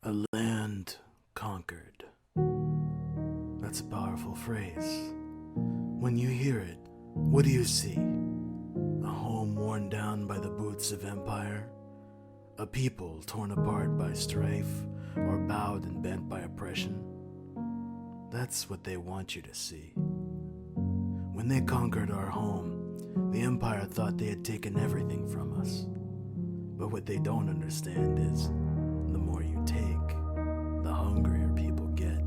A land conquered. That's a powerful phrase. When you hear it, what do you see? A home worn down by the boots of empire? A people torn apart by strife or bowed and bent by oppression? That's what they want you to see. When they conquered our home, the empire thought they had taken everything from us. But what they don't understand is the more you take, the hungrier people get.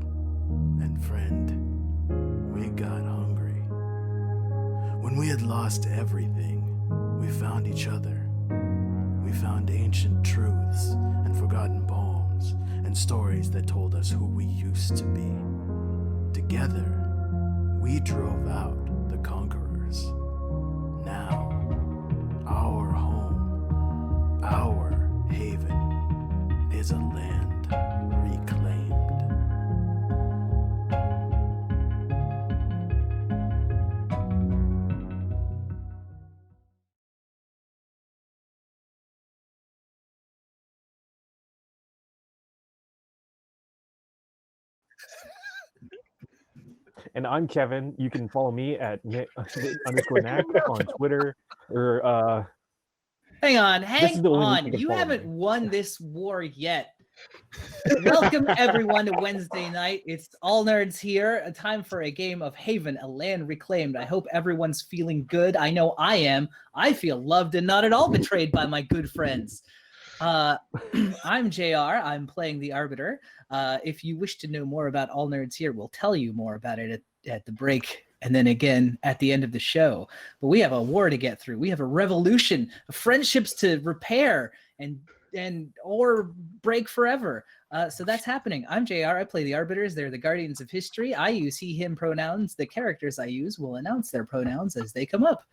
And friend, we got hungry. When we had lost everything, we found each other. We found ancient truths and forgotten poems and stories that told us who we used to be. Together, we drove out the conquerors. Now, our home, our haven, is a land reclaimed. And I'm Kevin. You can follow me at _Knack on Twitter. Or Hang This is the only way on. you can You follow haven't me. won this war yet. Welcome everyone to Wednesday night. It's All Nerds here. A time for a game of Haven, a land reclaimed. I hope everyone's feeling good. I know I am. I feel loved and not at all betrayed by my good friends. I'm JR. I'm playing the Arbiter. If you wish to know more about All Nerds here, we'll tell you more about it at the break and then again at the end of the show. But we have a war to get through. We have a revolution, friendships to repair and or break forever. So that's happening. I'm JR. I play the Arbiters. They're the guardians of history. I use he, him pronouns. The characters I use will announce their pronouns as they come up.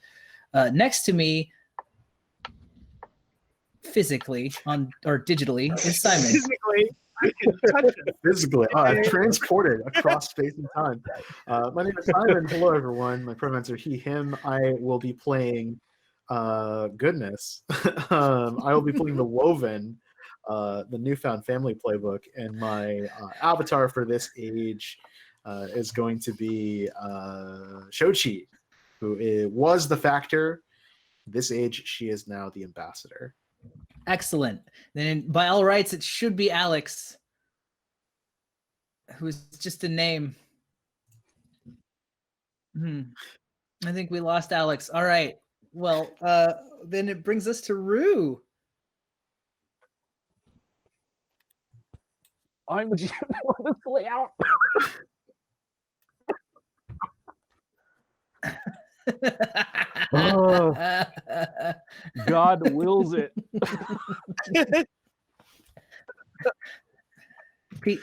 Next to me, physically or digitally, is Simon. Physically, I can touch it. Physically, transported across space and time. My name is Simon. Hello, everyone. My pronouns are he, him. I will be playing goodness. I will be playing the Woven, the Newfound Family playbook, and my avatar for this age is going to be Shochi, who was the Factor. This age, she is now the Ambassador. Excellent. Then by all rights, it should be Alex, who's just a name. I think we lost Alex. All right. Well, then it brings us to Rue. I'm the GM for this layout. Oh, God wills it. Pete.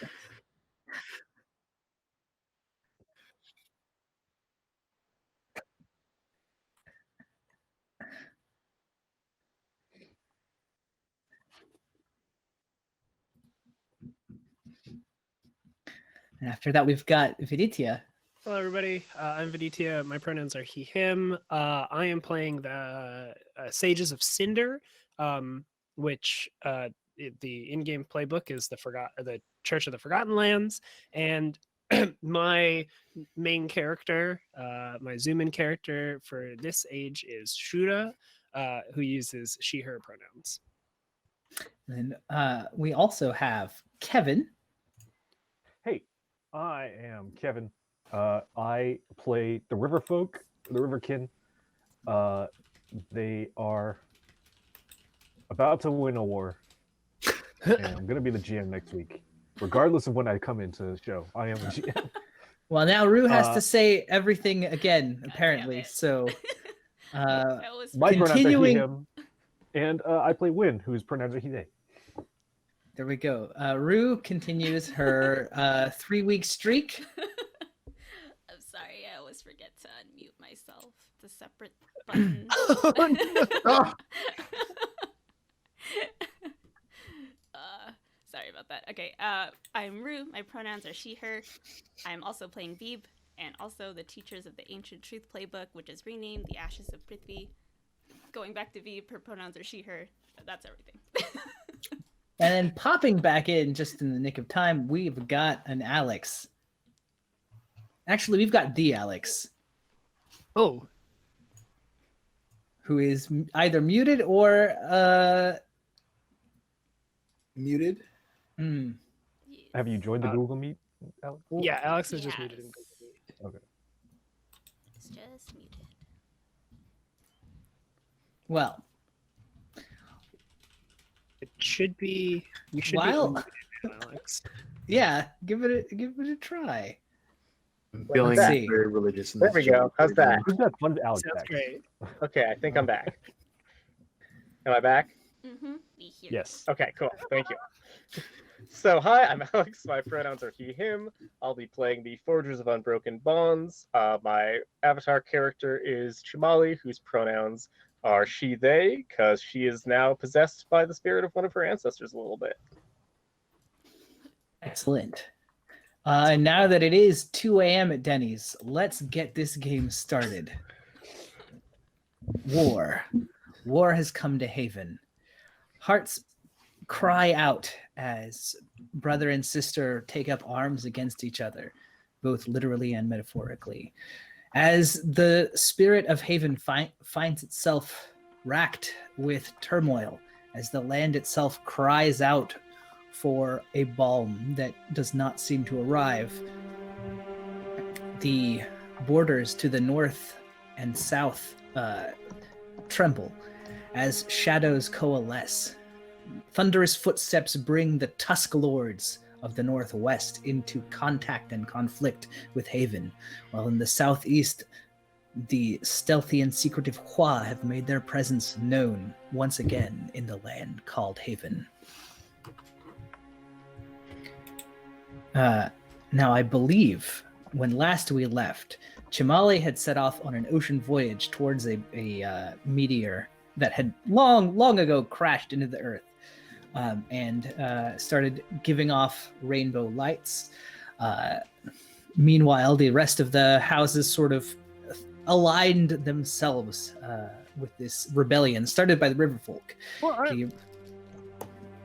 And after that, we've got Viditya. Hello, everybody. I'm Viditya. My pronouns are he, him. I am playing the Sages of Cinder, which the in-game playbook is the Church of the Forgotten Lands, and my main character, my zoom-in character for this age is Shura, who uses she/her pronouns. And we also have Kevin. Hey, I am Kevin. I play the Riverfolk, the Riverkin. They are about to win a war, and I'm going to be the GM next week. Regardless of when I come into the show, I am the GM. Well, now Rue has to say everything again, God apparently. damn it. So My pronouns are he, continuing. him, and I play Win, whose pronouns are he, they. There we go. Rue continues her 3-week streak. I'm sorry, I always forget to unmute myself. It's a separate button. Sorry about that. Okay, I'm Rue. My pronouns are she, her. I'm also playing Veeb, and also the Teachers of the Ancient Truth playbook, which is renamed the Ashes of Prithvi. Going back to Veeb, her pronouns are she, her. That's everything. And then popping back in just in the nick of time, we've got an Alex. Actually, we've got the Alex, Oh, who is either muted or Muted? hmm. Have you joined the Google Meet, Alex? yeah, Alex is just Yes. muted in Google Meet. It's just muted. Well, It should be. You should While- be unmuted now, Alex. yeah, give it a try. I'm feeling Let's see. very religious. In There this we chat. go. How's that? Who's that fun Alex Sounds back? great. Okay, I think I'm back. Am I back? Mm-hmm. We hear. Yes. Okay, cool. Thank you. So, hi, I'm Alex. My pronouns are he, him. I'll be playing the Forgers of Unbroken Bonds. My avatar character is Chimali, whose pronouns are she, they, because she is now possessed by the spirit of one of her ancestors a little bit. Excellent. Now that it is 2 a.m. at Denny's, let's get this game started. War. War has come to Haven. Hearts cry out as brother and sister take up arms against each other, both literally and metaphorically. As the spirit of Haven finds itself racked with turmoil, as the land itself cries out for a balm that does not seem to arrive, the borders to the north and south tremble as shadows coalesce. Thunderous footsteps bring the Tusk Lords of the Northwest into contact and conflict with Haven, while in the southeast, the stealthy and secretive Hua have made their presence known once again in the land called Haven. Now, I believe when last we left, Chimali had set off on an ocean voyage towards a meteor that had long ago crashed into the Earth, and started giving off rainbow lights. Meanwhile, the rest of the houses sort of aligned themselves with this rebellion started by the Riverfolk. The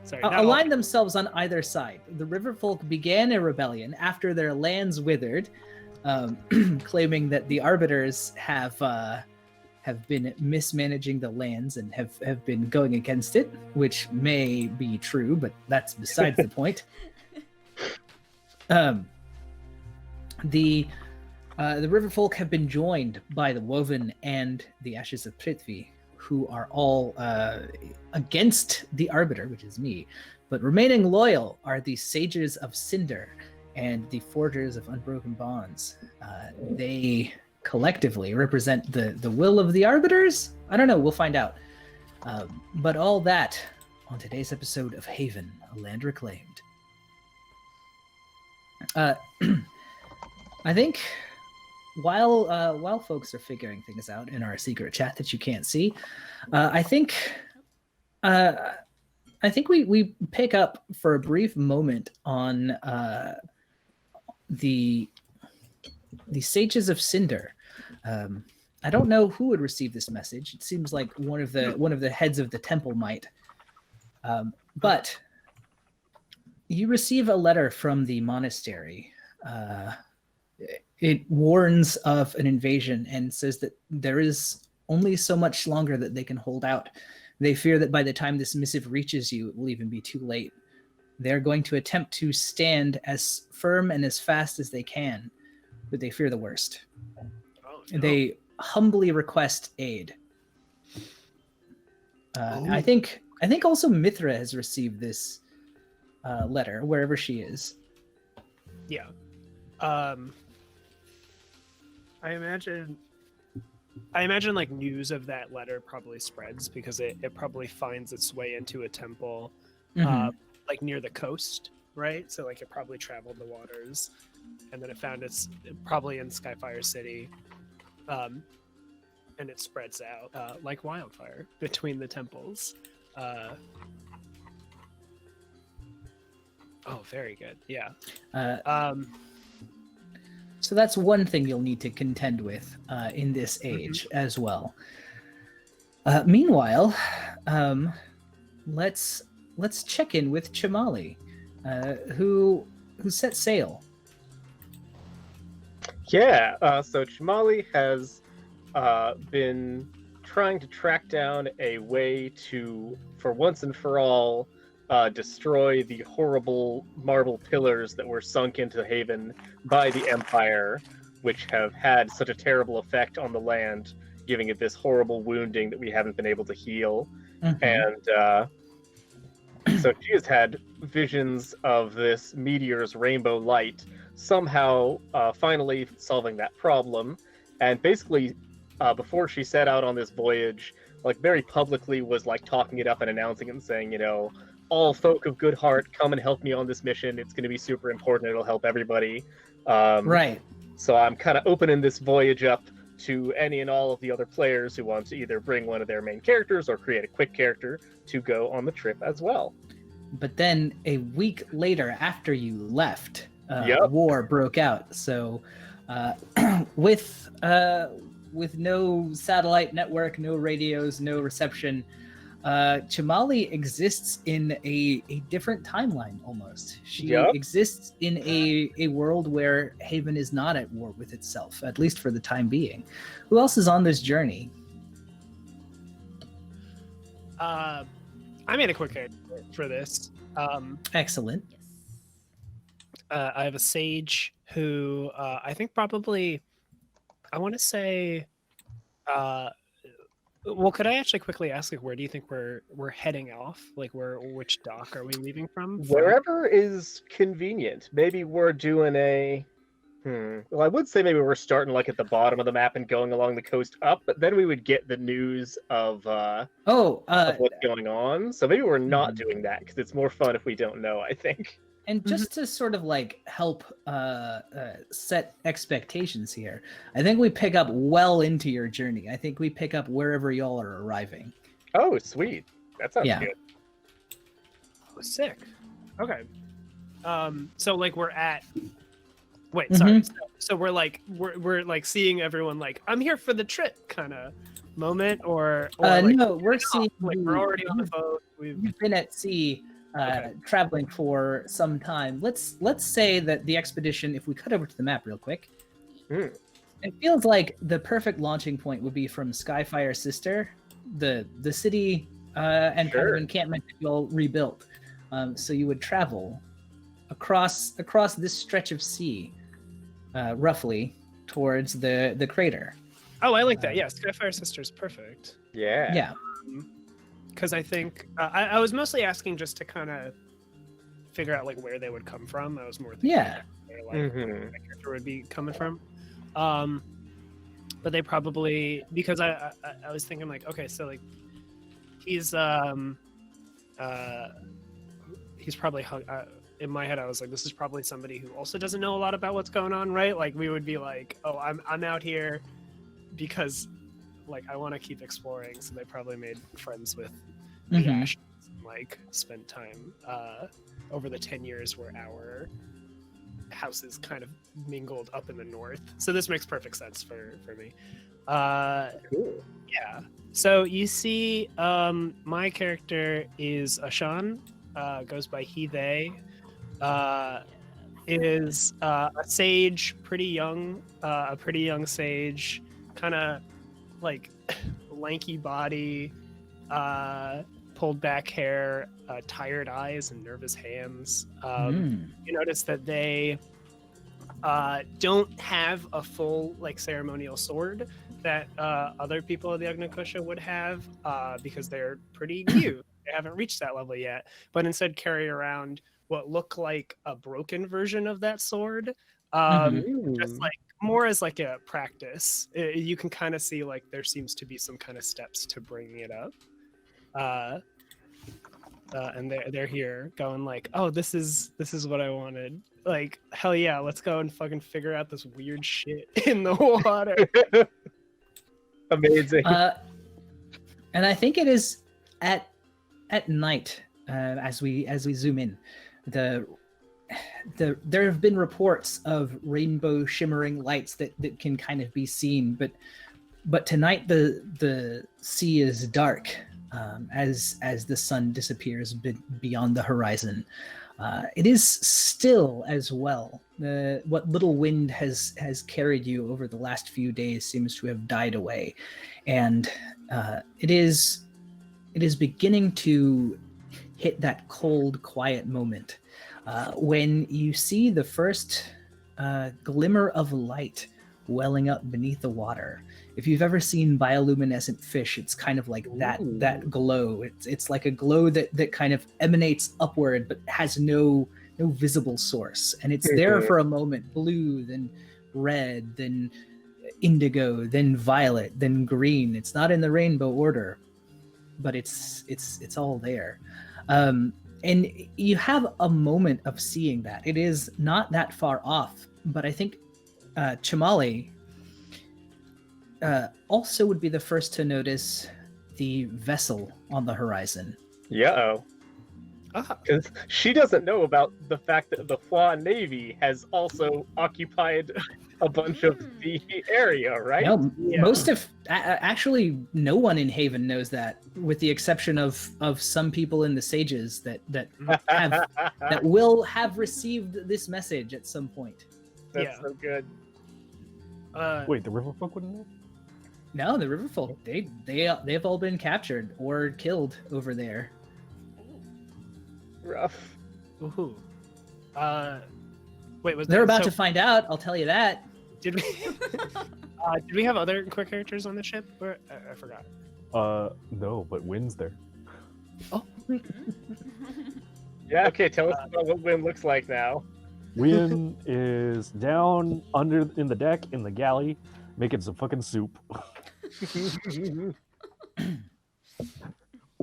Sorry. not all- aligned themselves on either side. The Riverfolk began a rebellion after their lands withered, claiming that the Arbiters have been mismanaging the lands and have been going against it, which may be true, but that's besides the point. The Riverfolk have been joined by the Woven and the Ashes of Prithvi, who are all against the Arbiter, which is me, but remaining loyal are the Sages of Cinder and the Forgers of Unbroken Bonds. They collectively represent the will of the Arbiters? I don't know, we'll find out. But all that on today's episode of Haven, a Land Reclaimed. I think while folks are figuring things out in our secret chat that you can't see, I think we pick up for a brief moment on the Sages of Cinder. I don't know who would receive this message. It seems like one of the heads of the temple might, but you receive a letter from the monastery. It warns of an invasion and says that there is only so much longer that they can hold out. They fear that by the time this missive reaches you, it will even be too late. They're going to attempt to stand as firm and as fast as they can, but they fear the worst. Oh, no. They humbly request aid. I think also Mithra has received this letter wherever she is. Yeah. I imagine like news of that letter probably spreads because it probably finds its way into a temple like near the coast, right? So like it probably traveled the waters and then it found it's probably in Skyfire City. And it spreads out like wildfire between the temples. Oh, very good. Yeah. So that's one thing you'll need to contend with in this age as well. Meanwhile, let's let's check in with Chamali, who set sail. Yeah, so Chamali has been trying to track down a way to, for once and for all, destroy the horrible marble pillars that were sunk into Haven by the Empire, which have had such a terrible effect on the land, giving it this horrible wounding that we haven't been able to heal. And so she has had visions of this meteor's rainbow light somehow finally solving that problem. And basically, before she set out on this voyage, like very publicly was like talking it up and announcing it and saying, you know, all folk of good heart, come and help me on this mission. It's going to be super important. It'll help everybody. Right. So I'm kind of opening this voyage up to any and all of the other players who want to either bring one of their main characters or create a quick character to go on the trip as well. But then a week later, after you left, Yep. war broke out. So with no satellite network, no radios, no reception, Chamali exists in a different timeline almost. She Yep. exists in a world where Haven is not at war with itself, at least for the time being. Who else is on this journey? I made a quick character for this. Excellent. I have a sage who I think probably, I want to say, well, could I actually quickly ask, like, where do you think we're heading off? Like, which dock are we leaving from? Wherever is convenient. Maybe we're doing a... Well, I would say maybe we're starting like at the bottom of the map and going along the coast up, but then we would get the news of what's going on. So maybe we're not doing that because it's more fun if we don't know, I think. And just to sort of like help set expectations here, I think we pick up well into your journey. I think we pick up wherever y'all are arriving. Oh, sweet. That sounds Yeah. good. Oh, sick. Okay. So like we're at. Wait, sorry. So we're like seeing everyone like I'm here for the trip kind of moment, or like, no, we're seeing like we're already on the boat. You've been at sea. Okay. Traveling for some time. Let's say that the expedition, if we cut over to the map real quick, it feels like the perfect launching point would be from Skyfire Sister, the city and kind of encampment that you'll rebuilt. So you would travel across this stretch of sea, roughly towards the crater. Oh, I like that. Yeah, Skyfire Sisters, perfect. Yeah. Yeah. Because I think I was mostly asking just to kind of figure out like where they would come from. I was more thinking where like where my character would be coming from. But they probably, because I was thinking like, okay, so like he's probably in my head I was like, this is probably somebody who also doesn't know a lot about what's going on, right? Like we would be like, oh, I'm out here because like I want to keep exploring, so they probably made friends with the Ashens and like spent time over the 10 years where our houses kind of mingled up in the north. So this makes perfect sense for me. Cool. Yeah. So you see, my character is Ashan, goes by he, they, is a sage, pretty young, a pretty young sage, kind of like lanky body, pulled back hair, tired eyes, and nervous hands. You notice that they don't have a full like ceremonial sword that other people of the Agnakusha would have, because they're pretty new. They haven't reached that level yet, but instead carry around what look like a broken version of that sword, just like more as like a practice. You can kind of see like there seems to be some kind of steps to bringing it up, and they're here going like, oh, this is what I wanted. Like, hell yeah, let's go and fucking figure out this weird shit in the water. Amazing. And I think it is at night, as we zoom in. There have been reports of rainbow shimmering lights that can kind of be seen, but tonight the sea is dark. as the sun disappears beyond the horizon. It is still as well. What little wind has carried you over the last few days seems to have died away, and it is beginning to hit that cold, quiet moment when you see the first glimmer of light welling up beneath the water. If you've ever seen bioluminescent fish, it's kind of like that glow. It's like a glow that kind of emanates upward but has no visible source. And it's there for a moment, blue, then red, then indigo, then violet, then green. It's not in the rainbow order, but it's all there. And you have a moment of seeing that. It is not that far off, but I think Chimali also would be the first to notice the vessel on the horizon. Yeah. Because she doesn't know about the fact that the Hua Navy has also occupied a bunch of the area, right? No, most of actually no one in Haven knows that, with the exception of some people in the Sages that have that will have received this message at some point. That's so good. Wait, the Riverfolk wouldn't know? No, the Riverfolk, they've all been captured or killed over there. Rough. Ooh. Wait, was They're that, about so to find out, I'll tell you that. Did we? Did we have other core characters on the ship? Or I forgot. No, but Wynn's there. Yeah. Okay. Tell us about what Wynn looks like now. Wynn is down under in the deck in the galley, making some fucking soup.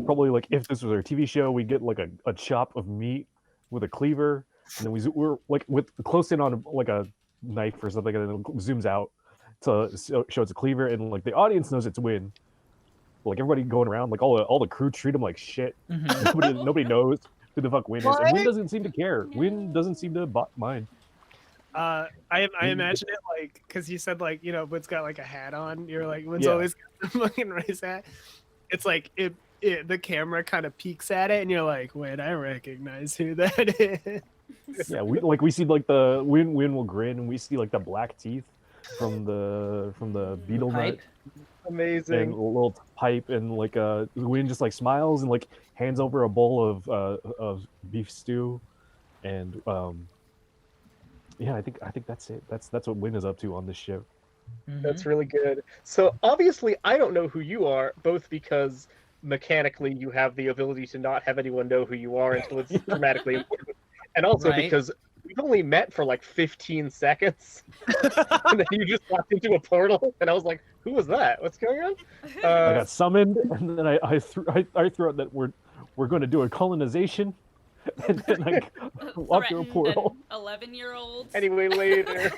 Probably like if this was our TV show, we'd get like a chop of meat with a cleaver, and then we're like with close in on like a knife or something, and then it zooms out to show it's a cleaver, and like the audience knows it's Wynn. Like everybody going around, like all the crew treat him like shit. Nobody knows who the fuck Wynn is, and Wynn doesn't seem to care. Wynn doesn't seem to mind. I imagine it like because you said like Wynn's got like a hat on. You're like Wynn's Yeah. always got the fucking race hat. It's like the camera kind of peeks at it, and you're like, wait, I recognize who that is. Yeah, we see like the Wynn will grin, and we see like the black teeth from the beetle nut Pipe. Amazing. and a little pipe, and like Wynn just like smiles and like hands over a bowl of beef stew, and yeah, I think that's it. That's what Wynn is up to on this ship. That's really good. So obviously, I don't know who you are, both because mechanically you have the ability to not have anyone know who you are until it's dramatically important, and also Right. because we've only met for like 15 seconds, and then you just walked into a portal, and I was like, "Who was that? What's going on?" I got summoned, and then I threw out that we're going to do a colonization, and then I walked through a portal. 11-year-old. Anyway, later.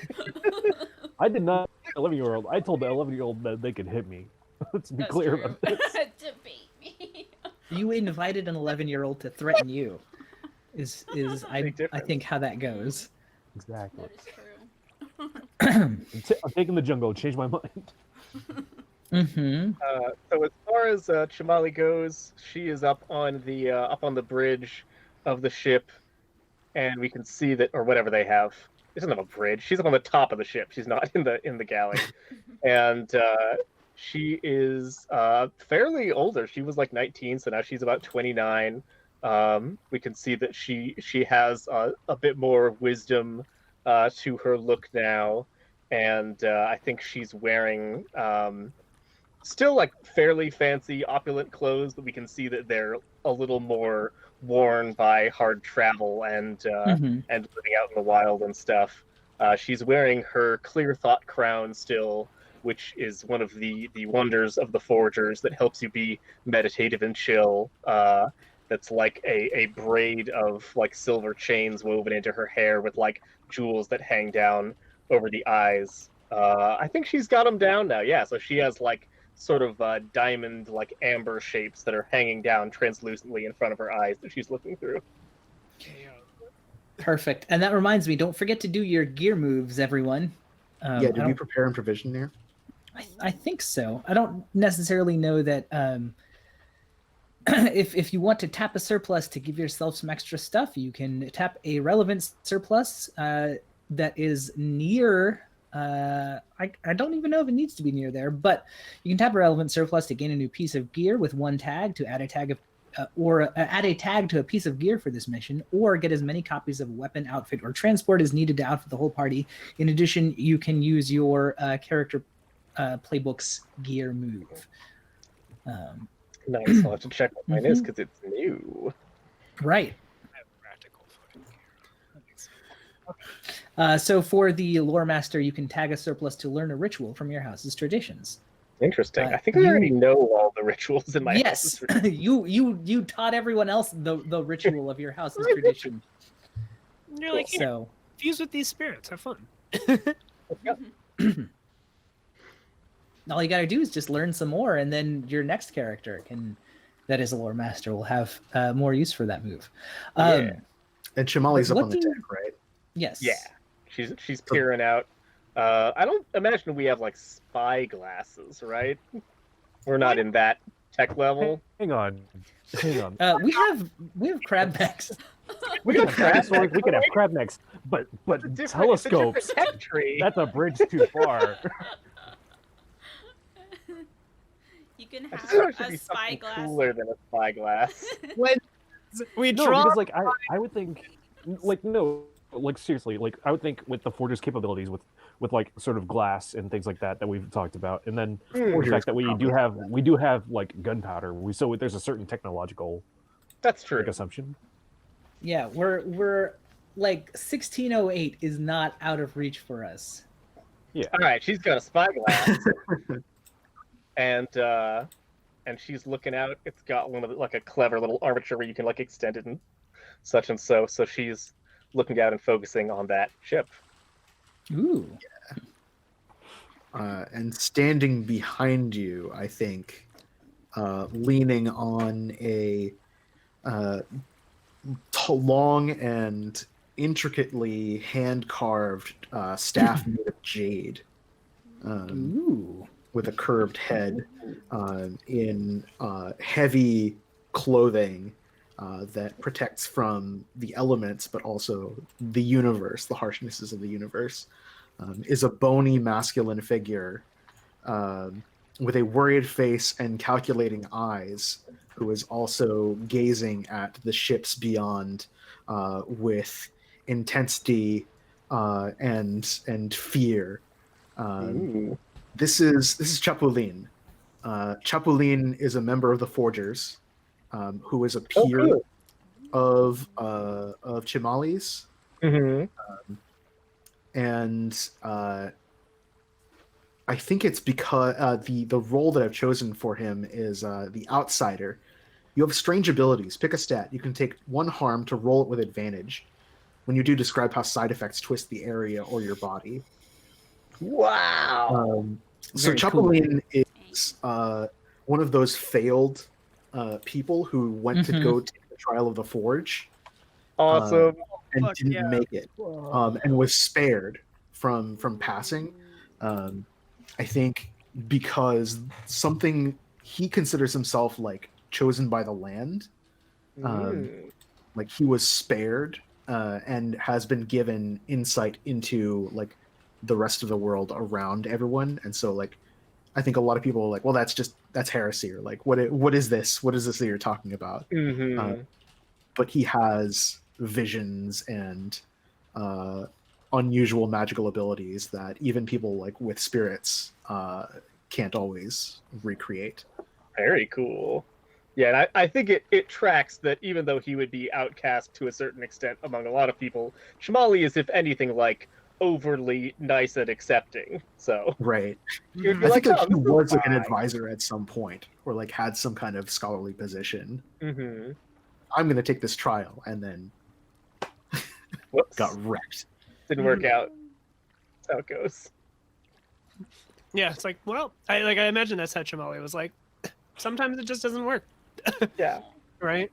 I did not 11-year-old. I told the 11-year-old that they could hit me. Let's be clear about this. Debate me. You invited an 11-year-old to threaten you. Is I Big difference. think how that goes. Exactly. That is true. I'm taking the jungle. Change my mind. Mm-hmm. So as far as Chimali goes, she is up on the bridge of the ship, and we can see that, or whatever they have. It doesn't have a bridge. She's up on the top of the ship. She's not in the galley, and she is fairly older. She was like 19, so now she's about 29. We can see that she has a bit more wisdom to her look now, and I think she's wearing still like fairly fancy, opulent clothes, but we can see that they're a little more worn by hard travel and living out in the wild and stuff. She's wearing her clear thought crown still, which is one of the wonders of the forgers that helps you be meditative and chill. That's like a braid of like silver chains woven into her hair with like jewels that hang down over the eyes. I think she's got them down now. Yeah, so she has like sort of diamond like amber shapes that are hanging down translucently in front of her eyes that she's looking through. Perfect. And that reminds me, don't forget to do your gear moves, everyone. Yeah, I did we don't- prepare and provision there? I think so. I don't necessarily know that if you want to tap a surplus to give yourself some extra stuff, you can tap a relevant surplus that is near. I don't even know if it needs to be near there, but you can tap a relevant surplus to gain a new piece of gear with one tag to add a tag of. Add a tag to a piece of gear for this mission, or get as many copies of weapon, outfit, or transport as needed to outfit the whole party. In addition, you can use your character playbook's gear move. Nice. I'll have to check what mine is because it's new. Right. I have practical fucking gear. That makes sense. So for the lore master, you can tag a surplus to learn a ritual from your house's traditions. Interesting. But I think I already know all the rituals in my Yes, house. you taught everyone else the ritual of your house's tradition. You're like, here, So fuse with these spirits. Have fun. all you got to do is just learn some more, and then your next character that is a lore master will have more use for that move. Yeah. And Shimali's up What on the do you- deck, right? Yes. Yeah. She's peering out. I don't imagine we have like spy glasses, right? We're not in that tech level. Hang on. We have crab necks. We can have dinosaurs, we can have crab necks, but It's a different telescopes, tech tree. that's a bridge too far. You can I have just thought it should a be spy something glass. cooler than a spy glass. We No, draw. because like I would think, like no, like seriously, like I would think with the Forge's capabilities, with like sort of glass and things like that we've talked about, and then the fact that we do have like gunpowder, so there's a certain technological That's true. like assumption. Yeah, we're like 1608 is not out of reach for us. All right, she's got a spy glass, and she's looking out. It's got one of like a clever little armature where you can like extend it and such and so. So she's looking out and focusing on that ship. Ooh. And standing behind you, I think, leaning on a long and intricately hand-carved staff made of jade, Ooh. with a curved head, in heavy clothing that protects from the elements, but also the universe, the harshnesses of the universe, is a bony masculine figure with a worried face and calculating eyes, who is also gazing at the ships beyond with intensity and fear. Ooh. This is Chapulin. Chapulin is a member of the Forgers, who is a peer of Chimali's, and I think it's because the role that I've chosen for him is the outsider. You have strange abilities. Pick a stat. You can take 1 harm to roll it with advantage. When you do, describe how side effects twist the area or your body. Wow. So Very cool. Chapulin is one of those failed people who went to go take the trial of the Forge Awesome. and Fuck didn't yeah. make it, and was spared from passing. I think because something he considers himself like chosen by the land, like he was spared and has been given insight into like the rest of the world around everyone, and so like I think a lot of people are like, well, that's heresy, or like what is this that you're talking about? But he has visions and unusual magical abilities that even people like with spirits can't always recreate. Very cool. Yeah, and I think it tracks that even though he would be outcast to a certain extent among a lot of people, Shimali is, if anything, like overly nice and accepting. So Right. you're I like, think like oh, he this is was like an fine. advisor at some point, or like had some kind of scholarly position. Mhm. I'm gonna take this trial, and then Whoops. got wrecked. Didn't work out. That's how it goes. Yeah, it's like, well, I imagine that's how Chimali was like. Sometimes it just doesn't work, Yeah. right?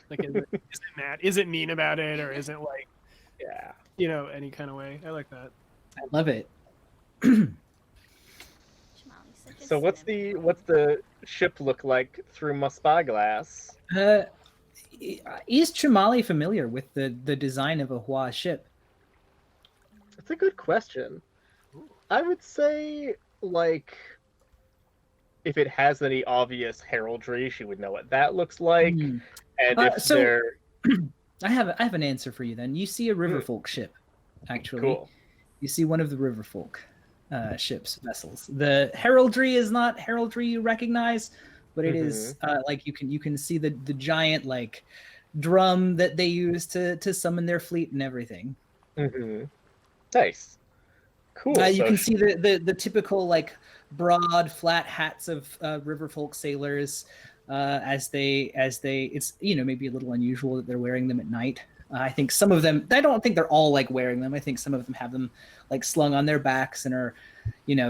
Like, is it mad? Is it mean about it, or is it like, Yeah. any kind of way? I like that. I love it. Shimali's such a So what's cinnamon. the ship look like through my spyglass? Is Trimali familiar with the design of a Hua ship? That's a good question. I would say, like, if it has any obvious heraldry, she would know what that looks like. Hmm. And if so- they're I have an answer for you then. You see a Riverfolk ship, actually. cool. You see one of the Riverfolk ships, vessels. The heraldry is not heraldry you recognize, but it is like you can see the giant like drum that they use to summon their fleet and everything. Mm-hmm. Nice. Cool. You So can see the typical like broad flat hats of Riverfolk sailors as they it's maybe a little unusual that they're wearing them at night. I think some of them, I don't think they're all like wearing them. I think some of them have them like slung on their backs and are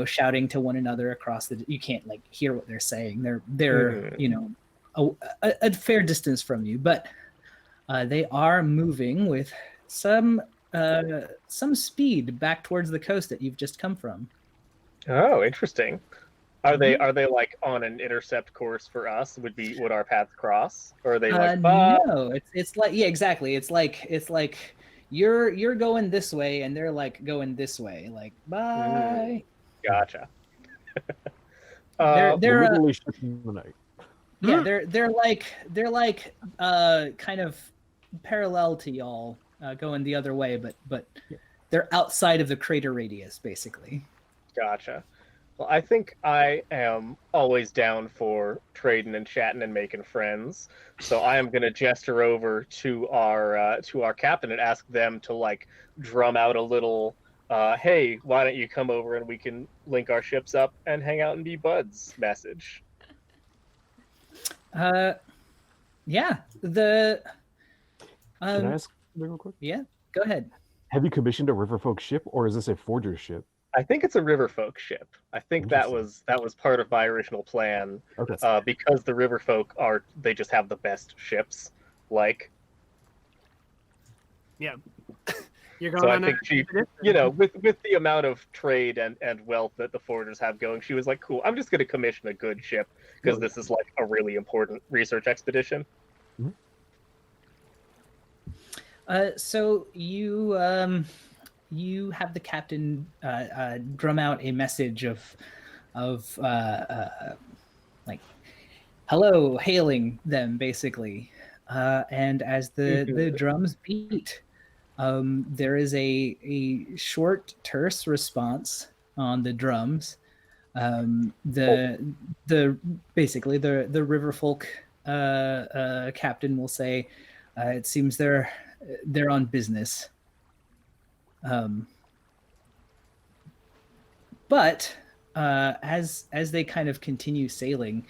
shouting to one another across you can't like hear what they're saying. They're a fair distance from you, but they are moving with some speed back towards the coast that you've just come from. Oh, interesting. Are they like on an intercept course for us? Would our paths cross, or are they like? No, it's like exactly. It's like you're going this way and they're like going this way. Like bye. Gotcha. They're literally shipping the night. yeah they're like kind of parallel to y'all, going the other way, but they're outside of the crater radius basically. Gotcha. Well, I think I am always down for trading and chatting and making friends. So I am gonna gesture over to our captain and ask them to like drum out a little, hey, why don't you come over and we can link our ships up and hang out and be buds message. Yeah. The Can I ask real quick? yeah, go ahead. Have you commissioned a Riverfolk ship, or is this a forger ship? I think it's a Riverfolk ship. I think that Interesting. was part of my original plan. Okay. Because the Riverfolk they just have the best ships. Like, You're going so I on think she, with the amount of trade and wealth that the forgers have going, she was like, cool, I'm just going to commission a good ship because this is like a really important research expedition. So you have the captain drum out a message of like hello, hailing them basically, and as the drums beat, there is a short terse response on the drums. Basically the Riverfolk captain will say, it seems they're on business. But as they kind of continue sailing,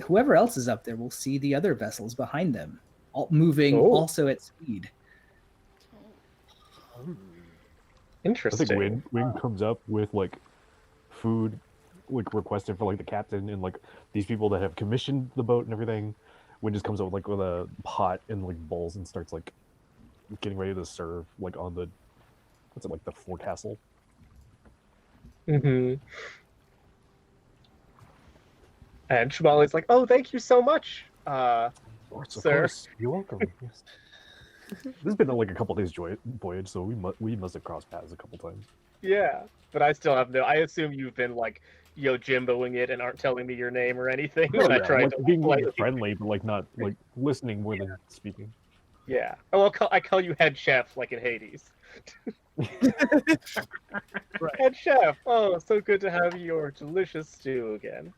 whoever else is up there will see the other vessels behind them, all moving also at speed. I Interesting. think Win comes up with like food, like requested for like the captain and like these people that have commissioned the boat and everything. Win just comes up with a pot and like bowls and starts like getting ready to serve like on the like the forecastle. Mm-hmm. And Shamali's like, oh, thank you so much. Of Sir. course. You're welcome. Yes. This has been like a couple days voyage, so we must have crossed paths a couple times. Yeah, but I still have I assume you've been like Jimboing it and aren't telling me your name or anything. Oh, and I yeah, tried like, to being politely- friendly, but like not like listening more than speaking. Yeah. Oh, I call you head chef like in Hades. Head chef. Oh, so good to have your delicious stew again.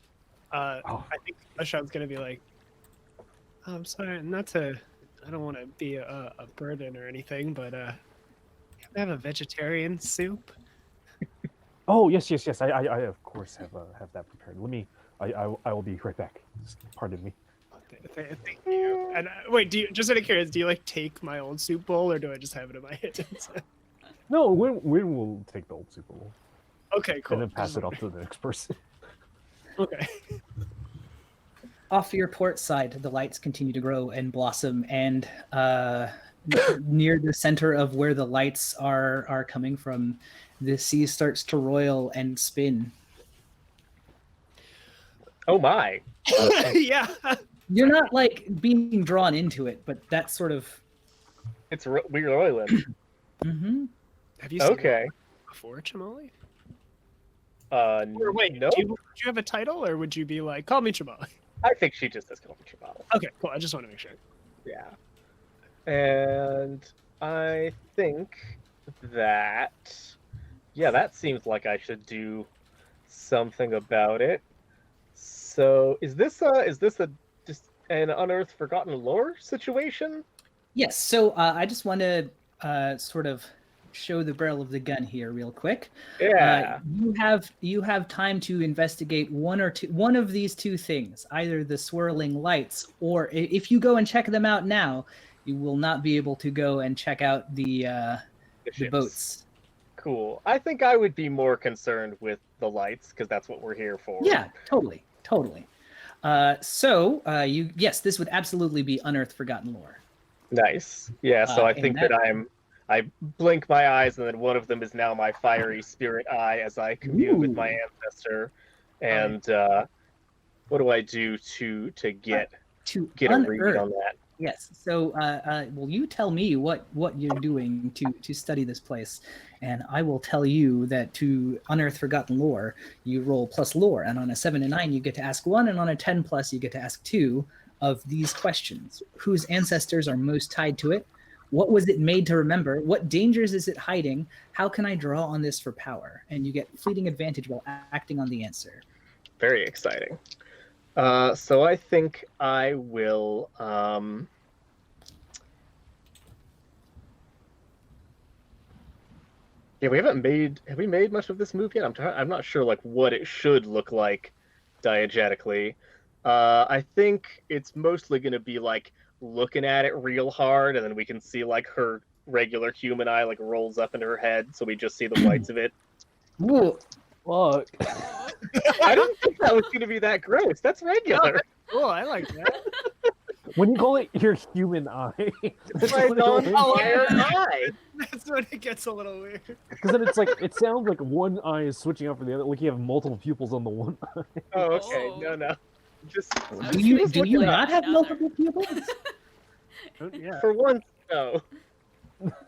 I think Ashan's gonna be like, oh, I'm sorry, I don't want to be a burden or anything, but I have a vegetarian soup. Oh yes. I of course have that prepared. Let me. I will be right back. Just pardon me. Thank you. And wait, do you, just out of curiosity, do you like take my old soup bowl, or do I just have it in my hands? No, Win will take the old Super Bowl Okay, cool. and then pass it off to the next person. Okay. Off your port side, the lights continue to grow and blossom, and near the center of where the lights are coming from, the sea starts to roil and spin. Oh my. Yeah. You're not like being drawn into it, but that's sort of. It's Weird Island. Mhm. Have you seen Okay. it before, Chamali? Or Wait, no. do you have a title, or would you be like, call me Chamali? I think she just has called me Chamali. Okay, cool. I just want to make sure. Yeah. And I think that, yeah, that seems like I should do something about it. So is this a just an unearthed forgotten lore situation? Yes. So I just want to sort of show the barrel of the gun here, real quick. Yeah. You have time to investigate one of these two things, either the swirling lights, or if you go and check them out now, you will not be able to go and check out the ships. boats. Cool. I think I would be more concerned with the lights because that's what we're here for. Yeah, totally. Yes, this would absolutely be unearthed forgotten lore. Nice. Yeah, so I and think that I blink my eyes, and then one of them is now my fiery spirit eye as I commune with my ancestor. And what do I do to get To a read unearth. on that? Yes. So, will you tell me what you're doing to study this place, and I will tell you that to unearth forgotten lore, you roll plus lore, and on a 7 and 9 you get to ask 1, and on a 10 plus you get to ask 2 of these questions: whose ancestors are most tied to it? What was it made to remember? What dangers is it hiding? How can I draw on this for power? And you get fleeting advantage while acting on the answer. Very exciting. So I think I will. Yeah, we haven't made. Have we made much of this move yet? I'm not sure like what it should look like diegetically. I think it's mostly going to be like looking at it real hard, and then we can see like her regular human eye like rolls up into her head, so we just see the whites of it. Ooh, Fuck. I didn't think that was going to be that gross. That's regular. Cool, I like that. When you call it your human eye, It's my non-fire eye. That's when it gets a little weird. because then it's like it sounds like one eye is switching out for the other, like you have multiple pupils on the one eye. Oh, okay. Oh. No. Just do you Just looking not at have another. multiple pupils? Yeah. for once, no.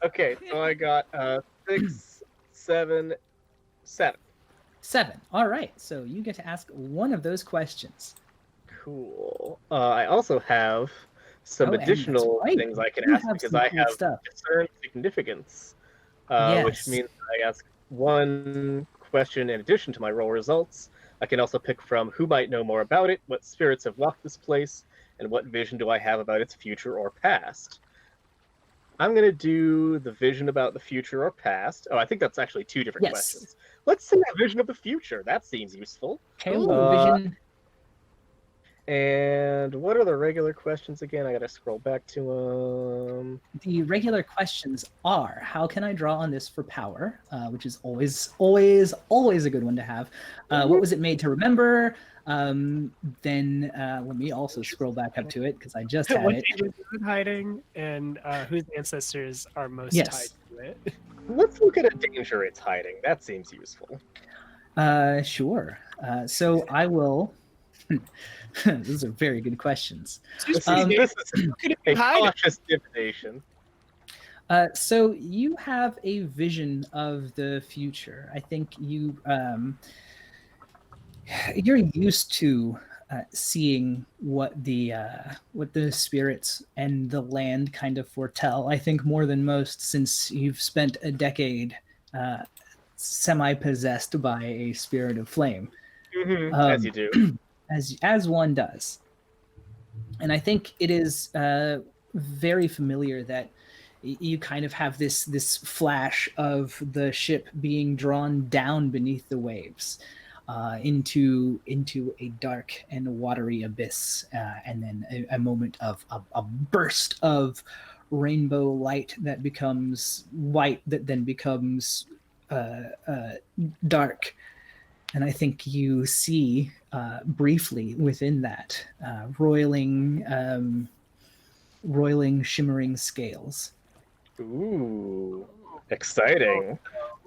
Okay, so I got 6, 7, 7. 7. All right. So you get to ask one of those questions. Cool. I also have some Oh, and that's additional right. things I can You ask have because some I cool have stuff. discern significance, Yes. which means I ask one question in addition to my roll results. I can also pick from who might know more about it, what spirits have walked this place, and what vision do I have about its future or past. I'm going to do the vision about the future or past. Oh, I think that's actually 2 different Yes. questions. Let's say a vision of the future. That seems useful. Okay. Ooh. Vision. And what are the regular questions again? I gotta scroll back to them. The regular questions are: how can I draw on this for power? Which is always a good one to have. What was it made to remember? Then let me also scroll back up to it because I just had What it. dangers is it hiding, and whose ancestors are most Yes. tied to it? Let's look at a danger it's hiding. That seems useful. Sure. So I will. Those are very good questions. This Um, is Could it a be hiding? cautious divination. So you have a vision of the future. I think you're used to seeing what the spirits and the land kind of foretell. I think more than most, since you've spent a decade semi-possessed by a spirit of flame, As you do. as one does. And I think it is very familiar that you kind of have this flash of the ship being drawn down beneath the waves into a dark and watery abyss, and then a moment of a burst of rainbow light that becomes white, that then becomes dark. And I think you see briefly within that roiling, shimmering scales. Ooh, exciting.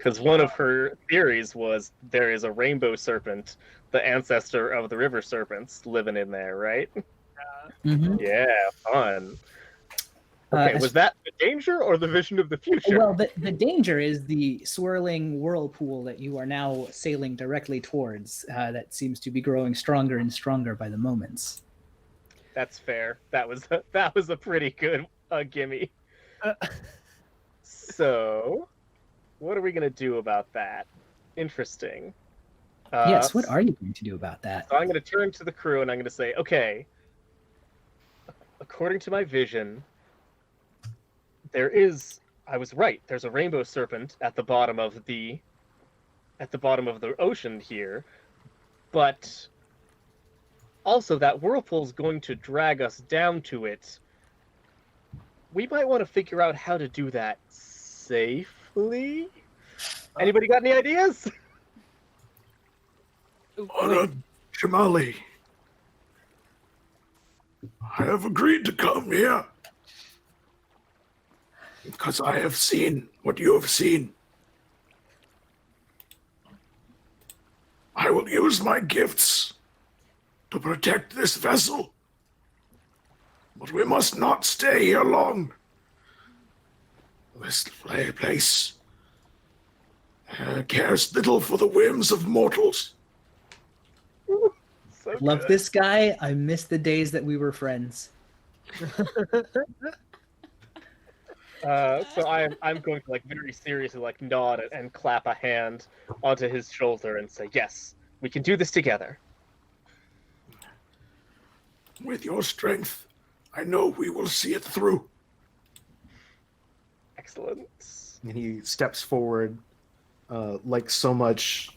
Because one of her theories was there is a rainbow serpent, the ancestor of the river serpents, living in there, right? Mhm. Yeah, fun. Okay, as- was that the danger or the vision of the future? Well, the danger is the swirling whirlpool that you are now sailing directly towards. That seems to be growing stronger and stronger by the moments. That's fair. That was a pretty good gimme. So, what are we gonna do about that? Interesting. Yes, what are you going to do about that? So I'm going to turn to the crew and I'm going to say, okay, according to my vision, I was right. There's a rainbow serpent at the bottom of the ocean here, but also that whirlpool's going to drag us down to it. We might want to figure out how to do that safely. Anybody got any ideas? Honor, Shamali, I have agreed to come here because I have seen what you have seen. I will use my gifts to protect this vessel, but we must not stay here long. This place cares little for the whims of mortals. So Love good. this guy. I miss the days that we were friends. So I'm going to very seriously nod and clap a hand onto his shoulder and say, yes, we can do this together. With your strength, I know we will see it through. Excellent. And he steps forward, like so much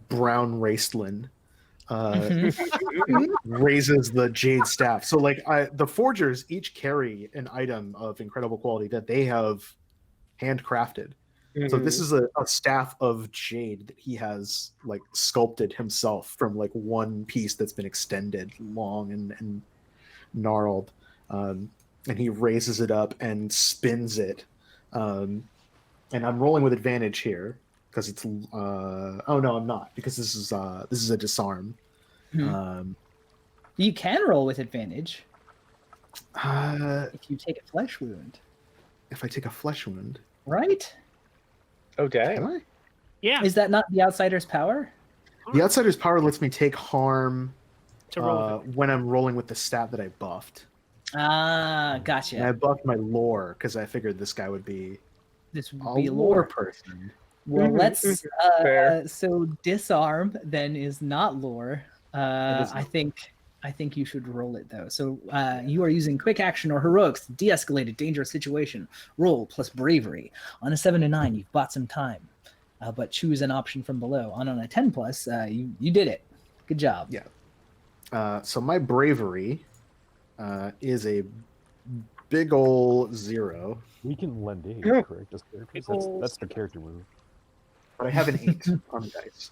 brown wasteland. Raises the jade staff. So the forgers each carry an item of incredible quality that they have handcrafted. So this is a staff of jade that he has sculpted himself from one piece that's been extended long and gnarled. And he raises it up and spins it. And I'm rolling with advantage here because it's oh no, I'm not, because this is a disarm. You can roll with advantage If if you take a flesh wound, I take a flesh wound, right? Oh, can dang. I? Yeah, Is that not the outsider's power? The outsider's power lets me take harm to roll. with when I'm rolling with the stat that I buffed. Ah, And I gotcha. buffed my lore because I figured this guy would be This a would be a lore lore. person. Well, let's. Fair. So disarm then is not lore. is I not. think you should roll it though. So you are using quick action or heroics to de-escalate a dangerous situation. Roll plus bravery. On a 7 to 9, you've bought some time, but choose an option from below. On a 10 plus, you did it. Good job. Yeah. So my bravery is a big ol' 0, We can lend aid, Yeah. correct? As characters? People- That's the character move. but I have an 8 on the dice,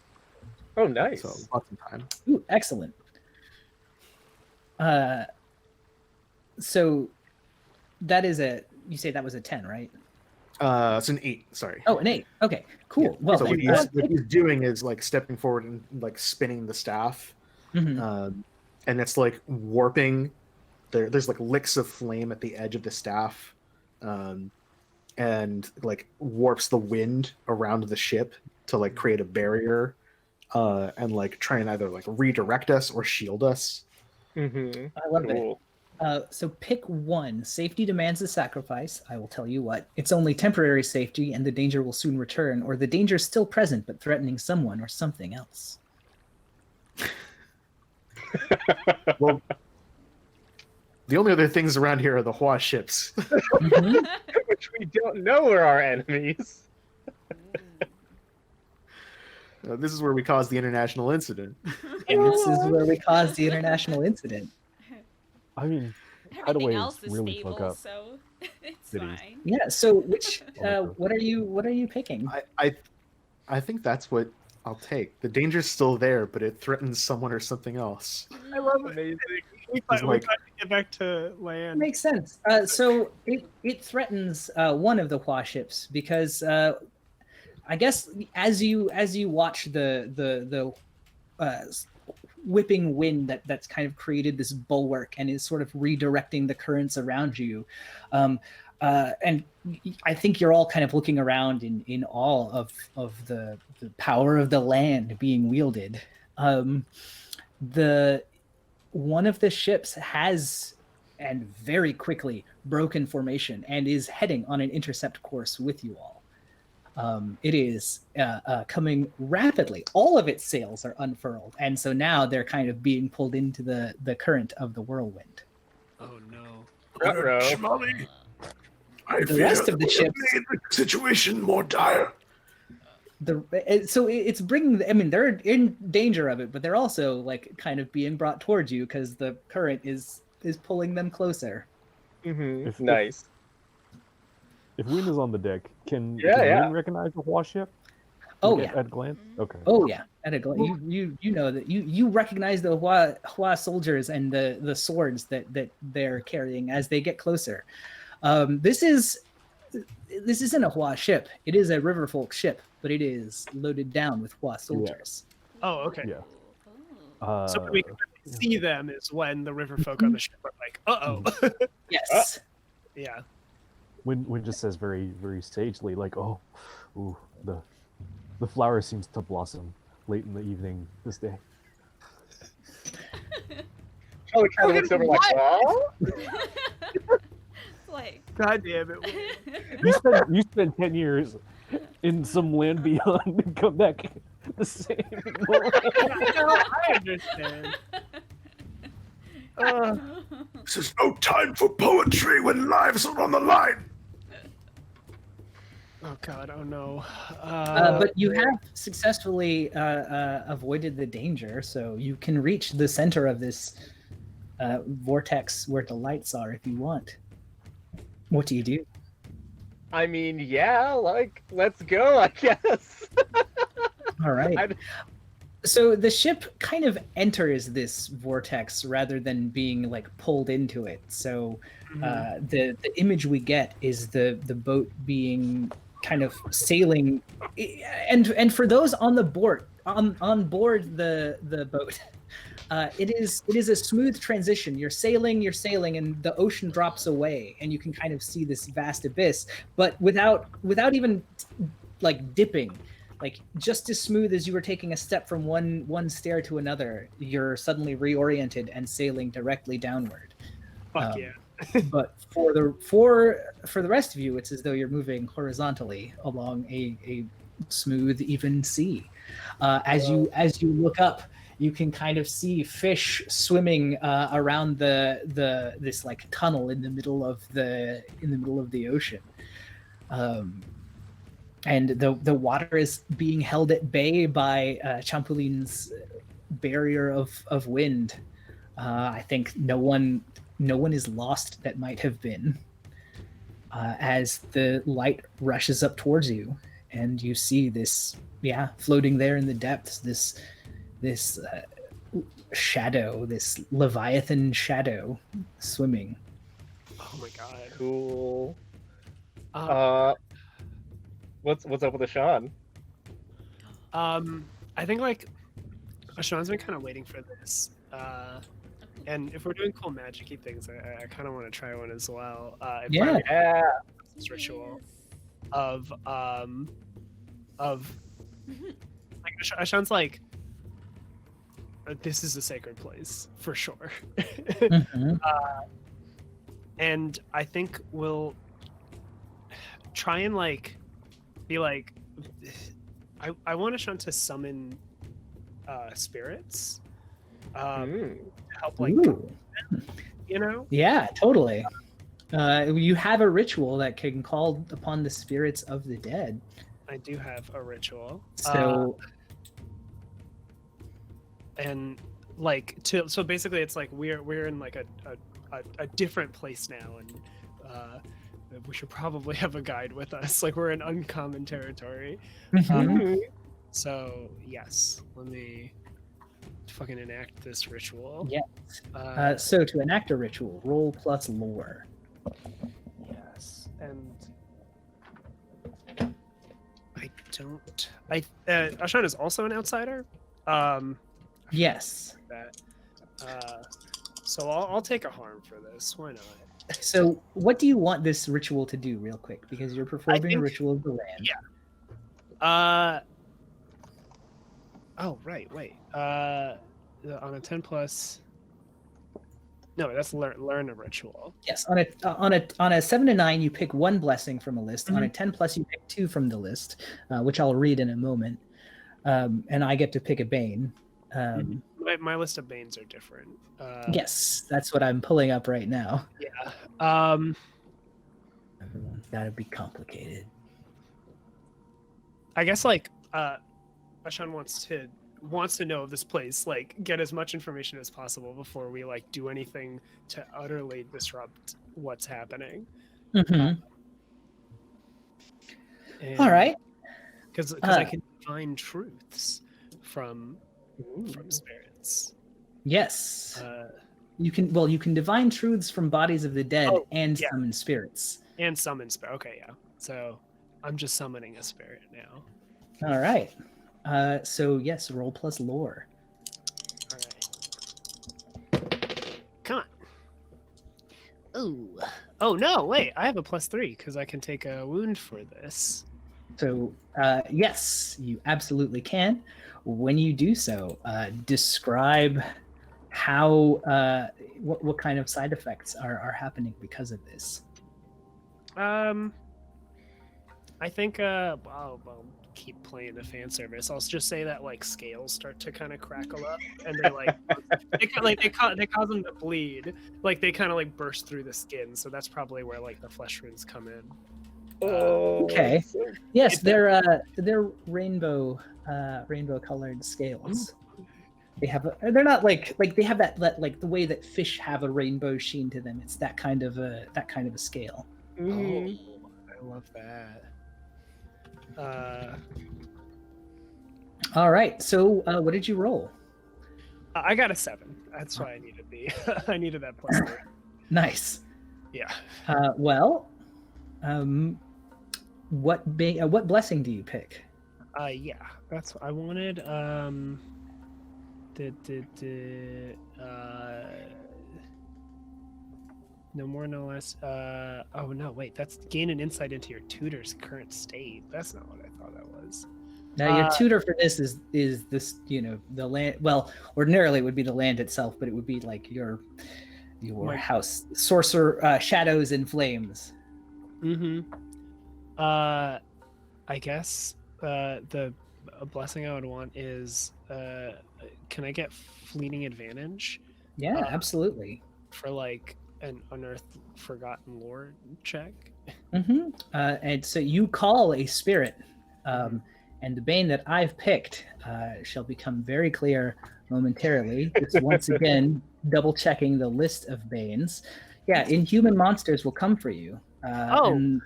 Oh, nice. so lots of time. Ooh, excellent. So that is you say that was a 10, right? It's an 8. Sorry. Oh, an 8. Okay, cool. Yeah. Well, so then, what he's doing is stepping forward and spinning the staff, mhm. and it's warping. There's licks of flame at the edge of the staff, and warps the wind around the ship to create a barrier, and try and either redirect us or shield us. Mm-hmm. I love it. Cool. So pick one. Safety demands a sacrifice. I will tell you what. It's only temporary safety, and the danger will soon return, or the danger is still present but threatening someone or something else. Well, the only other things around here are the Hua ships. Mhm. Which we don't know are our enemies. This is where we caused the international incident. And this is where we caused the international incident. I mean, Everything Hideaway else is is really fuck stable, up. so it's It is. fine. Yeah. So which? Oh, What are you picking? I think that's what I'll take. The danger's still there, but it threatens someone or something else. I love it. Amazing. We He's got to get back to land. Makes sense. So it threatens one of the Hua ships because I guess as you watch the whipping wind that's kind of created this bulwark and is sort of redirecting the currents around you, and I think you're all kind of looking around in awe of the power of the land being wielded. The one of the ships has, and very quickly, broken formation and is heading on an intercept course with you all. It is coming rapidly. All of its sails are unfurled, and so now they're kind of being pulled into the current of the whirlwind. Oh no. Ruh-roh. Shmuley, I The fear rest of the that we have ships- made the situation more dire. So it's bringing. I mean, they're in danger of it, but they're also like kind of being brought towards you because the current is pulling them closer. If- Nice. If Wynn is on the deck, can Yeah, yeah. Wynn recognize the Hua ship? Oh Like, yeah. At a glance? Okay. Oh yeah, at a glance, you know that you recognize the Hua soldiers and the swords that they're carrying as they get closer. This isn't a Hua ship. It is a Riverfolk ship, but it is loaded down with Hua soldiers. Oh, okay. Yeah. So when we can see them is when the river folk on the ship are like, uh-oh. Yes. Yeah. Wynn just says very, very sagely, like, "Oh, ooh, the flower seems to blossom late in the evening this day." Charlie kind of looks over like, "Well, Like, God damn it. You spent 10 years in some land beyond and come back the same. I understand. This is no time for poetry when lives are on the line. Oh god, oh no. But you have successfully avoided the danger, so you can reach the center of this vortex where the lights are if you want. What do you do? I mean, yeah, like, let's go, I guess." All right. I'd- So the ship kind of enters this vortex rather than being like pulled into it. So the image we get is the boat being kind of sailing, and for those on the board on board the boat, it is a smooth transition. You're sailing, and the ocean drops away, and you can kind of see this vast abyss, but without even like dipping. Like just as smooth as you were taking a step from one stair to another, you're suddenly reoriented and sailing directly downward. Fuck yeah. But for the rest of you, it's as though you're moving horizontally along a smooth, even sea. As you look up, you can kind of see fish swimming around this like tunnel in the middle of the ocean. And the water is being held at bay by Champolin's barrier of wind. I think no one is lost that might have been. As the light rushes up towards you, and you see this, floating there in the depths, this shadow, this Leviathan shadow, swimming. Oh my god. Cool. What's up with Ashan? I think like Ashan's been kind of waiting for this. And if we're doing cool magic-y things, I kind of want to try one as well. Yeah. Yeah. This ritual of like Ashan's like, this is a sacred place for sure. Mhm. And I think we'll try and like be like, I want Ashan to summon spirits to help like Ooh. you know. Yeah, totally. You have a ritual that can call upon the spirits of the dead. I do have a ritual. So And like so basically it's like we're in like a different place now, and we should probably have a guide with us. Like we're in uncommon territory. Mhm. So yes, let me fucking enact this ritual. Yeah. So to enact a ritual, roll plus lore. Yes, and I don't. Ashan is also an outsider. Yes. That. So I'll take a harm for this. Why not? So, what do you want this ritual to do, real quick? Because you're performing a think- ritual of the land. Yeah. Oh right, wait. On a 10+. No, that's learn a ritual. Yes. On a 7 to 9, you pick one blessing from a list. On a 10+, you pick 2 from the list, which I'll read in a moment. And I get to pick a bane. My list of banes are different. Yes, that's what I'm pulling up right now. Yeah. That'd be complicated. I guess like Ashan wants to know of this place, like get as much information as possible before we like do anything to utterly disrupt what's happening. Mhm. All right. Because I can find truths from spirits. Yes. You can divine truths from bodies of the dead and summon spirits. And summon spirit. Okay, yeah. So I'm just summoning a spirit now. All right. So yes, roll plus lore. All right. Come on. Ooh. Oh no! Wait, I have a +3 because I can take a wound for this. So yes, you absolutely can. When you do so, describe how what kind of side effects are happening because of this. I think I'll keep playing the fan service. I'll just say that like scales start to kind of crackle up, and they like they cause them to bleed. Like they kind of like burst through the skin. So that's probably where like the flesh wounds come in. Okay. Yes, they're rainbow colored scales. They have they're not like they have that like the way that fish have a rainbow sheen to them. It's that kind of a scale. Oh, I love that. All right. So what did you roll? I got a 7. That's why I needed I needed that +3. Nice. Yeah. Well, what blessing do you pick? Yeah, that's what I wanted. No more, no less. Oh no, wait, that's gain an insight into your tutor's current state. That's not what I thought that was. Now your tutor for this is this, the land. Well, ordinarily it would be the land itself, but it would be like your house, sorcerer, shadows and flames. I guess the blessing I would want is can I get fleeting advantage? Yeah, absolutely. For like an unearthed forgotten lore check. And so you call a spirit, and the bane that I've picked shall become very clear momentarily. Just once again, double checking the list of banes. Yeah, inhuman monsters will come for you. And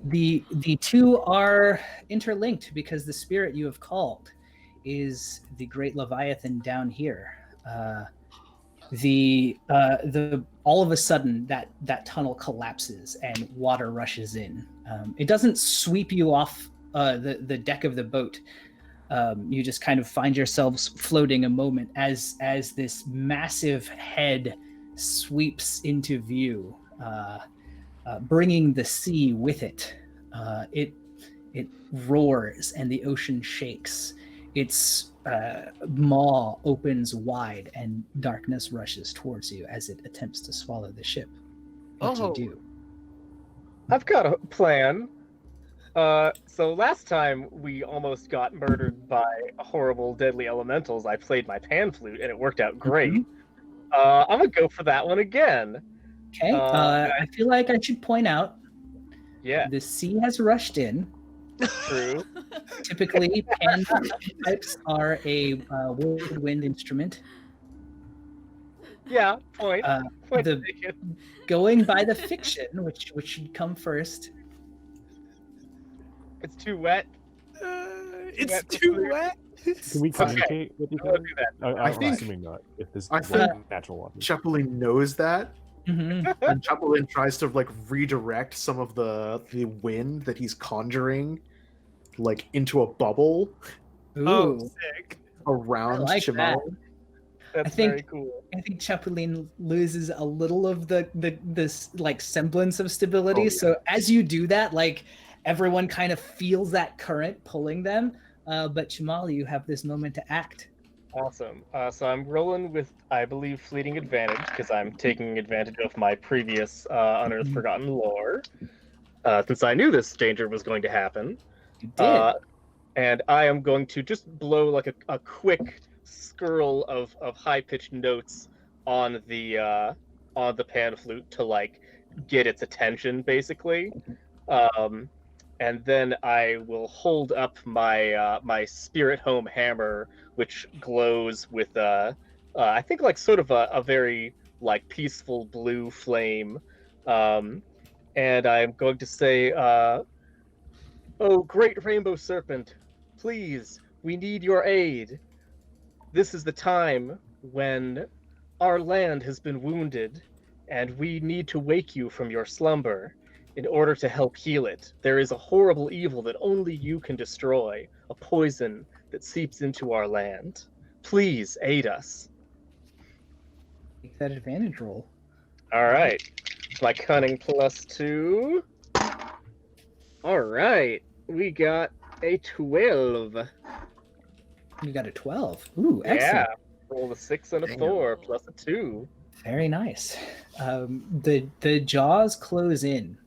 the two are interlinked because the spirit you have called is the great Leviathan down here. The all of a sudden that tunnel collapses and water rushes in. It doesn't sweep you off the deck of the boat. You just kind of find yourselves floating a moment as this massive head sweeps into view, bringing the sea with it. It roars and the ocean shakes. Its maw opens wide and darkness rushes towards you as it attempts to swallow the ship. What do you do? I've got a plan. So last time we almost got murdered by horrible, deadly elementals. I played my pan flute and it worked out great. I'm gonna go for that one again. Okay. I feel like I should point out. Yeah. The sea has rushed in. True. Typically, pan pipes are a woodwind instrument. Yeah. Point. Point the- taken. Going by the fiction, which should come first. It's too wet. It's Wet too flute. wet. Can we communicate with each I'll other? do that. I'm think- assuming not. If this I is think- natural water. Chapulin knows that, Mhm. and Chapulin tries to like redirect some of the wind that he's conjuring like into a bubble Oh, Ooh. sick. around like that. Chimali. That's think- very cool. I think Chapulin loses a little of this like semblance of stability. Oh, yeah. So as you do that, like everyone kind of feels that current pulling them. But Chimali, you have this moment to act. Awesome. So I'm rolling with, I believe, fleeting advantage because I'm taking advantage of my previous Unearthed Forgotten lore. Since I knew this danger was going to happen, You did. and I am going to just blow like a quick skirl of high-pitched notes on the pan flute to like get its attention, basically. And then I will hold up my my Spirit Home hammer, which glows with I think like sort of a very like peaceful blue flame. And I'm going to say, "Oh, great rainbow serpent, please, we need your aid. This is the time when our land has been wounded, and we need to wake you from your slumber in order to help heal it. There is a horrible evil that only you can destroy, a poison that seeps into our land. Please aid us." Make that advantage roll. All right. My cunning +2. All right. We got a 12. You got a 12. Ooh, Yeah. excellent. Roll a 6 and a Damn. 4 plus a 2. Very nice. The jaws close in,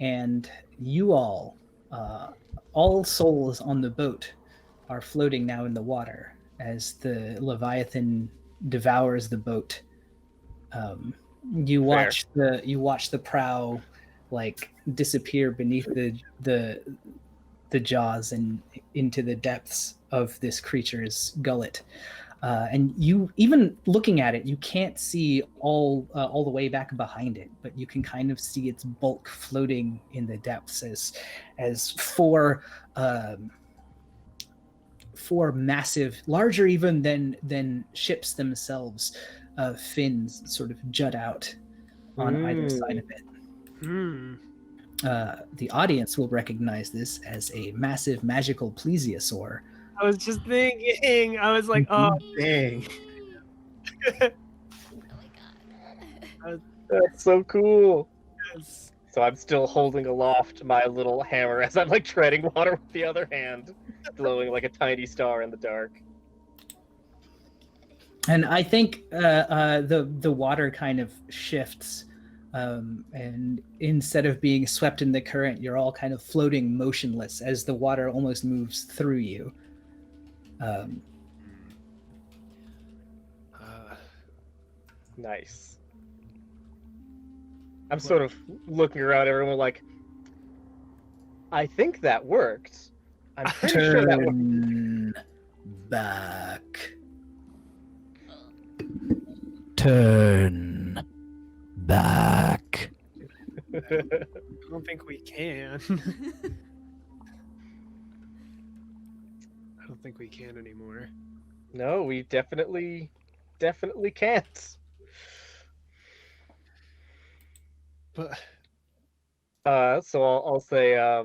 and you all souls on the boat, are floating now in the water as the Leviathan devours the boat. You watch the prow like disappear beneath the jaws and into the depths of this creature's gullet. And you, even looking at it, you can't see all the way back behind it, but you can kind of see its bulk floating in the depths as four massive, larger even than ships themselves, fins sort of jut out on either side of it. Hmm. The audience will recognize this as a massive magical plesiosaur. I was just thinking. I was like, oh, Dang. Oh my god. That's so cool. yes. So I'm still holding aloft my little hammer as I'm like treading water with the other hand, glowing like a tiny star in the dark. And I think the water kind of shifts, and instead of being swept in the current, you're all kind of floating motionless as the water almost moves through you. Nice. I'm sort of looking around everyone like, I think that worked. I'm pretty sure that worked. Turn back. Turn back. I don't think we can. I don't think we can anymore. No, we definitely can't. But So I'll say, I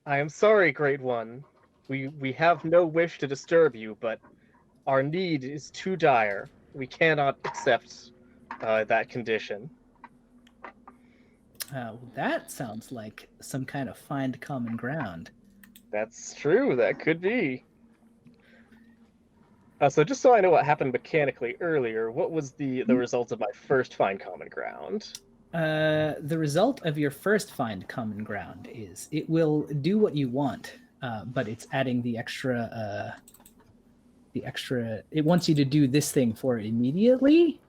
am sorry, Great One. We have no wish to disturb you, but our need is too dire. We cannot accept that condition. That sounds like some kind of find common ground. That's true. That could be. So just so I know what happened mechanically earlier, what was the result of my first find common ground? The result of your first find common ground is it will do what you want, but it's adding the extra. It wants you to do this thing for it immediately.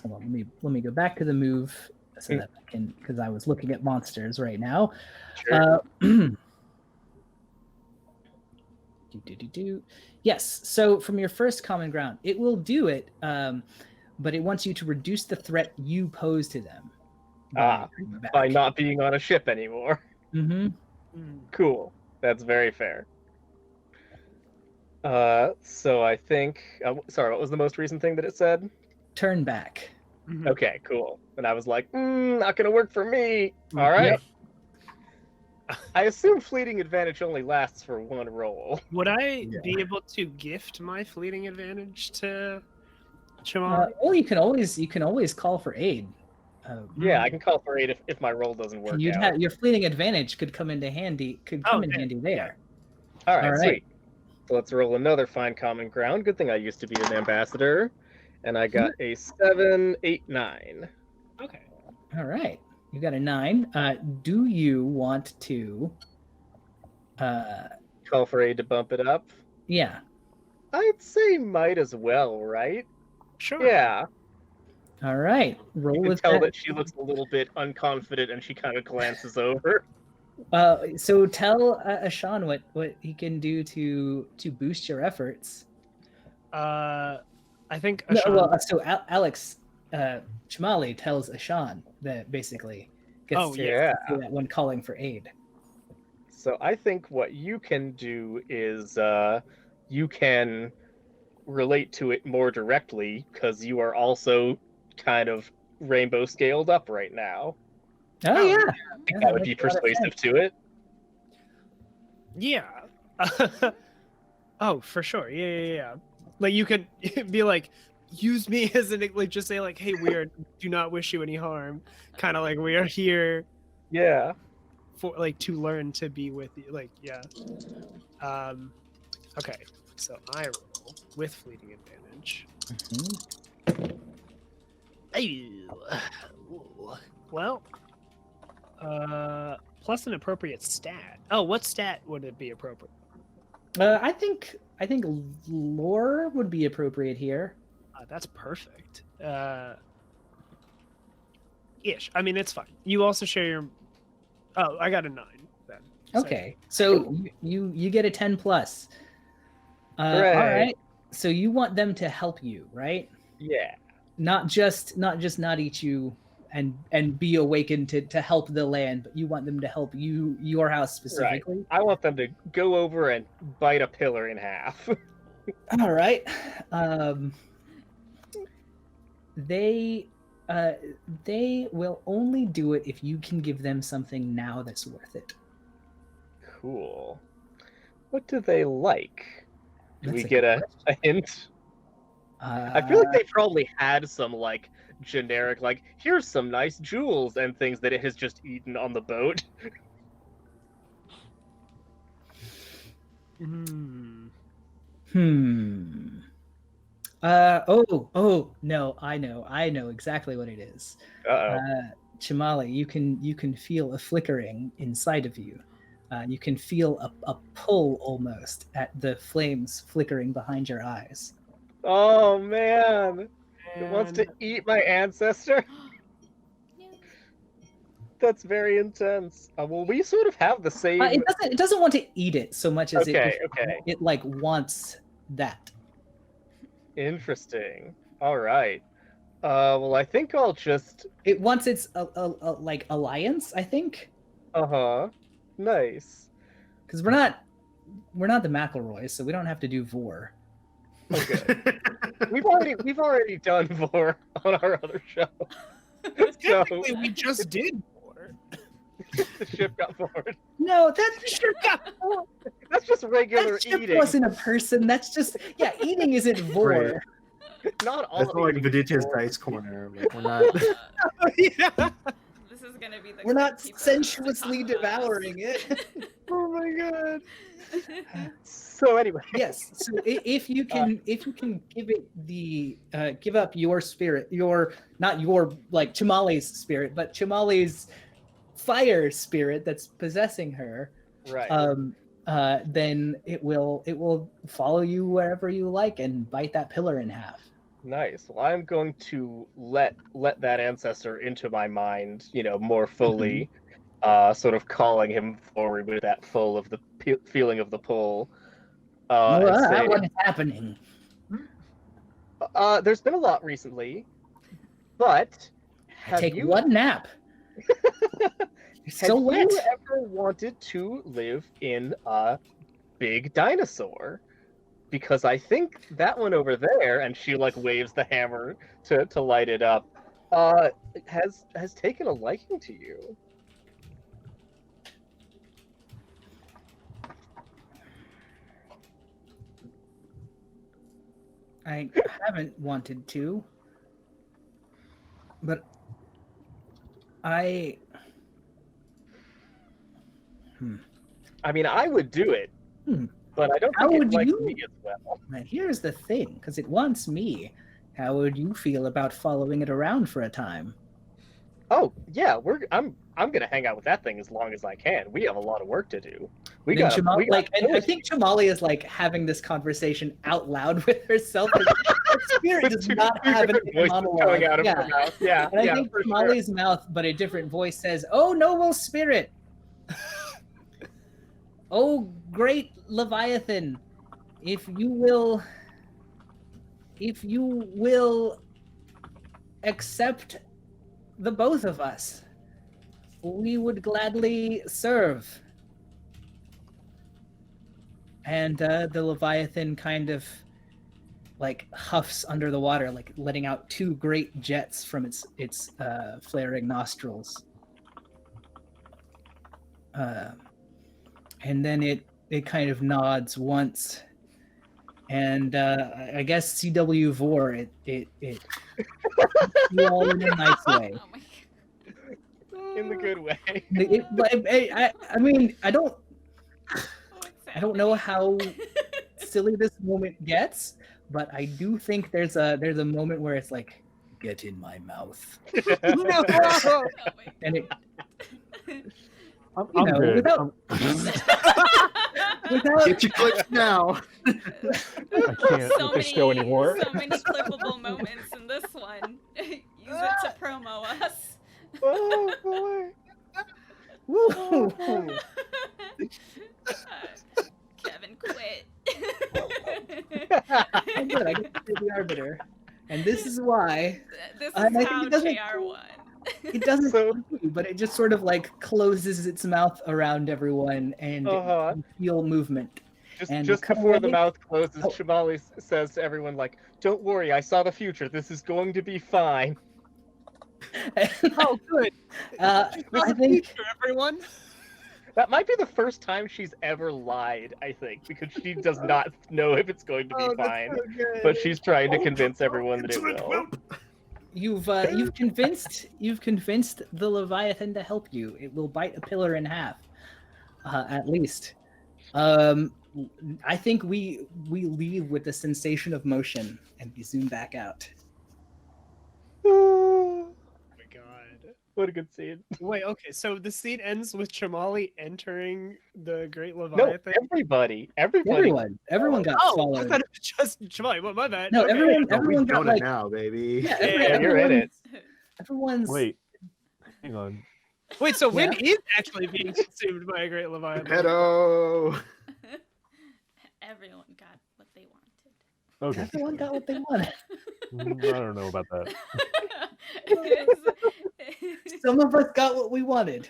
Hold on, let me go back to the move so that I can, because I was looking at monsters right now. Sure. Yes. So from your first common ground, it will do it, but it wants you to reduce the threat you pose to them. By not being on a ship anymore. Mm-hmm. Cool. That's very fair. So I think. Sorry, what was the most recent thing that it said? Turn back. Mhm. Okay, cool. And I was like, not gonna work for me. All right. Yep. I assume fleeting advantage only lasts for one roll. Would I Yeah. be able to gift my fleeting advantage to Chimali? Well, you can always call for aid. Yeah, I can call for 8 if my roll doesn't work You'd out. have your fleeting advantage could come into handy. Oh, In yeah, handy there. All right, all right. sweet. So let's roll another find common ground. Good thing I used to be an ambassador. And I got a 7, 8, 9. Okay. All right, you got a 9. Do you want to? Call for aid to bump it up. Yeah. I'd say might as well, right? Sure. Yeah. All right. Roll You can with tell that. that she looks a little bit unconfident and she kind of glances over. So tell Ashan what he can do to boost your efforts. I think No, Ashan. well, so Alex Chimali tells Ashan that basically gets Oh, to yeah. do that when calling for aid. So I think what you can do is you can relate to it more directly because you are also kind of rainbow scaled up right now. Oh, yeah. I think that would be makes a lot of persuasive to it. Yeah. Oh, for sure. Yeah. Like you could be like, use me as an like, just say like, hey, do not wish you any harm. Kind of like we are here Yeah. for like to learn to be with you. Like, yeah. Okay. So I roll with fleeting advantage. Mhm. Well, plus an appropriate stat. Oh, what stat would it be appropriate? I think lore would be appropriate here. That's perfect. Ish. I mean, it's fine. You also share your. Oh, I got a 9 then. So- Okay, so you get a 10 plus. All Hooray. right. So you want them to help you, right? Yeah. Not just not eat you and be awakened to help the land, but you want them to help your house specifically. I want them to go over and bite a pillar in half. All right. They will only do it if you can give them something now that's worth it. Cool. What do they like? Do That's we a get good a hint? I feel like they probably had some like generic like here's some nice jewels and things that it has just eaten on the boat. Hmm. Oh no, I know exactly what it is. Uh-oh. Chimali, you can feel a flickering inside of you. You can feel a pull almost at the flames flickering behind your eyes. Oh man. It wants to eat my ancestor. That's very intense. Well, we sort of have the same. It doesn't want to eat it so much as Okay. it like wants that. Interesting. All right. Well, I think I'll just. It wants its like alliance, I think, Nice. because we're not the McElroys, so we don't have to do Vor. Okay. we've already done Vor on our other show. So Technically, we just did more. the ship got bored. No, that That's just regular that ship eating. wasn't a person. That's just eating isn't Vor. Right. Not all That's of not like eating is Vidita's Vor. dice corner. Like, we're not. Yeah. This is gonna be the. We're not people sensuously who talk about us. devouring it. Oh my god. So anyway, Yes. So if you can give it the give up your spirit, not your like Chimali's spirit, but Chimali's fire spirit that's possessing her, right. then it will follow you wherever you like and bite that pillar in half. Nice. Well, I'm going to let that ancestor into my mind, more fully, sort of calling him forward with that full of the feeling of the pull. And say, What is happening? there's been a lot recently, but have Take you one nap. You're so wet. you ever wanted to live in a big dinosaur? Because I think that one over there, and she like waves the hammer to light it up, has taken a liking to you. I haven't wanted to, but I. I mean, I would do it, Hmm. but I don't How think it would likes you? me as well. And here's the thing, because it wants me. How would you feel about following it around for a time? Oh yeah, I'm gonna hang out with that thing as long as I can. We have a lot of work to do. We Then got and I think Chamali is like having this conversation out loud with herself. Her spirit does not have an voices monologue. coming out of Yeah. her mouth. Yeah, And I yeah, think for sure. Chamali's mouth, but a different voice says, "Oh, noble spirit! Oh, great Leviathan! If you will accept the both of us, we would gladly serve." And the Leviathan kind of like huffs under the water, like letting out two great jets from its flaring nostrils. And then it kind of nods once, and I guess CW Vor it you all in a nice way. Oh my god. In the good way. I mean, I don't What's know happening? how silly this moment gets, but I do think there's a moment where it's like, get in my mouth, No! Oh my and it I'm You know, good. without- without Get your clicks now. I can't so with this show many, anymore. so many clippable moments in this one. Use it to promo us. Oh boy. Woo! Kevin quit. I'm good. I get to be the arbiter, and this is why This I is think how it doesn't- JR won. it doesn't, So- but it just sort of like closes its mouth around everyone, and Uh-huh. you feel movement. And Just cut before the away. mouth closes, Oh. Shamali says to everyone, like, "Don't worry, I saw the future. This is going to be fine." Oh, good. I think Everyone. That might be the first time she's ever lied, I think, because she does not know if it's going to be fine. But she's trying to convince everyone that it will. you've convinced the Leviathan to help you. It will bite a pillar in half, at least. I think we leave with the sensation of motion and we zoom back out. Oh Oh my god. what a good scene. Wait, okay, so the scene ends with Chamali entering the Great No, Leviathan. everybody. Everyone got Oh, I swallowed. thought it was just Chamali. Well, my bad. No, Okay. everyone We got doing it like now, baby. yeah, Yeah, you're in it. Everyone's Wait, hang on. Wait, so Win Yeah. is actually being consumed by a Great Leviathan. Pedo. Everyone got what they wanted. Okay, everyone got what they wanted. I don't know about that. Some of us got what we wanted.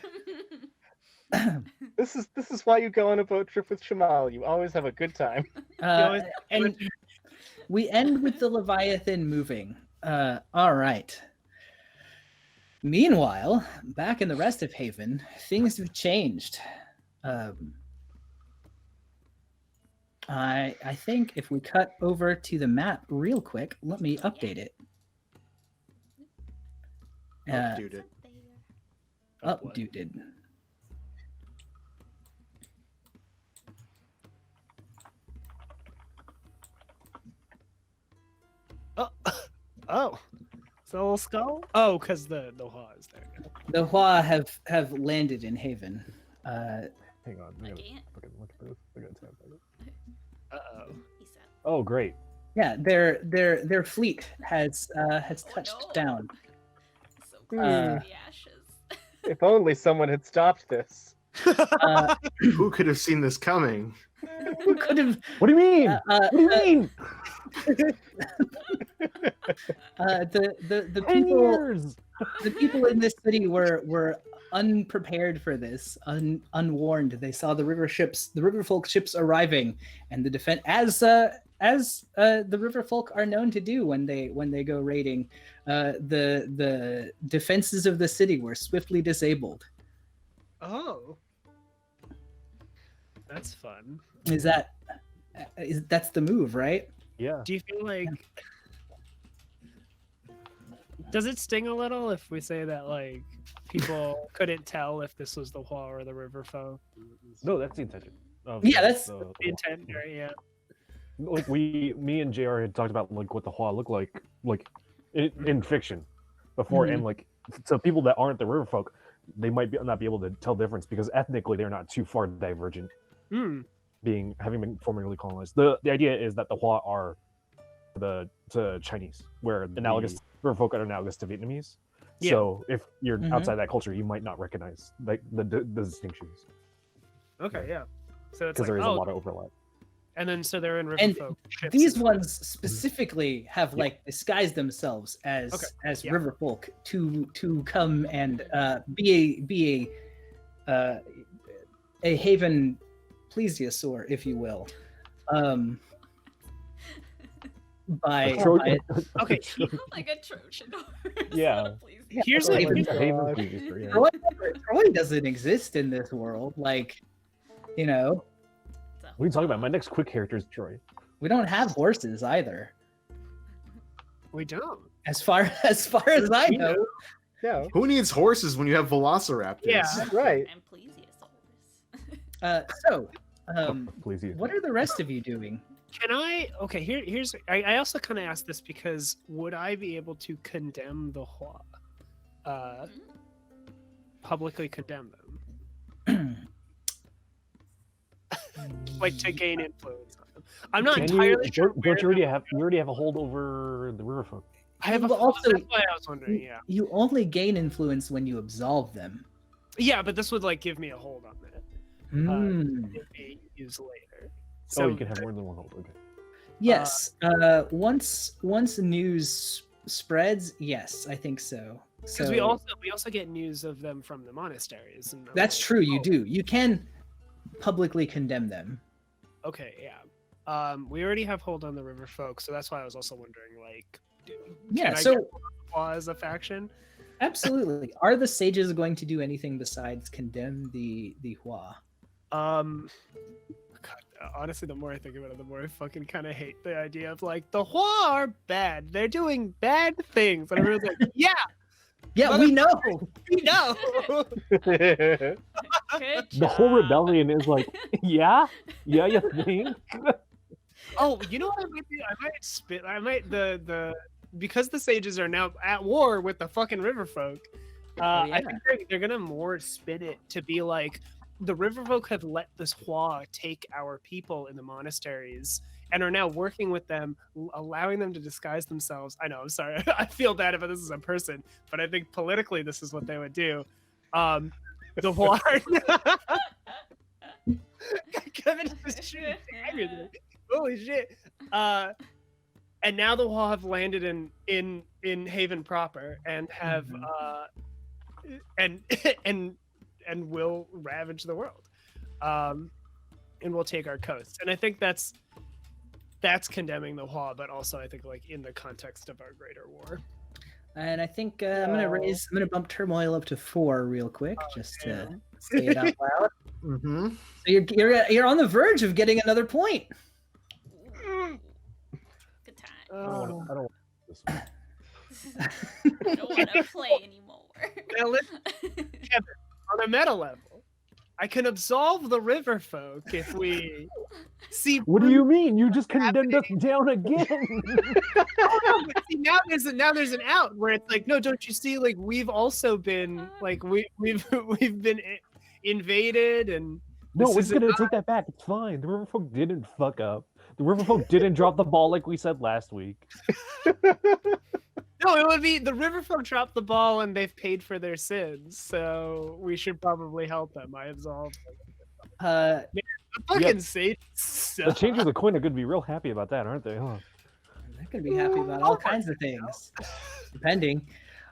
This is why you go on a boat trip with Shamal. You always have a good time. Uh, and we end with the Leviathan moving. All right. Meanwhile, back in the rest of Haven, things have changed. I think if we cut over to the map real quick, let me update it. Dude, it. Updated. Oh. Soul Skull? Oh, because the Hua is there. The Hua have landed in Haven. Hang on. I gotta Again? fucking look at this. I gotta tap on it. Uh-oh. He said, Oh, great. Yeah, their fleet has touched no. down. so close to the ashes. If only someone had stopped this. Who could have seen this coming? Who could have? What do you mean? What do you mean? The 10 people years. the people in this city were unprepared for this, unwarned. They saw the river folk ships arriving, and the defense as the river folk are known to do when they go raiding. The defenses of the city were swiftly disabled. Oh. That's fun. That's the move, right? Yeah. Do you feel like does it sting a little if we say that like people couldn't tell if this was the Hua or the River Folk? No, that's the intention. Of Yeah, that's the The intent, right? Yeah. like me and JR had talked about like what the Hua look like in fiction before, and like so people that aren't the River Folk, they might not be able to tell difference because ethnically they're not too far divergent, having been formerly colonized. The idea is that the Hua are to Chinese, where analogous River Folk are analogous to Vietnamese. Yeah. So if you're outside that culture, you might not recognize like the distinctions Okay, yeah. So it's because like, there is a oh, lot of overlap. and then so they're in River And Folk. ships these and- ones specifically have like disguised themselves as yeah. river folk to come and be a haven plesiosaur, if you will. By Okay, Like a Trojan horse. Yeah. Please. here's like- like Haven plesiosaur, yeah. Troy doesn't exist in this world. Like, you know, What are you talking about? My next quick character is Troy. we don't have horses either, we don't. as far as I know. Yeah, Who needs horses when you have velociraptors? Yeah. right. And plesiosaurus. So, Plesiosaur. what are the rest of you doing? Can I? Okay, here's. I also kind of asked this because would I be able to condemn the Hua? Publicly condemn them, like to gain influence on them. I'm not Can entirely sure. don't you already have a hold over the River Folk? I have a Well, also- that's why I was wondering. Yeah, You only gain influence when you absolve them. yeah, but this would like give me a hold on that. Hmm. If they use later. So you can have more than one hold. Okay. Yes. Once news spreads, yes, I think so. Because So we also get news of them from the monasteries. And I'm that's like, true. You oh, do. You can publicly condemn them. Okay, yeah. We already have hold on the River Folk, so that's why I was also wondering, like, Yeah. I So get Hua as a faction? absolutely, are the sages going to do anything besides condemn the Hua? God, honestly, the more I think about it, the more I fucking kind of hate the idea of like the Hua are bad. They're doing bad things, and everyone's like, yeah, Yeah, we know. we know. Good The whole job. rebellion is like, yeah, you think? Oh, you know what I might do? I might spit. I might the because the sages are now at war with the fucking River Folk. I yeah. think they're gonna more spin it to be like the River Folk have let this Hua take our people in the monasteries and are now working with them, allowing them to disguise themselves. I know, I'm sorry, I feel bad about this as a person, but I think politically this is what they would do. The Hua. Kevin just shooting daggers. Holy shit! And now the Hua have landed in Haven proper and have and will ravage the world, and will take our coast. And I think that's condemning the Hua, but also I think like in the context of our greater war. And I think I'm gonna bump turmoil up to 4 real quick, just to damn. say it out loud. Mm-hmm. So you're on the verge of getting another point. Good time. I don't want this one. I don't want to play anymore. Now, Kevin, on a meta level, I can absolve the River Folk if we see. What do you mean? You just condemned us down again. See, now there's an out where it's like, no, don't you see? Like we've also been like we've been invaded, and No, this we're isn't gonna take that back. It's fine. The River Folk didn't fuck up. The River Folk didn't drop the ball like we said last week. no, it would be the River Folk dropped the ball and they've paid for their sins, so we should probably help them. I absolve them. The fucking Satan. The Changers of the Coin are going to be real happy about that, aren't they? Huh? They're gonna be happy about all kinds of things, depending.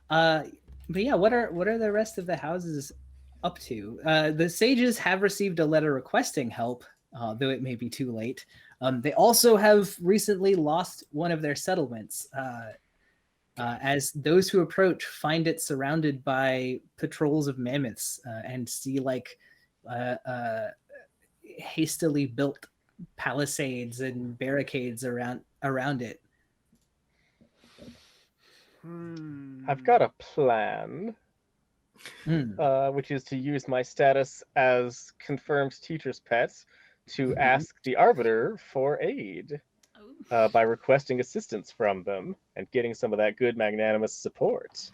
But yeah, what are the rest of the houses up to? The sages have received a letter requesting help, though it may be too late. They also have recently lost one of their settlements, as those who approach find it surrounded by patrols of mammoths and see like hastily built palisades and barricades around around it. I've got a plan, which is to use my status as confirmed teacher's pet to ask the Arbiter for aid Oh. by requesting assistance from them and getting some of that good magnanimous support.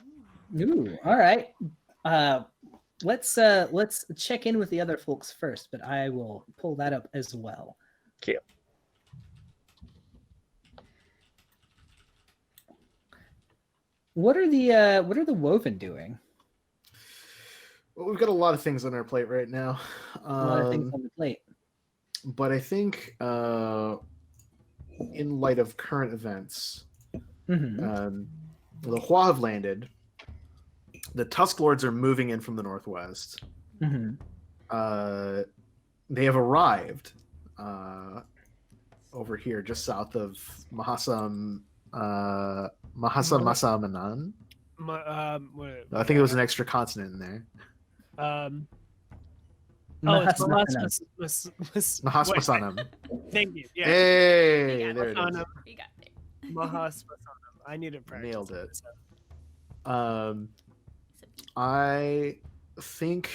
Ooh, all right. Let's check in with the other folks first, but I will pull that up as well. Okay. What are the Woven doing? Well, we've got a lot of things on our plate right now. A lot of things on the plate. But I think in light of current events, Mm-hmm. the Hua have landed. The Tusk Lords are moving in from the northwest. Mm-hmm. They have arrived over here, just south of Mahasamanan. I think it was an extra consonant in there. It's Mahasmasanam. Thank you. Yeah. Hey, Yeah, there it is. Mahasanam. We got it. Mahasmasanam. I need to practice. Nailed it. So. I think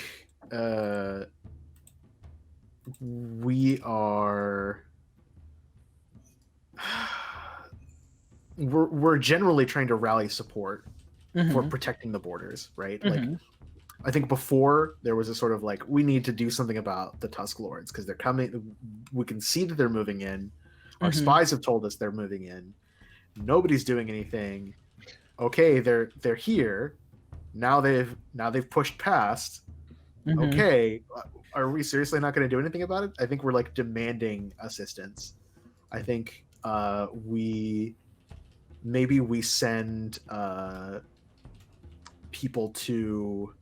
we are we're generally trying to rally support for protecting the borders, right? Like I think before there was a sort of like we need to do something about the Tusk Lords because they're coming. We can see that they're moving in. Our spies have told us they're moving in. Nobody's doing anything. Okay, they're here. Now they've pushed past. Okay, are we seriously not going to do anything about it? I think we're like demanding assistance. I think we send people to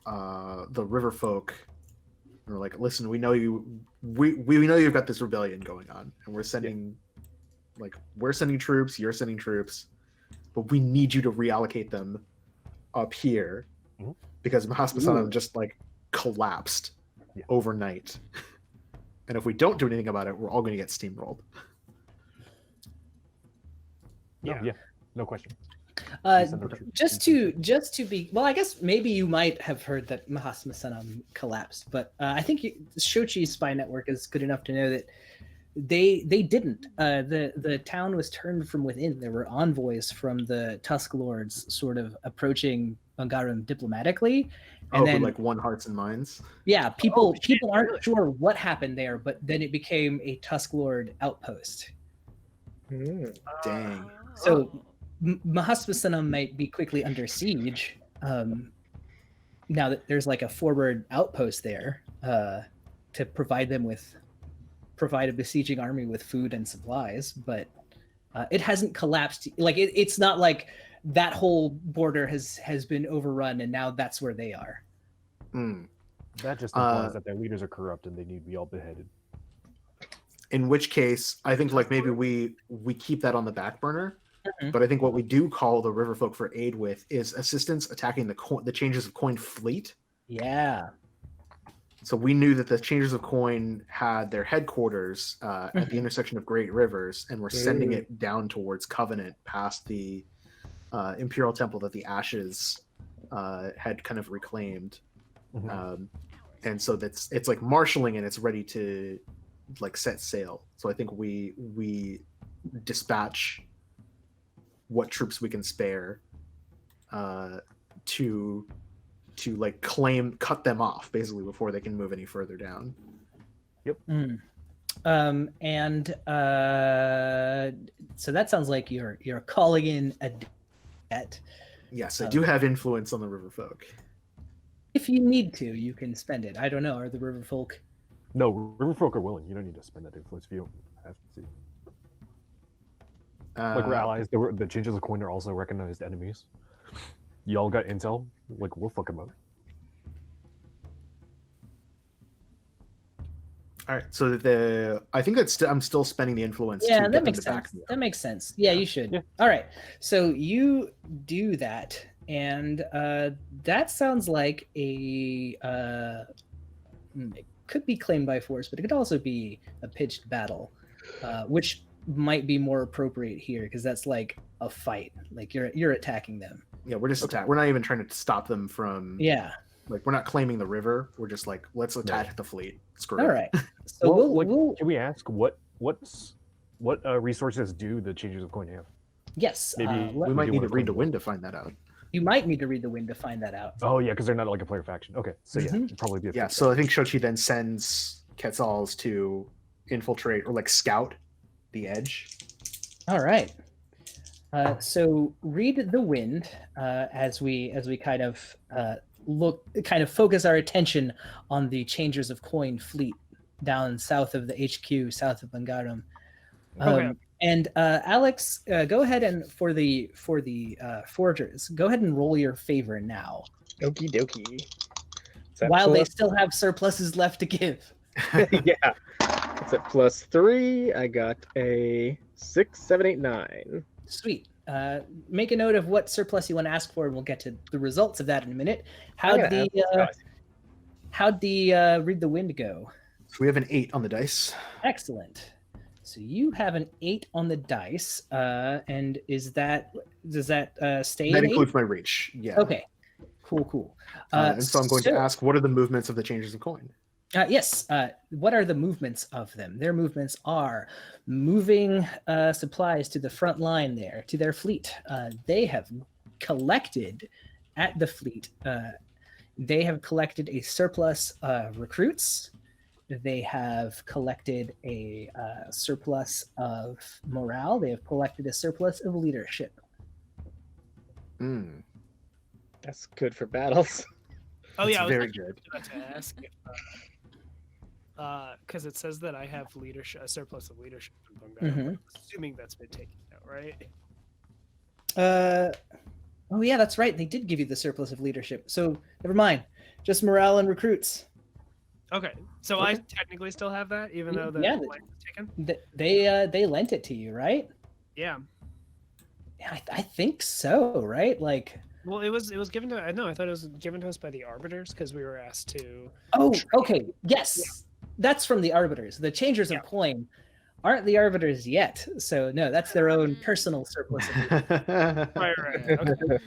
the river folk. And we're like, listen, we know we know you've got this rebellion going on, and we're sending troops. You're sending troops, but we need you to reallocate them up here because Mahasmasanam just like collapsed overnight. And if we don't do anything about it, we're all going to get steamrolled. No question. Just to be well, I guess maybe you might have heard that Mahasmasanam collapsed, but I think Shochi's spy network is good enough to know that they didn't. The town was turned from within. There were envoys from the Tusk Lords sort of approaching Bangarum diplomatically. And then, like won hearts and minds. Yeah, people aren't sure what happened there, but then it became a Tusk Lord outpost. Dang. So Mahasmasanam might be quickly under siege now that there's like a forward outpost there to provide a besieging army with food and supplies, but it hasn't collapsed. Like it's not like that whole border has been overrun and now that's where they are. That just implies that their leaders are corrupt and they need to be all beheaded. In which case, I think like maybe we keep that on the back burner. But I think what we do call the Riverfolk for aid with is assistance attacking the Changers of Coin fleet. Yeah. So we knew that the Changers of Coin had their headquarters at the intersection of Great Rivers, and we're sending it down towards Covenant, past the Imperial Temple that the Ashes had kind of reclaimed. And so it's like marshaling and it's ready to like set sail. So I think we dispatch what troops we can spare to like cut them off basically before they can move any further down. And so that sounds like you're calling in a debt. Yes, I do have influence on the Riverfolk. If you need to, you can spend it. I don't know. Are the Riverfolk? No, Riverfolk are willing. You don't need to spend that influence if you don't have to. Like we're allies. The Changers of Coin are also recognized enemies. Y'all got intel. Like we'll fuck them up. All right, so I think I'm still spending the influence. Yeah, to that get makes them to back sense. me up. That makes sense. Yeah, you should. Yeah. All right. So you do that, and that sounds like it could be claimed by force, but it could also be a pitched battle, which might be more appropriate here because that's like a fight. Like you're attacking them. Yeah, we're just we're not even trying to stop them from. Yeah. Like we're not claiming the river. We're just like let's attack the fleet. Screw All it. right. So we'll can we ask what resources do the changes of coin have? yes. Maybe We do might need wanna to read the claim- wind to find that out. You might need to read the wind to find that out. Oh yeah, because they're not like a player faction. Okay, so yeah, Mhm. it'd probably be a Yeah, fleet so I think Shochi then sends Quetzals to infiltrate or like scout the edge. All right. So read the wind as we kind of focus our attention on the Changers of Coin fleet down south of the HQ, south of Bangarum. Okay. And Alex, go ahead and for the forgers, go ahead and roll your favor now, Okie dokie. Is that while they plus- still have surpluses left to give. yeah. It's at +3. I got a 6, 7, 8, 9. Sweet. Make a note of what surplus you want to ask for, and we'll get to the results of that in a minute. I'm How'd gonna the ask this guy. how'd the read the wind go? So we have an 8 on the dice. Excellent. So you have an 8 on the dice, and does that stay? That an 8? includes my reach. Yeah. Okay. Cool. And so I'm going to ask, what are the movements of the changes of coin? Yes. What are the movements of them? Their movements are moving supplies to the front line there, to their fleet. They have collected at the fleet. They have collected a surplus of recruits. They have collected a surplus of morale. They have collected a surplus of leadership. Mm, That's good for battles. Oh that's yeah, I was very actually good. about to ask because it says that I have leadership, a surplus of leadership in Bungai. Mhm. Assuming that's been taken out, right? Oh yeah, that's right. They did give you the surplus of leadership. So never mind. Just morale and recruits. Okay, so I technically still have that, even though the Yeah, line was taken. They lent it to you, right? Yeah. Yeah, I think so, right? Like, Well, it was given to. No, I thought it was given to us by the arbiters because we were asked to. oh, okay, yes, that's from the arbiters. The changers Yeah. of coin aren't the arbiters yet, so no, that's their own personal surplus. Of Right. Okay.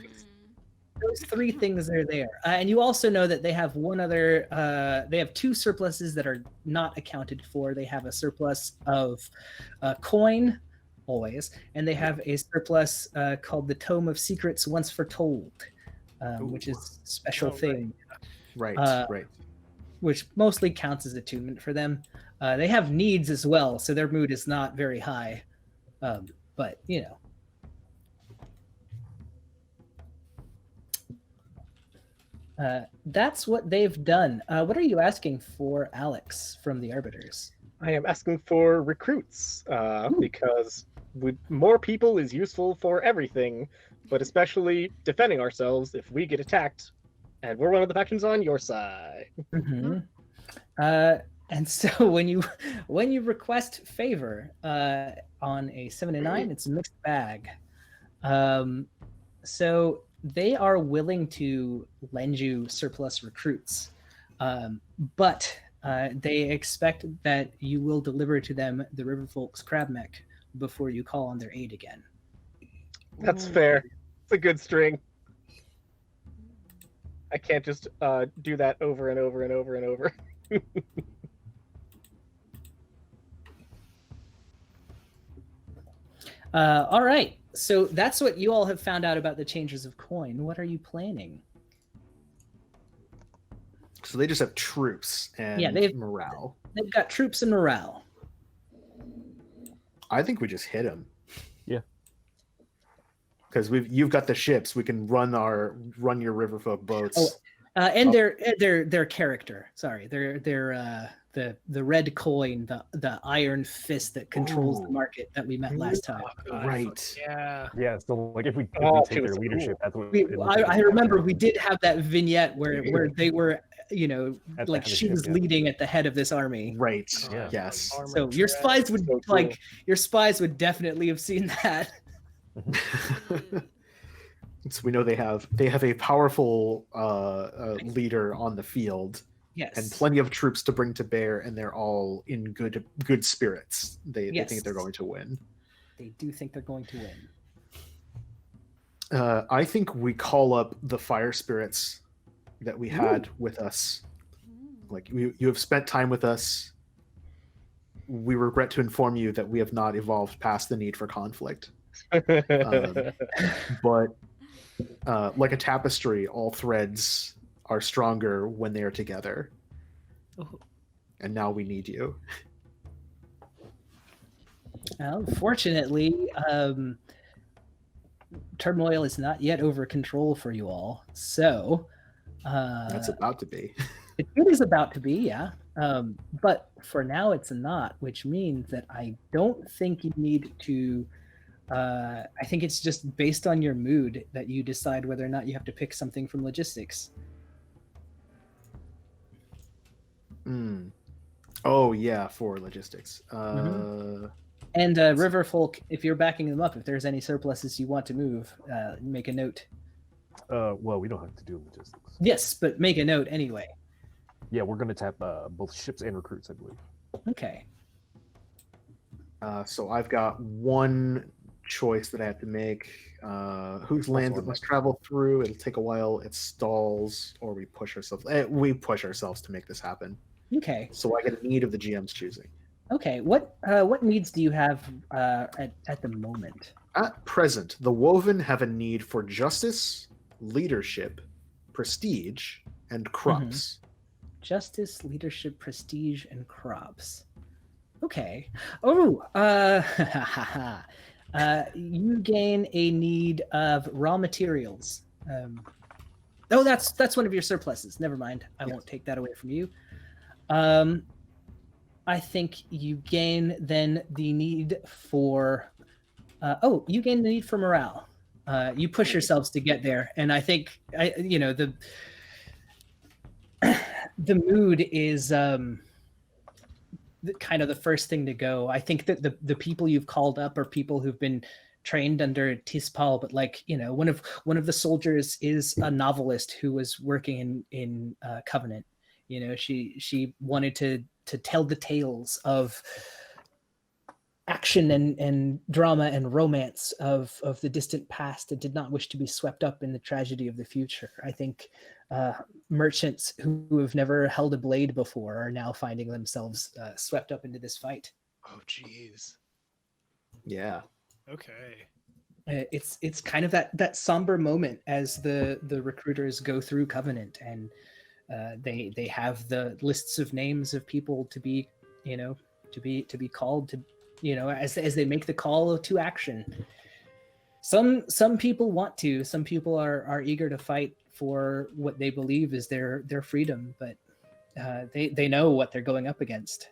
those 3 things are there, and you also know that they have one other. They have 2 surpluses that are not accounted for. They have a surplus of coin, always, and they have a surplus called the Tome of Secrets Once Foretold, which is a special Oh, right. thing, Right, right. which mostly counts as attunement for them. They have needs as well, so their mood is not very high, but you know. That's what they've done. What are you asking for, Alex, from the arbiters? I am asking for recruits because more people is useful for everything, but especially defending ourselves if we get attacked, and we're one of the factions on your side. Mhm. And so when you request favor on a 7 to 9, it's a mixed bag. So they are willing to lend you surplus recruits, but they expect that you will deliver to them the Riverfolk's crab mech before you call on their aid again. That's fair. It's a good string. I can't just do that over and over and over and over. All right. So that's what you all have found out about the changers of coin. What are you planning? So they just have troops and Yeah, they've- morale. They've got troops and morale. I think we just hit them. Yeah. Because you've got the ships. We can run your riverfolk boats. Oh, and Oh. their character. Sorry, the red coin, the iron fist that controls the Ooh. market that we met last time. God, Right. Yeah. Yeah, so like if we Oh, take too their cool. leadership, that's what We, it looks like. I remember we did have that vignette where they were, you know, At the like head of she the was ship, yeah. leading at the head of this army. Right. Yeah. Yes. Armored So your tread. spies would So cool. your spies would definitely have seen that. So we know they have a powerful leader on the field Yes. and plenty of troops to bring to bear, and they're all in good spirits. They think Yes. they're going to win. they do think they're going to win. I think we call up the fire spirits that we had with us. Like, you have spent time with us. We regret to inform you that we have not evolved past the need for conflict. But like a tapestry, all threads are stronger when they are together. Oh. And now we need you. Well, fortunately, turmoil is not yet over control for you all. So That's about to be. it is about to be, yeah. But for now, it's not, which means that I don't think you need to. I think it's just based on your mood that you decide whether or not you have to pick something from logistics. Oh yeah, for logistics. And Riverfolk, if you're backing them up, if there's any surpluses you want to move, make a note. Well, we don't have to do logistics. Yes, but make a note anyway. Yeah, we're gonna tap both ships and recruits, I believe. Okay. So I've got one choice that I have to make. Whose lands it must travel through? It'll take a while. It stalls, or we push ourselves. We push ourselves to make this happen. Okay. So I get a need of the GM's choosing. Okay. What needs do you have at the moment? At present, the Woven have a need for justice, leadership, prestige, and crops. Justice, leadership, prestige, and crops. Okay. Oh, you gain a need of raw materials. Oh, that's one of your surpluses. Never mind. I won't take that away from you. I think you gain then the need for. You gain the need for morale. You push yourselves to get there, and I think the mood is kind of the first thing to go. I think that the people you've called up are people who've been trained under Tispal, but one of the soldiers is a novelist who was working in Covenant. She wanted to tell the tales of action and drama and romance of the distant past and did not wish to be swept up in the tragedy of the future. I think merchants who have never held a blade before are now finding themselves swept up into this fight. Oh, jeez. Yeah. Okay. It's kind of that somber moment as the recruiters go through Covenant, and they have the lists of names of people to be called to, as they make the call to action. Some people want to, some people are eager to fight for what they believe is their freedom, but they know what they're going up against.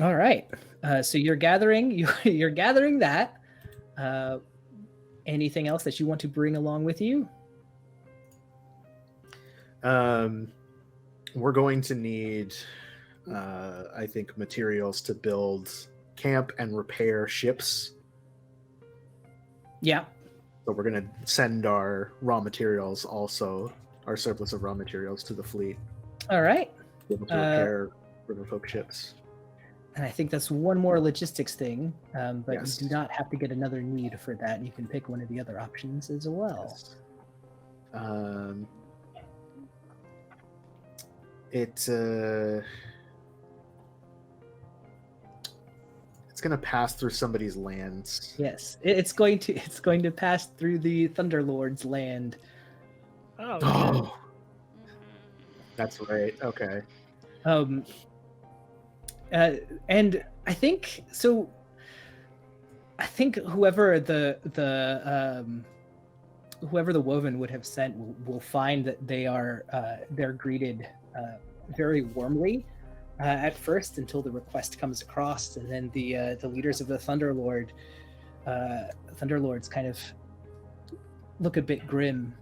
All right. So you're gathering that. Anything else that you want to bring along with you? We're going to need, I think, materials to build camp and repair ships. Yeah. So we're going to send our raw materials, also our surplus of raw materials, to the fleet. All right. To be able to repair Riverfolk ships. And I think that's one more logistics thing, but Yes. you do not have to get another need for that. You can pick one of the other options as well. Yes. It's gonna pass through somebody's lands. Yes, it's going to pass through the Thunderlord's land. Oh, Oh, that's right. Okay. And I think so. I think whoever the Woven would have sent will find that they're greeted very warmly at first until the request comes across, and then the leaders of the Thunderlords kind of look a bit grim.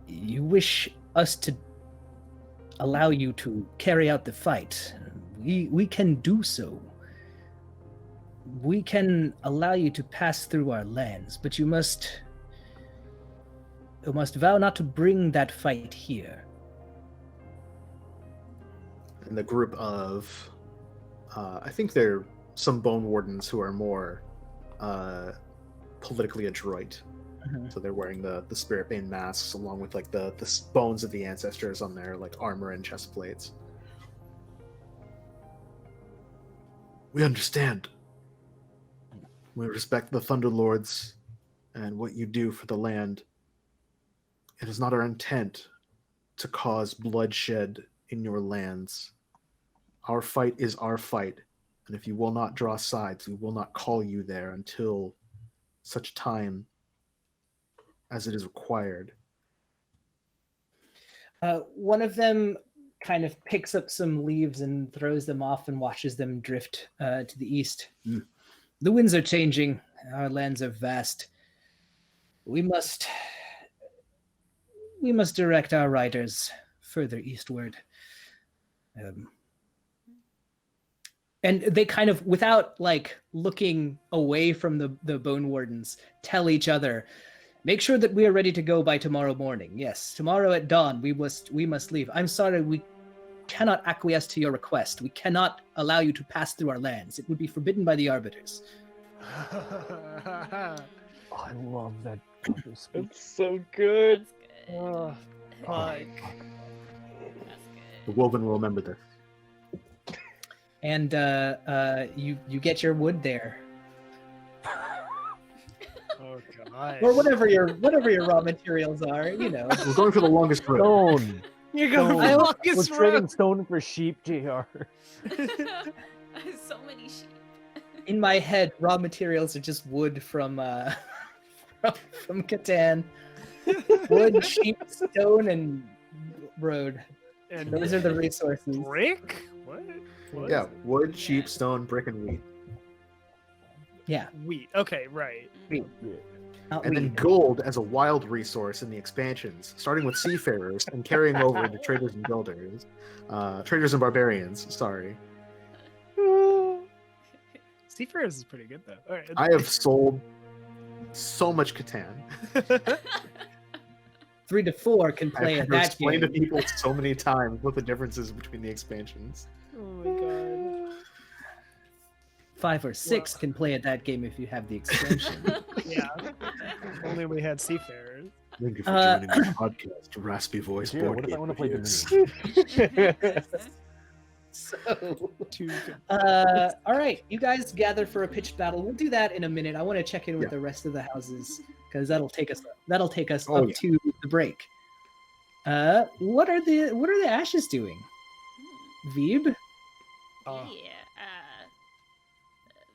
You wish us to allow you to carry out the fight. We can do so. We can allow you to pass through our lands, but you must You must vow not to bring that fight here. And the group of, I think they're some bone wardens who are more politically adroit. Mhm. So they're wearing the spirit bane masks along with like the bones of the ancestors on their like armor and chest plates. We understand. We respect the Thunder Lords and what you do for the land. It is not our intent to cause bloodshed in your lands. Our fight is our fight, and if you will not draw sides, we will not call you there until such time as it is required. One of them kind of picks up some leaves and throws them off and watches them drift to the east. The winds are changing. Our lands are vast. We must direct our riders further eastward. And they kind of, without like looking away from the Bone Wardens, tell each other, make sure that we are ready to go by tomorrow morning. Yes, tomorrow at dawn we must leave. I'm sorry, we cannot acquiesce to your request. We cannot allow you to pass through our lands. It would be forbidden by the arbiters. Oh, I love that speech. It's so good. That's good. Oh, fuck. That's The good. Woven will remember this. And you get your wood there, Oh god. or whatever your raw materials are. You know. We're going for the longest road. Stone. You're going I the was We're longest trading road. stone for sheep, Jr. So many sheep. In my head, raw materials are just wood from from Catan. Wood, sheep, stone, and road. And Those are the resources. brick? What? What? Yeah, wood, sheep, stone, brick, and wheat. Yeah, Wheat. Okay, right. not And then weed. gold as a wild resource in the expansions, starting with seafarers and carrying over into traders and builders. Traders and barbarians, sorry. Seafarers is pretty good though. All right. I have sold so much Catan. 3 to 4 can I've play had at to that explain to game. people so many times what the differences between the expansions. Oh my god. 5 or 6 can play at that game if you have the expansion. Yeah. If only we had seafarers. Thank you for Uh, joining my podcast, Raspy Voice Yeah, Board what if I Game want to play Reviews. So, Two. all right, you guys gather for a pitched battle. We'll do that in a minute. I want to check in with Yeah. the rest of the houses because that'll take us Oh, up yeah. to the break. What are the ashes doing? Veeb? Oh. Yeah.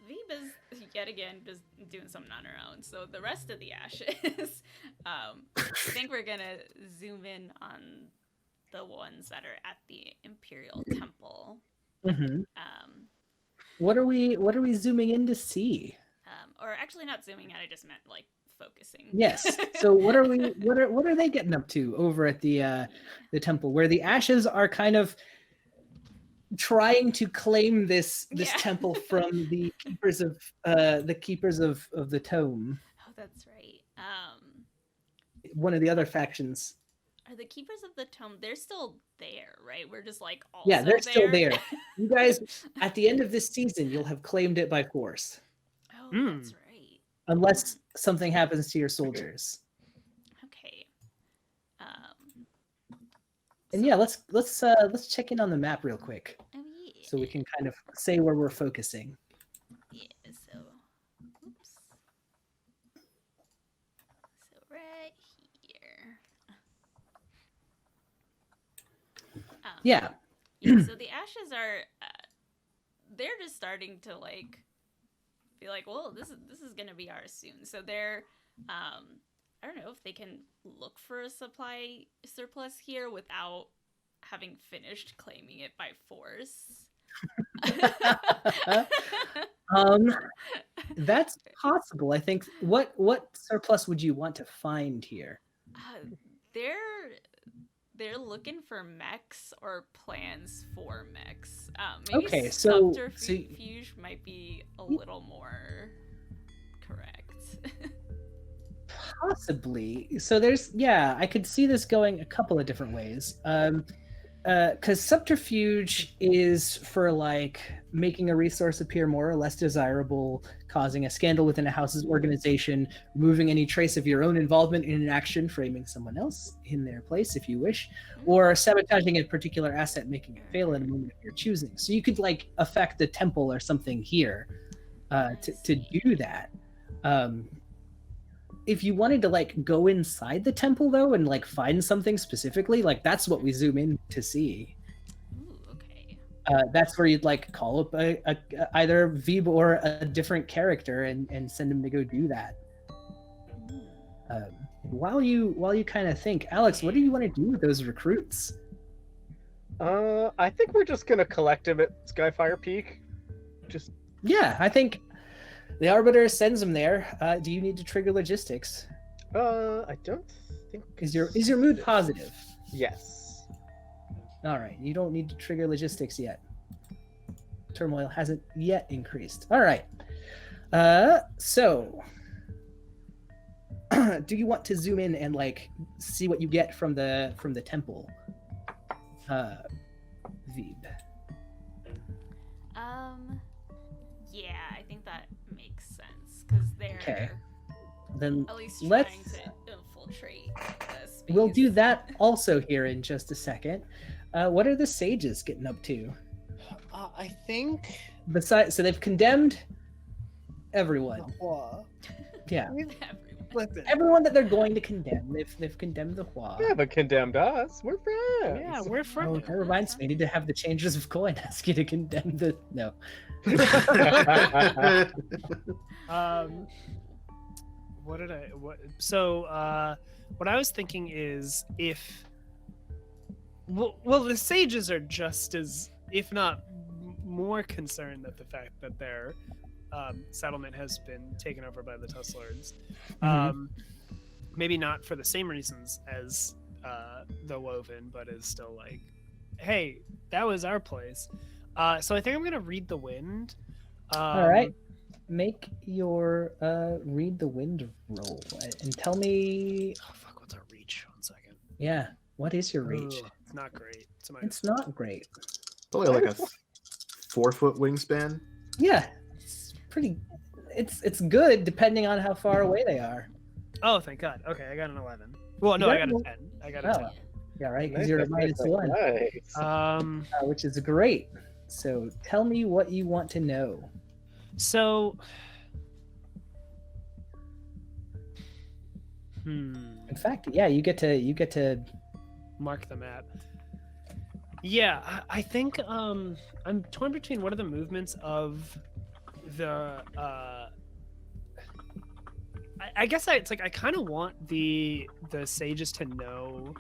Viva is yet again just doing something on her own. So the rest of the ashes, I think we're gonna zoom in on the ones that are at the Imperial Temple. Mm-hmm. Um, What are we zooming in to see? or actually not zooming in. I just meant like focusing. Yes. So what are they getting up to over at the temple where the ashes are kind of trying to claim this Yeah. temple from the keepers of the tome, Oh, that's right. one of the other factions. Are the keepers of the tome? They're still there, right? We're just like also Yeah, they're still there. You guys, at the end of this season, you'll have claimed it by force, Oh, Mm. that's right. unless something happens to your soldiers. Okay. And yeah, let's check in on the map real quick Oh yeah. so we can kind of say where we're focusing. Yeah. So. Oops. So right here. Yeah. Yeah. So the ashes are. They're just starting to like. Be like, well, this is gonna be ours soon. So they're. I don't know if they can look for a supply surplus here without having finished claiming it by force. That's possible. I think. What surplus would you want to find here? They're looking for mechs or plans for mechs. Maybe Okay, so- subterfuge might be a little more correct. Possibly. So I could see this going a couple of different ways. Because subterfuge is for like making a resource appear more or less desirable, causing a scandal within a house's organization, removing any trace of your own involvement in an action, framing someone else in their place if you wish, or sabotaging a particular asset, making it fail in a moment of your choosing. So you could like affect the temple or something here to do that. If you wanted to like go inside the temple though and like find something specifically, like that's what we zoom in to see. Ooh, okay. That's where you'd like call up either Veeb or a different character and send him to go do that. While you kind of think, Alex, what do you want to do with those recruits? I think we're just gonna collect him at Skyfire Peak. Just Yeah, I think the Arbiter sends him there. Do you need to trigger logistics? I don't think. Is your mood positive? Yes. All right, you don't need to trigger logistics yet. Turmoil hasn't yet increased. All right. So do you want to zoom in and like see what you get from the temple? Veeb. Yeah, I think that makes sense because they're Okay. Then at least let's- trying to infiltrate the space. we'll do that also here in just a second. What are the sages getting up to? I think. Besides, so they've condemned everyone. Hua. Yeah, Everyone. Listen, everyone that they're going to condemn. They've condemned the Hua. They haven't condemned us. We're friends. Yeah, we're Oh, friends. that reminds me. I need to have the changes of coin ask you to condemn the no. What I was thinking is if the sages are just as, if not more concerned at the fact that their settlement has been taken over by the Tusslords. Maybe not for the same reasons as the Woven, but is still like, hey, that was our place. So I think I'm gonna read the wind. All right, make your read the wind roll and tell me. Oh fuck! What's our reach? 1 second. Yeah, what is your reach? Ugh, it's not great. It's not great. Probably like a 4-foot wingspan. Yeah, it's pretty. It's good depending on how far away they are. Oh, thank God. Okay, I got an 11. Well, no, You I got got a an 10. I got Oh. a 10. Yeah, right. Because you're a -1, Nice. which is great. So tell me what you want to know. So, In fact, yeah, you get to. mark the map. Yeah, I think I'm torn between what are the movements of the I guess it's like I kind of want the sages to know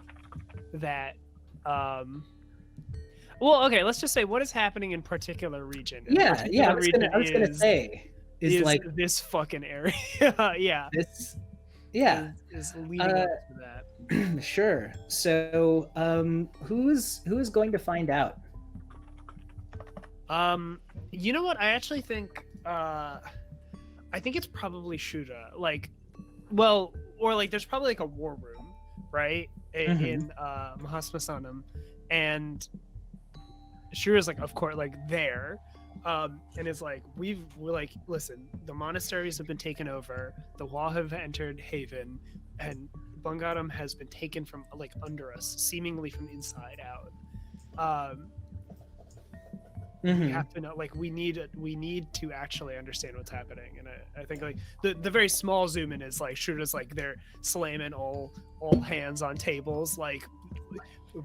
that well, okay, let's just say what is happening in particular region. And the Yeah, particular I was gonna region say is like this fucking area. Yeah. this. Yeah. Is leading up to that. Sure. So, who's going to find out? You know what? I actually think I think it's probably Shura. Like, well, or like there's probably like a war room, right? In Mahasmasanam, and Shura's like, of course, like there. And it's like we're like, listen, the monasteries have been taken over, the Wa have entered Haven, and Bungaram has been taken from like under us, seemingly from inside out. We have to know, like we need to actually understand what's happening, and I think like the very small zoom in is like Shura's like they're slamming all hands on tables, like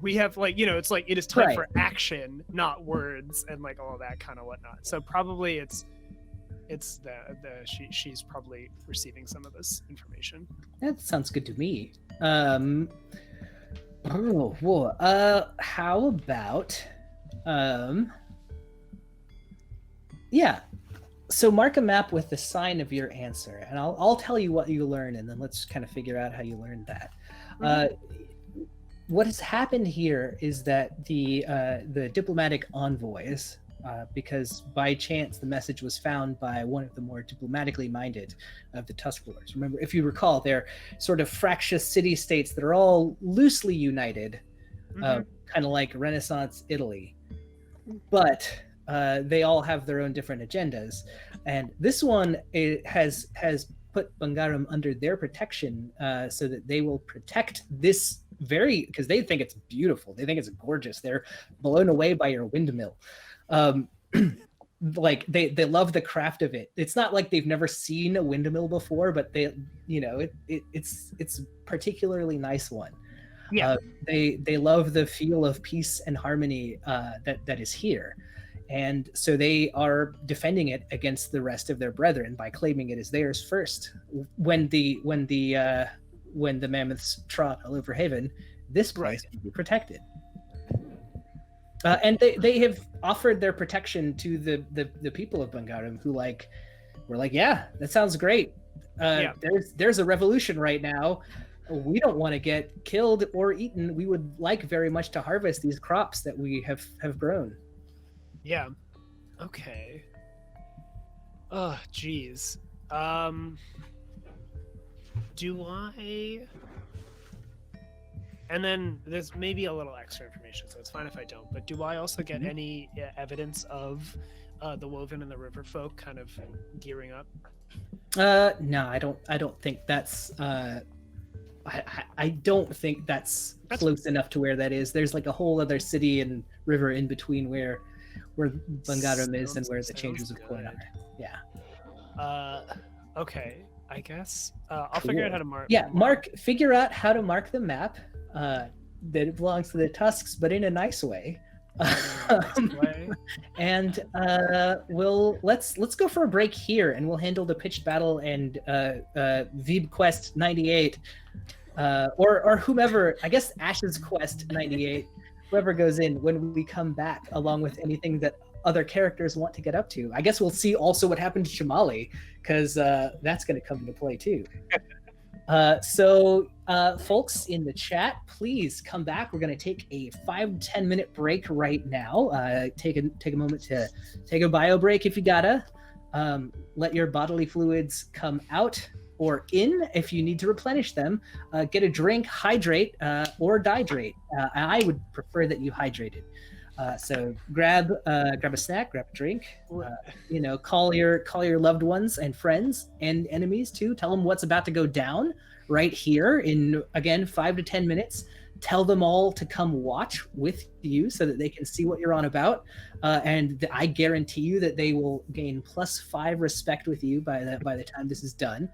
we have like, you know, it's like it is time Right. for action, not words, and like all that kind of whatnot. So probably it's she's probably receiving some of this information. That sounds good to me. How about yeah. So mark a map with the sign of your answer, and I'll tell you what you learn, and then let's kind of figure out how you learned that. What has happened here is that the diplomatic envoys because by chance the message was found by one of the more diplomatically minded of the Tusk rulers. Remember, if you recall, they're sort of fractious city-states that are all loosely united, kind of like Renaissance Italy, but they all have their own different agendas. And this one has put Bangarum under their protection, so that they will protect this because they think it's beautiful. They think it's gorgeous. They're blown away by your windmill. Like they love the craft of it. It's not like they've never seen a windmill before, but it's a particularly nice one. Yeah. They love the feel of peace and harmony that is here. And so they are defending it against the rest of their brethren by claiming it as theirs first. When the mammoths trot all over Haven, this place will be protected. And they have offered their protection to the people of Bangarum, who were like, yeah, that sounds great. There's a revolution right now. We don't want to get killed or eaten. We would like very much to harvest these crops that we have grown. Yeah. Okay. Oh, geez. Do I? And then there's maybe a little extra information, so it's fine if I don't. But do I also get any evidence of the Woven and the River folk kind of gearing up? No, I don't think that's. I don't think that's close enough to where that is. There's like a whole other city and river in between where Bangarum is and where the changes of Coin are. Yeah. Okay. I guess I'll figure out how to mark. Yeah, figure out how to mark the map. That it belongs to the Tusks, but in a nice way. And let's go for a break here, and we'll handle the pitched battle and Veeb Quest 98, or whomever. I guess Ash's Quest 98. Whoever goes in when we come back, along with anything that other characters want to get up to. I guess we'll see also what happened to Shamali, because that's going to come into play too. So folks in the chat, please come back. We're going to take a 5 to 10 minute break right now. Take a moment to take a bio break if you gotta. Let your bodily fluids come out or in if you need to replenish them. Get a drink, hydrate, or dehydrate. I would prefer that you hydrated. So grab a snack, grab a drink. Call your loved ones and friends and enemies too. Tell them what's about to go down right here in, again, 5 to 10 minutes. Tell them all to come watch with you so that they can see what you're on about. And I guarantee you that they will gain +5 respect with you by the time this is done.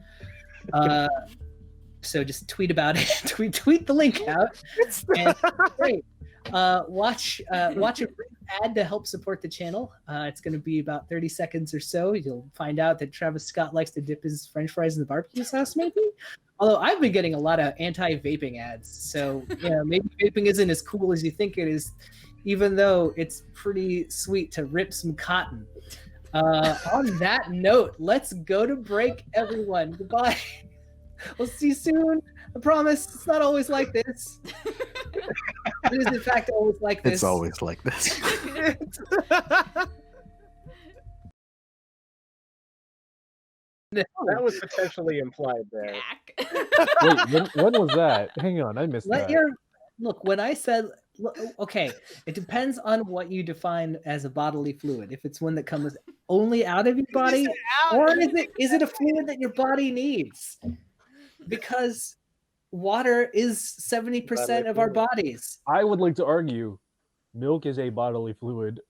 So just tweet about it. tweet the link out. And great. Watch a brief ad to help support the channel. It's going to be about 30 seconds or so. You'll find out that Travis Scott likes to dip his French fries in the barbecue sauce, maybe. Although I've been getting a lot of anti-vaping ads, so maybe vaping isn't as cool as you think it is, even though it's pretty sweet to rip some cotton. On that note, let's go to break, everyone. Goodbye. We'll see you soon. I promise it's not always like this. It is, in fact, always like this. It's always like this. That was potentially implied there. Wait, when was that? Hang on, I missed that. Look, when I said, okay, it depends on what you define as a bodily fluid. If it's one that comes only out of your body, or is it a fluid that your body needs? Because water is 70% of our bodies. I would like to argue milk is a bodily fluid,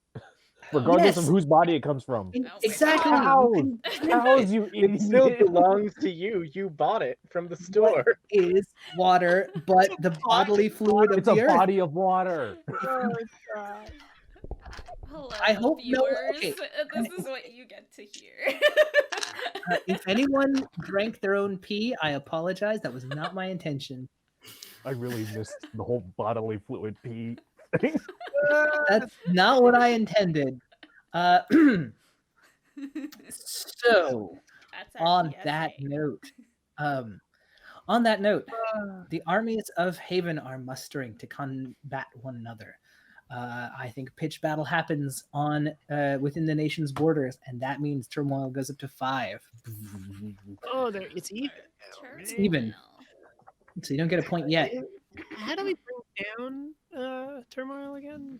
regardless of whose body it comes from. Exactly. Cows, you It idiot. still belongs to you. You bought it from the store. What is water, but the bodily fluid of It's the a earth. body of water. Oh, God. Hello, I hope viewers. okay. This is what you get to hear. If anyone drank their own pee, I apologize. That was not my intention. I really missed the whole bodily fluid pee. That's not what I intended. So, That's our on PSA. that note, the armies of Haven are mustering to combat one another. I think pitched battle happens on within the nation's borders, and that means turmoil goes up to 5. Oh, there it's even. It's even. So you don't get a point yet. How do we bring down turmoil again?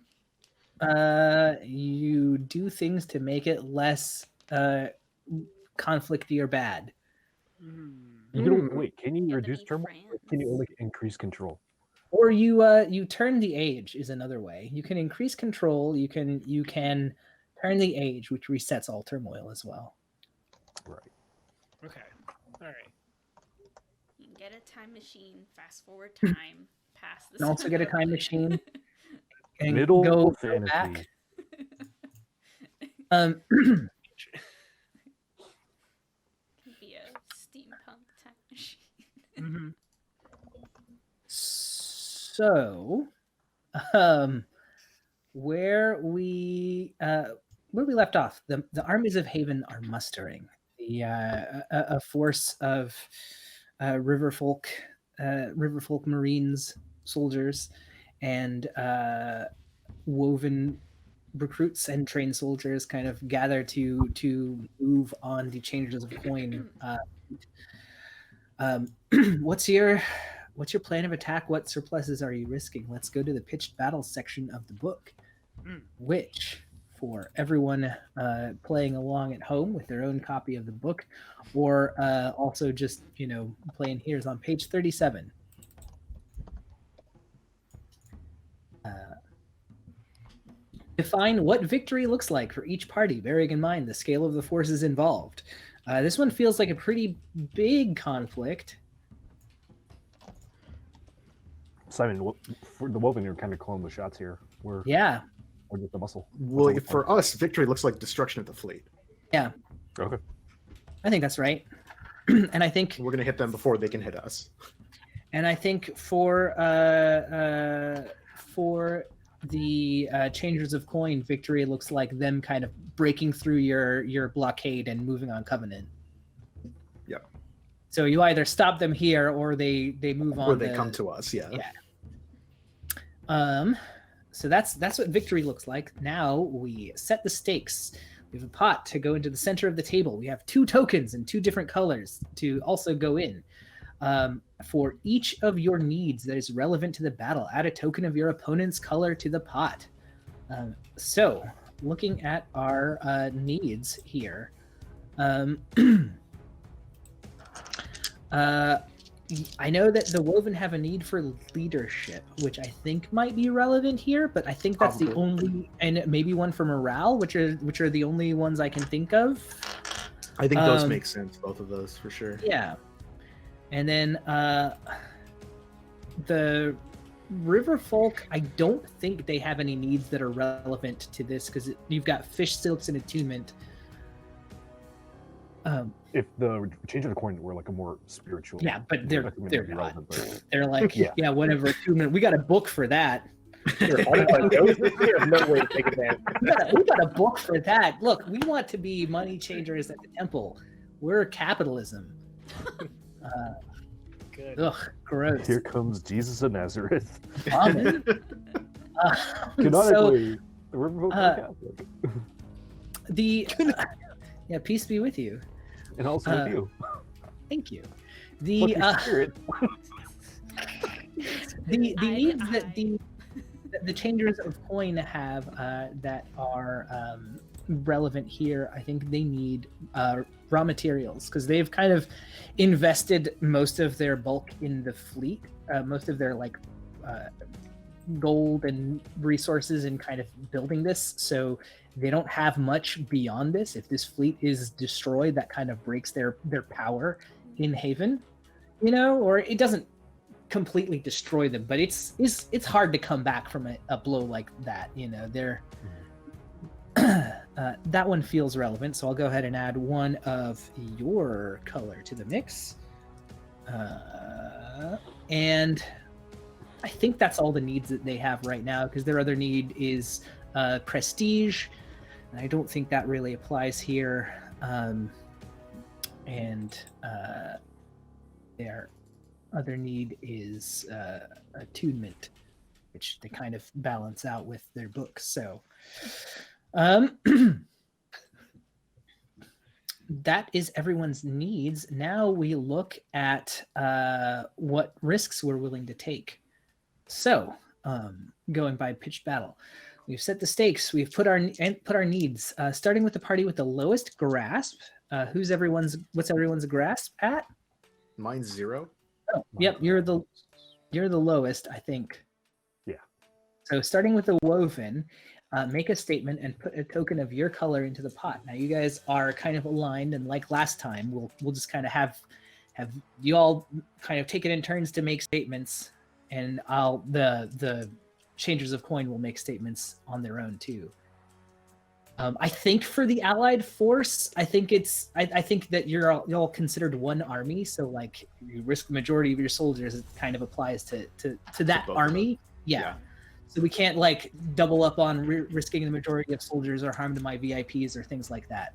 You do things to make it less conflicty or bad. You can only, wait, can you You have to reduce be turmoil? Or can you only increase control? Or you turn the age is another way. You can increase control. You can turn the age, which resets all turmoil as well. Right. Okay. All right. You can get a time machine, fast forward time, past the And also get a time machine and Middle go fantasy. back. Um, Can be a steampunk time machine. Mm-hmm. So, where we left off, the armies of Haven are mustering a force of riverfolk Marines, soldiers, and woven recruits and trained soldiers kind of gather to move on the changes of coin. What's your plan of attack? What surpluses are you risking? Let's go to the pitched battle section of the book, which for everyone playing along at home with their own copy of the book, or also just playing here, is on page 37. Define what victory looks like for each party, bearing in mind the scale of the forces involved. This one feels like a pretty big conflict. Simon, for the Woven, you're kind of calling the shots here. We're just the muscle. Well, That's all for us, victory looks like destruction of the fleet. Yeah, okay. I think that's right. And I think We're going to hit them before they can hit us. And I think for the changers of coin, victory looks like them kind of breaking through your blockade and moving on Covenant. Yep. So you either stop them here, or they move on. Or they come to us. Yeah. So that's what victory looks like. Now we set the stakes. We have a pot to go into the center of the table. We have 2 tokens in 2 different colors to also go in. For each of your needs that is relevant to the battle, add a token of your opponent's color to the pot. So, looking at our needs here, I know that the Woven have a need for leadership, which I think might be relevant here, but I think that's the only, and maybe one for morale, which are the only ones I can think of. I think those make sense, both of those, for sure. Yeah. And then the River Folk, I don't think they have any needs that are relevant to this, because you've got fish, silks, and attunement. If the change of the coin were like a more spiritual, Yeah, but they're document, they're that'd be not. relevant, but- They're like, Yeah. yeah, whatever, attunement. We got a book for that. Sure, otherwise, there's no way to take advantage. We got a book for that. Look, we want to be money changers at the temple. We're capitalism. Good. Ugh, gross. Here comes Jesus of Nazareth. Amen. Canonically, the Riverboat Catholic, Yeah, peace be with you. and also with you. Thank you. Fuck The your spirit. the Eye to needs that eye. the changers of coin have that are relevant here, I think they need raw materials, because they've kind of invested most of their bulk in the fleet, most of their gold and resources in kind of building this, so they don't have much beyond this. If this fleet is destroyed, that kind of breaks their power in Haven, or it doesn't completely destroy them, but it's hard to come back from a blow like that. They're that one feels relevant, so I'll go ahead and add one of your color to the mix, and I think that's all the needs that they have right now, because their other need is prestige, and I don't think that really applies here, and their other need is attunement. which they kind of balance out with their books. So that is everyone's needs. Now we look at what risks we're willing to take. So going by pitched battle, we've set the stakes. We've put our needs. Starting with the party with the lowest grasp. What's everyone's grasp at? Mine's 0. Oh, yep, you're the lowest, I think. Yeah. So starting with the woven, make a statement and put a token of your color into the pot. Now you guys are kind of aligned, and like last time, we'll just kind of have you all kind of take it in turns to make statements, and the changers of coin will make statements on their own too. I think for the allied force, I think that you're all considered one army, so like you risk the majority of your soldiers. It kind of applies to that both of army. Yeah. Yeah. So we can't like double up on risking the majority of soldiers or harm to my VIPs or things like that.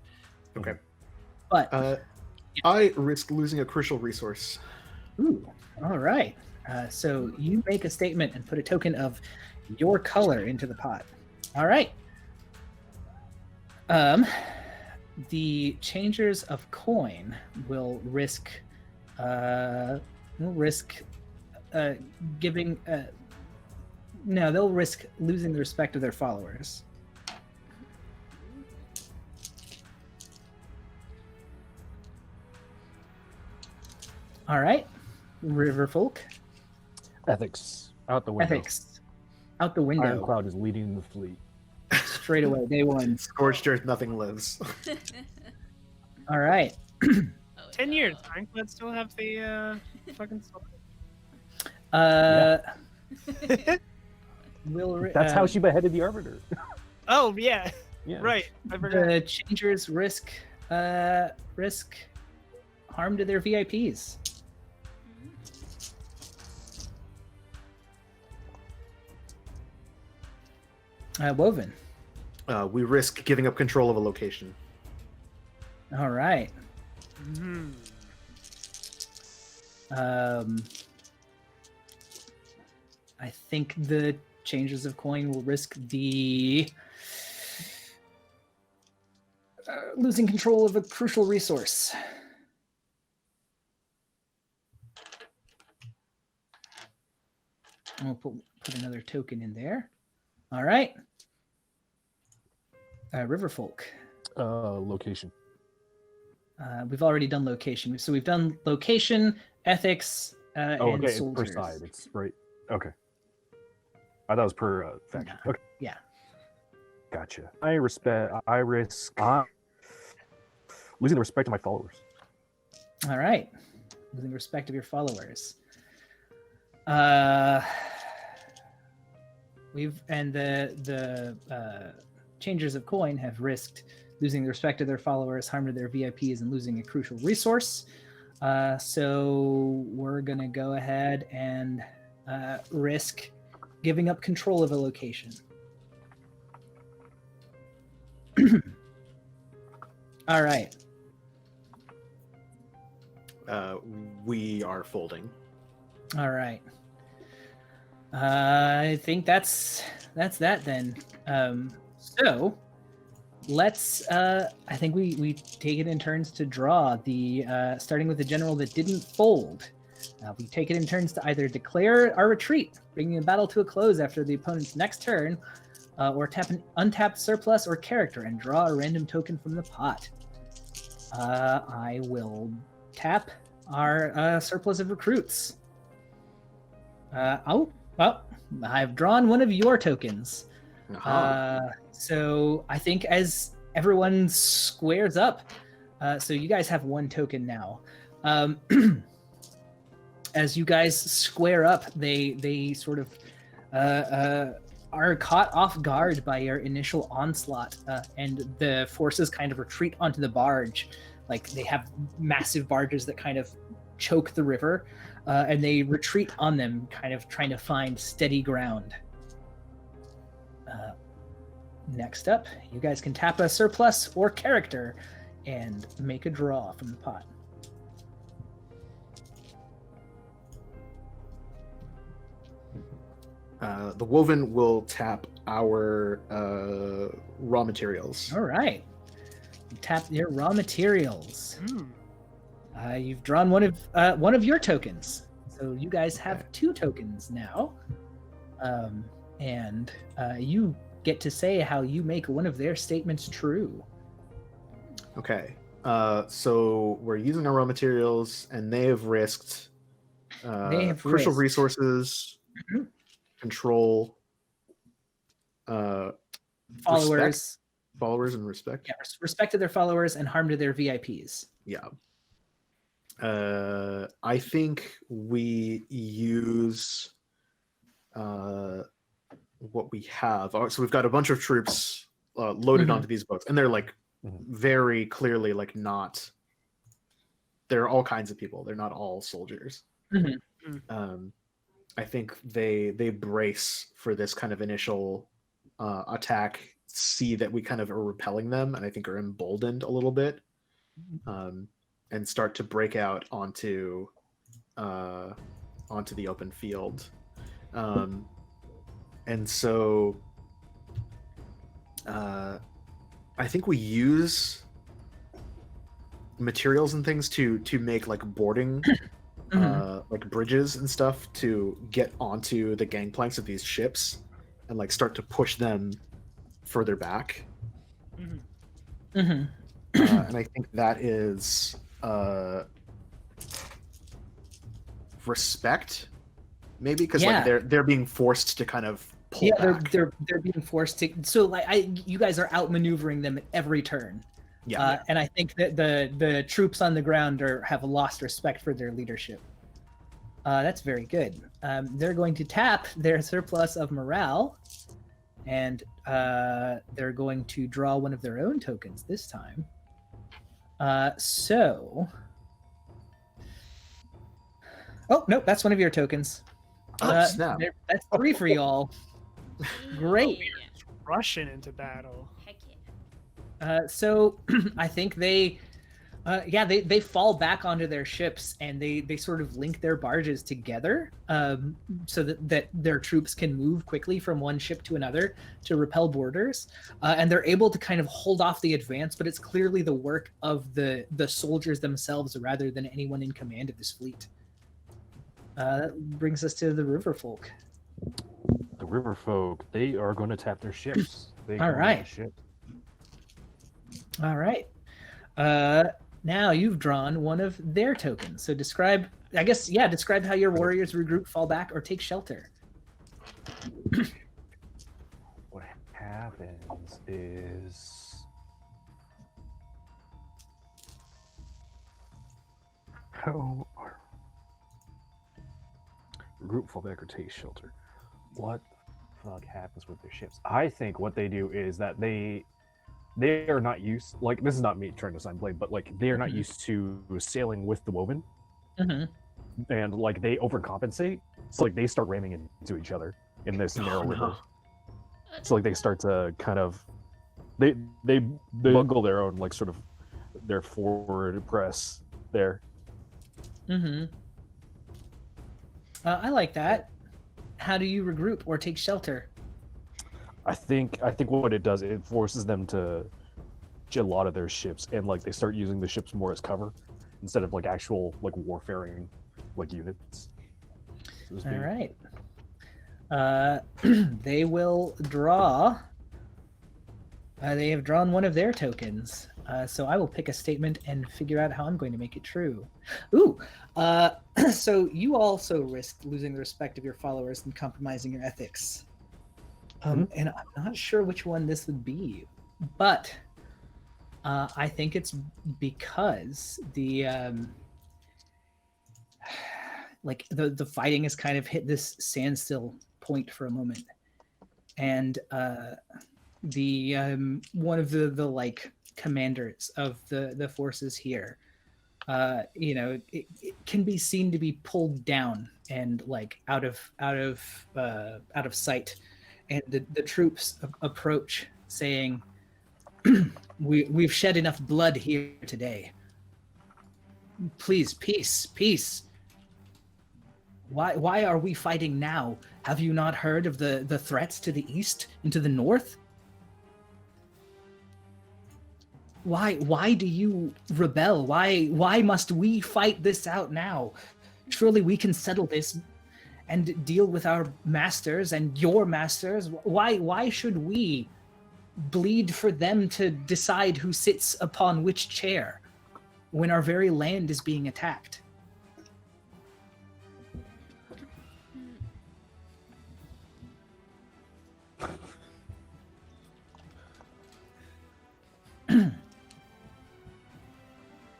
Okay. But I risk losing a crucial resource. ooh, all right. So you make a statement and put a token of your color into the pot. All right. The changers of coin will risk giving. No, they'll risk losing the respect of their followers. All right, Riverfolk. Ethics out the window. Ethics out the window. Ironclad is leading the fleet. Straight away, day one. Scorched earth, nothing lives. All right. Oh, 10 no. years. Ironclad still have the fucking sword. That's how she beheaded the Arbiter. Oh yeah, Yeah. right. I forgot. The changers risk harm to their VIPs. Woven. We risk giving up control of a location. All right. Mhm. I think the changers of coin will risk the losing control of a crucial resource. I'll put another token in there. All right. Riverfolk. Location. We've already done location. So we've done location, ethics, Oh, and okay. It's per soldiers. side. It's right. Okay. I thought it was per faction. No. Okay. Yeah. Gotcha. I risk losing the respect of my followers. All right. Losing respect of your followers. The changers of coin have risked losing the respect of their followers, harm to their VIPs, and losing a crucial resource. So we're gonna go ahead and risk giving up control of a location. All right. We are folding. All right. I think that's that then. So let's I think we take it in turns to draw the starting with the general that didn't fold. We take it in turns to either declare our retreat, bringing the battle to a close after the opponent's next turn, or tap an untapped surplus or character and draw a random token from the pot. I will tap our surplus of recruits. Oh, well, I've drawn one of your tokens. So I think as everyone squares up, so you guys have one token now. As you guys square up, they sort of are caught off guard by your initial onslaught, and the forces kind of retreat onto the barge. Like they have massive barges that kind of choke the river, and they retreat on them, kind of trying to find steady ground. Next up, you guys can tap a surplus or character and make a draw from the pot. the Woven will tap our raw materials. All right. You tap your raw materials. Hmm. You've drawn one of your tokens, so you guys have 2 tokens now, and you get to say how you make one of their statements true. Okay. So we're using our raw materials, and they have risked crucial risked. resources, Mhm. control, Followers, respect, followers, and respect. yeah, respect to their followers and harm to their VIPs. Yeah. I think we use what we have. So we've got a bunch of troops loaded Mhm. onto these boats, and they're like Mhm. very clearly like not. They're all kinds of people. They're not all soldiers. Mhm. I think they brace for this kind of initial attack. See that we kind of are repelling them, and I think are emboldened a little bit. And start to break out onto the open field, and so I think we use materials and things to make like boarding, like bridges and stuff to get onto the gangplanks of these ships, and like start to push them further back. Mm-hmm. And I think that is respect, maybe, because Yeah. like they're being forced to kind of pull Yeah, back. they're being forced to. So like you guys are outmaneuvering them at every turn. Yeah. And I think that the troops on the ground have lost respect for their leadership. That's very good. They're going to tap their surplus of morale, and they're going to draw one of their own tokens this time. Oh, nope, that's one of your tokens. Oh, snap. That's 3 for y'all. Great. Yay. Rushing into battle. Heck yeah. So I think they fall back onto their ships, and they sort of link their barges together, so that their troops can move quickly from one ship to another to repel boarders, and they're able to kind of hold off the advance. But it's clearly the work of the soldiers themselves rather than anyone in command of this fleet. That brings us to the river folk. The river folk, they are going to tap their ships. All right. All right. Now you've drawn one of their tokens. So describe how your warriors regroup, fall back, or take shelter. What happens is how are group fall back or take shelter? What the fuck happens with their ships? I think what they do is that they are not used, like, this is not me trying to sign blame, but like they are not used to sailing with the Woven, and like they overcompensate, so like they start ramming into each other in this narrow river. So like they start to kind of they bungle their own like sort of their forward press there. I like that. How do you regroup or take shelter? I think what it does, it forces them to get a lot of their ships, and like they start using the ships more as cover instead of like actual like warfaring like units. So to speak. All right. They will draw. They have drawn one of their tokens. So I will pick a statement and figure out how I'm going to make it true. Ooh. So you also risked losing the respect of your followers and compromising your ethics. And I'm not sure which one this would be, but I think it's because the like the fighting has kind of hit this standstill point for a moment, and the one of the like commanders of the forces here, it can be seen to be pulled down and like out of sight, and the troops approach saying, we've shed enough blood here today. Please, peace. Why are we fighting now? Have you not heard of the threats to the east and to the north? Why do you rebel? Why must we fight this out now? Surely we can settle this and deal with our masters and your masters. Why should we bleed for them to decide who sits upon which chair when our very land is being attacked?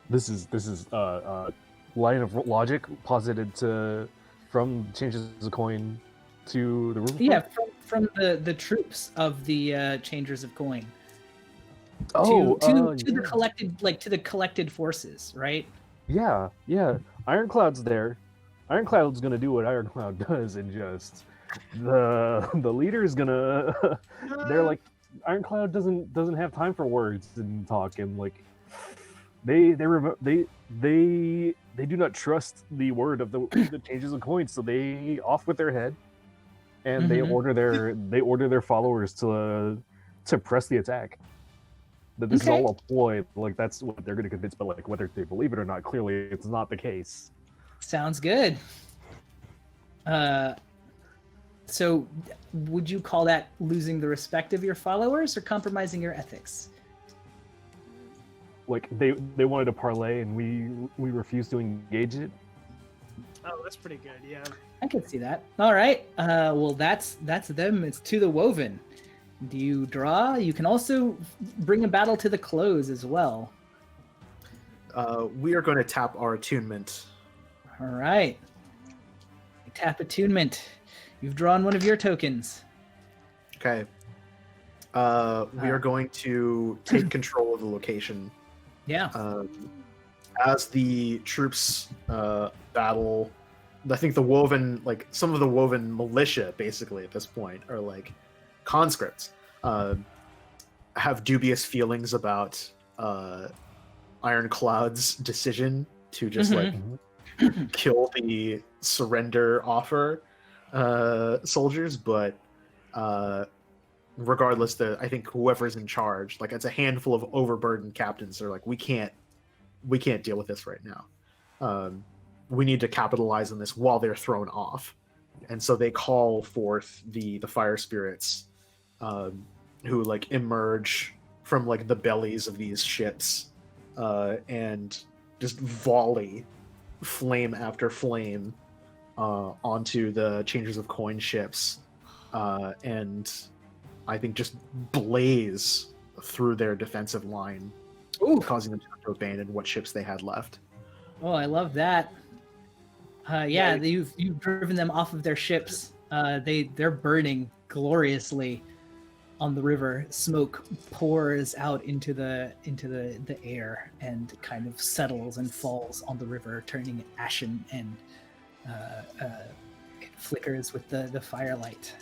This is line of logic posited from changes of coin to the riverfront. Yeah, from the troops of the changers of coin Oh, to yeah. the collected forces, right? Yeah. Ironclad's there. Ironclad's gonna do what Ironclad does, and just the leader's gonna. They're like, Ironclad doesn't have time for words and talk, and like they do not trust the word of the changes of coins, so they off with their head, and they order their followers to press the attack. That this is all a ploy. Like that's what they're going to convince, but like whether they believe it or not, clearly it's not the case. Sounds good. So would you call that losing the respect of your followers or compromising your ethics? Like they wanted to parlay, and we refused to engage it. Oh, that's pretty good. Yeah. I could see that. All right. Well, that's them. It's to the Woven. Do you draw? You can also bring a battle to the close as well. We are going to tap our attunement. All right. Tap attunement. You've drawn one of your tokens. Okay. We are going to take control of the location. Yeah. As the troops battle, I think the Woven, like some of the Woven militia, basically at this point, are like conscripts, have dubious feelings about Ironclad's decision to just like kill the surrender offer soldiers, but regardless, I think whoever's in charge, like it's a handful of overburdened captains, are like, we can't deal with this right now. We need to capitalize on this while they're thrown off, and so they call forth the fire spirits, who like emerge from like the bellies of these ships, and just volley flame after flame onto the changers of coin ships, and I think just blaze through their defensive line, causing them to have to abandon what ships they had left. Oh, I love that. You've driven them off of their ships. They're burning gloriously on the river. Smoke pours out into the air and kind of settles and falls on the river, turning it ashen, and it flickers with the firelight.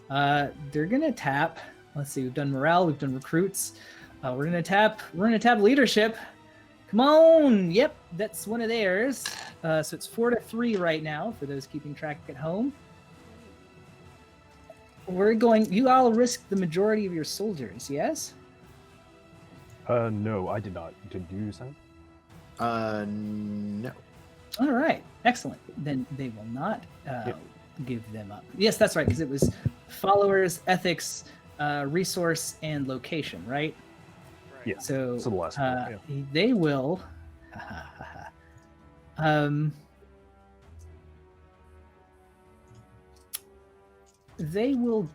They're gonna tap. Let's see. We've done morale. We've done recruits. We're gonna tap leadership. Come on. Yep, that's one of theirs. So it's 4-3 right now for those keeping track at home. You all risk the majority of your soldiers, yes? No, I did not. Did you, Sam? No. All right, excellent. Then they will not give them up. Yes, that's right, because it was followers, ethics, resource, and location, right? Yeah. So the last one. Yeah. They will. They will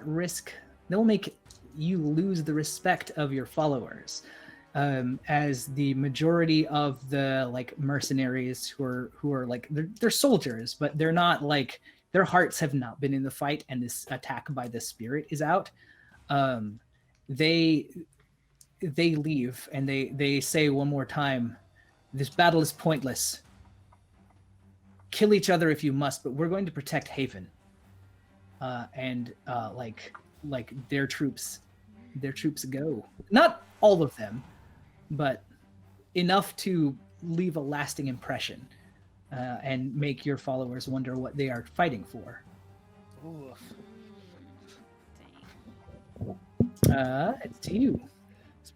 risk. They'll make you lose the respect of your followers, as the majority of the like mercenaries who are like they're soldiers, but they're not like their hearts have not been in the fight, and this attack by the spirit is out. They leave and they say one more time, this battle is pointless. Kill each other if you must, but we're going to protect Haven. And like their troops go. Not all of them, but enough to leave a lasting impression. and make your followers wonder what they are fighting for. Ooh. Dang. It's to you,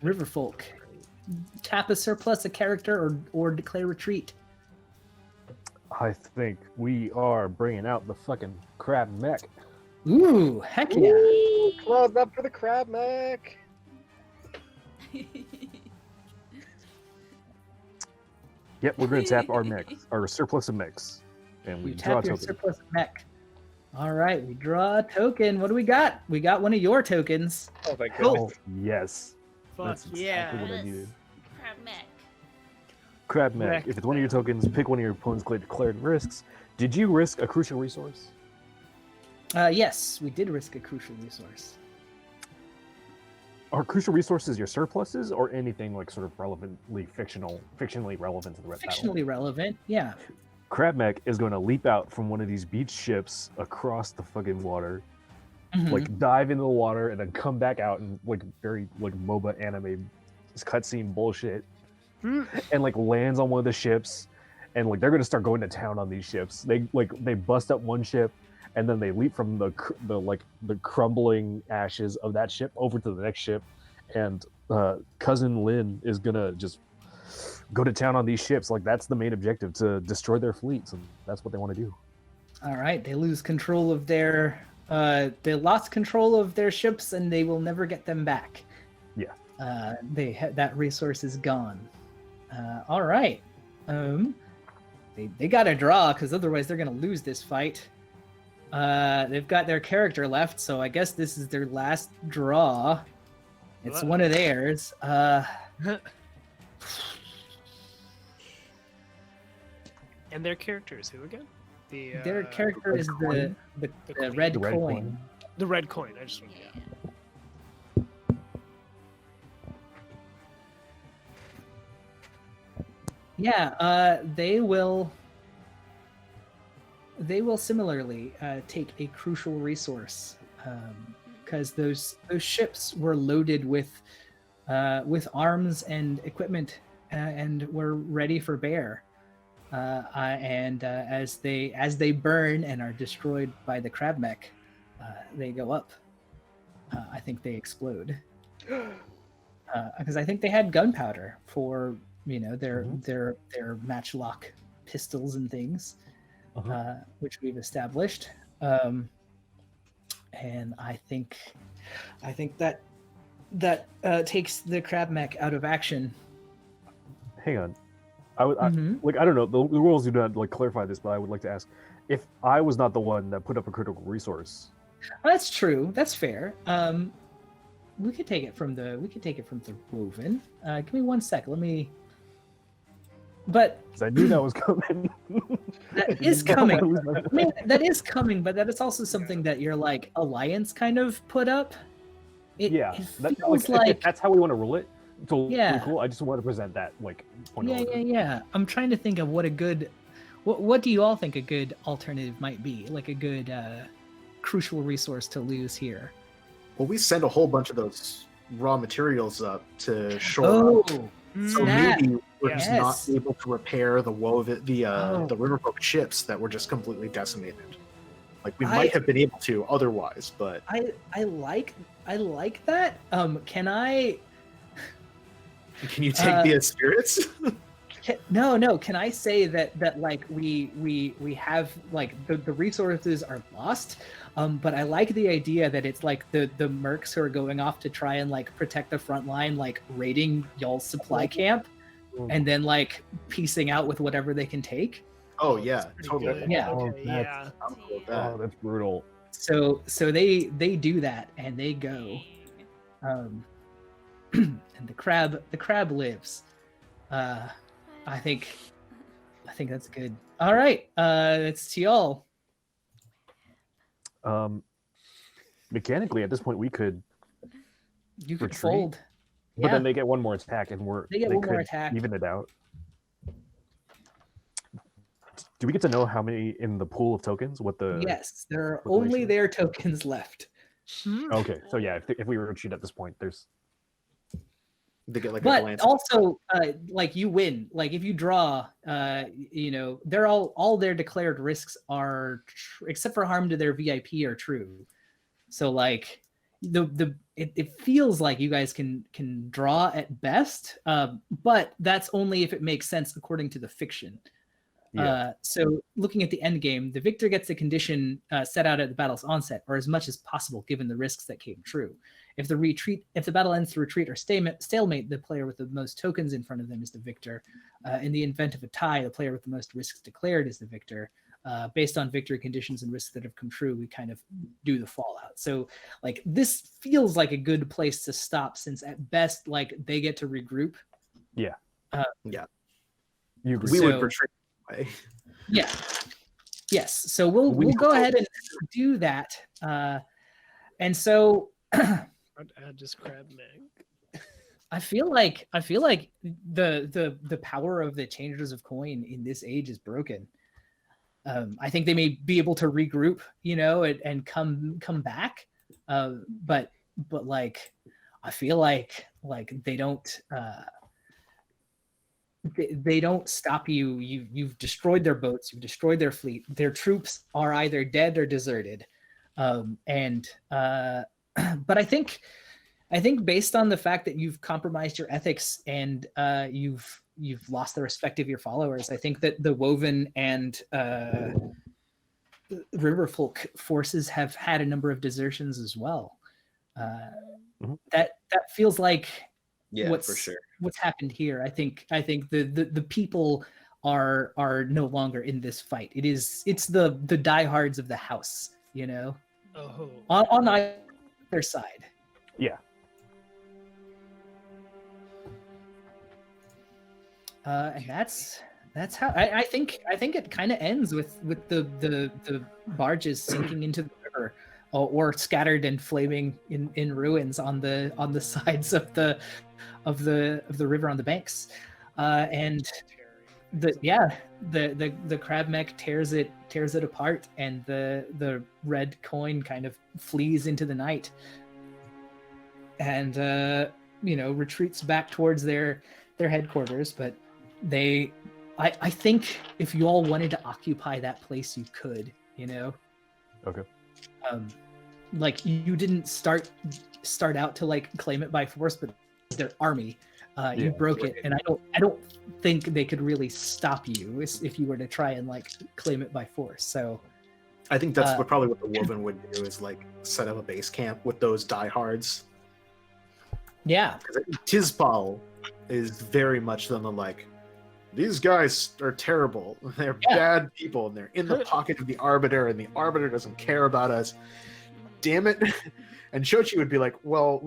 Riverfolk. Tap a surplus, a character, or declare retreat. I think we are bringing out the fucking crab mech. Ooh, heck yeah! Ooh, claws up for the crab mech. Yep, we're gonna tap our mechs, our surplus of mechs, and we You draw a tap your token. surplus mech. All right, we draw a token. What do we got? We got one of your tokens. Oh my Oh goodness. yes, Fuck that's yeah. exactly what I Yes. needed. Crab mech. Crab mech. Wreck If it's one of your tokens, pick one of your opponent's declared risks. Did you risk a crucial resource? Yes, we did risk a crucial resource. Are crucial resources your surpluses, or anything like sort of fictionally relevant to the battle? Fictionally relevant, yeah. Crab mech is going to leap out from one of these beach ships across the fucking water, Mhm. like dive into the water, and then come back out and like very like MOBA anime cutscene bullshit, Hmm. and like lands on one of the ships, and like they're gonna start going to town on these ships. They bust up one ship, and then they leap from the crumbling ashes of that ship over to the next ship, and cousin Lin is gonna just go to town on these ships. Like that's the main objective, to destroy their fleets, and that's what they want to do. All right, they lose control of their. They lost control of their ships, and they will never get them back. Yeah. That resource is gone. All right. They got to draw, because otherwise they're gonna lose this fight. They've got their character left, so I guess this is their last draw. It's one of theirs. And their characters who again? The Their character is the queen. red The red coin. coin. The red coin. I just want Yeah. Yeah, they will similarly take a crucial resource, because those ships were loaded with arms and equipment, and were ready for bear. As they burn and are destroyed by the crab mech, they go up. I think they explode, because I think they had gunpowder for their matchlock pistols and things, which we've established. And I think that takes the crab mech out of action. Hang on. I Mhm. I don't know. The rules do not like clarify this, but I would like to ask if I was not the one that put up a critical resource. That's true. That's fair. We could take it from the woven. Give me 1 sec. Let me. But 'Cause I knew that was coming. that is coming. I mean, that is coming, but that is also something that your like alliance kind of put up. It feels if that's how we want to rule it. Totally Yeah. cool. I just want to present that like point of order. Yeah. I'm trying to think of what a good. What do you all think a good alternative might be? Like a good crucial resource to lose here. Well, we sent a whole bunch of those raw materials up to shore. up. So snap. maybe we're Yes. just not able to repair the Oh. the Riverfolk ships that were just completely decimated. Like we I- might have been able to otherwise, but I like that. Can I? can you take the spirits? No. Can I say that like we have like the resources are lost, but I like the idea that it's like the mercs who are going off to try and like protect the front line, like raiding y'all's supply camp, and then like piecing out with whatever they can take. Oh yeah, Pretty totally. good. Yeah. Okay, That's- yeah. I'm cool with Oh, that. that's brutal. So they do that and they go, Dang. and the crab lives. I think that's good. All right, it's to y'all. Mechanically, at this point, we could, You could Retreat? fold. but Yeah. then they get one more attack, and They get one more could attack. even it out. Do we get to know how many in the pool of tokens? What the? Yes, there are what the only ratio? their tokens left. Hmm. Okay, so yeah, if we retreat at this point, there's They get like a But glance. also, like you win. Like if you draw, they're all their declared risks are, except for harm to their VIP, are true. So like it feels like you guys can draw at best, but that's only if it makes sense according to the fiction. Yeah. So looking at the end game, the victor gets the condition set out at the battle's onset, or as much as possible given the risks that came true. If the battle ends through retreat or stalemate, the player with the most tokens in front of them is the victor. In the event of a tie, the player with the most risks declared is the victor. Based on victory conditions and risks that have come true, we kind of do the fallout. So like this feels like a good place to stop, since at best like they get to regroup. Yeah. Yeah. You agree. We would So- retreat away. Yeah. Yes. So we'll go ahead and do that. And so I'd add just Crab Meg. I feel like the power of the changers of coin in this age is broken. I think they may be able to regroup, and come back. But like I feel like they don't they don't stop you. You've destroyed their boats, you've destroyed their fleet. Their troops are either dead or deserted. But I think based on the fact that you've compromised your ethics and you've lost the respect of your followers, I think that the Woven and Riverfolk forces have had a number of desertions as well. That feels like what's happened here. I think the people are no longer in this fight. It's the diehards of the house, Oh. on either side. Yeah. And that's how I think it kind of ends with the barges sinking into the river, or scattered and flaming in ruins on the sides of the river on the banks, and the crab mech tears it apart, and the red coin kind of flees into the night, and retreats back towards their headquarters. But I think if you all wanted to occupy that place, you could, Okay. like you didn't start out to like claim it by force, but their army, you broke it, and I don't think they could really stop you if you were to try and like claim it by force. So I think that's probably what the Woven would do, is like set up a base camp with those diehards. yeah, Because Tizpal is very much them like, these guys are terrible. They're bad people, and they're in the pocket of the Arbiter, and the Arbiter doesn't care about us. Damn it. And Shochi would be like, well,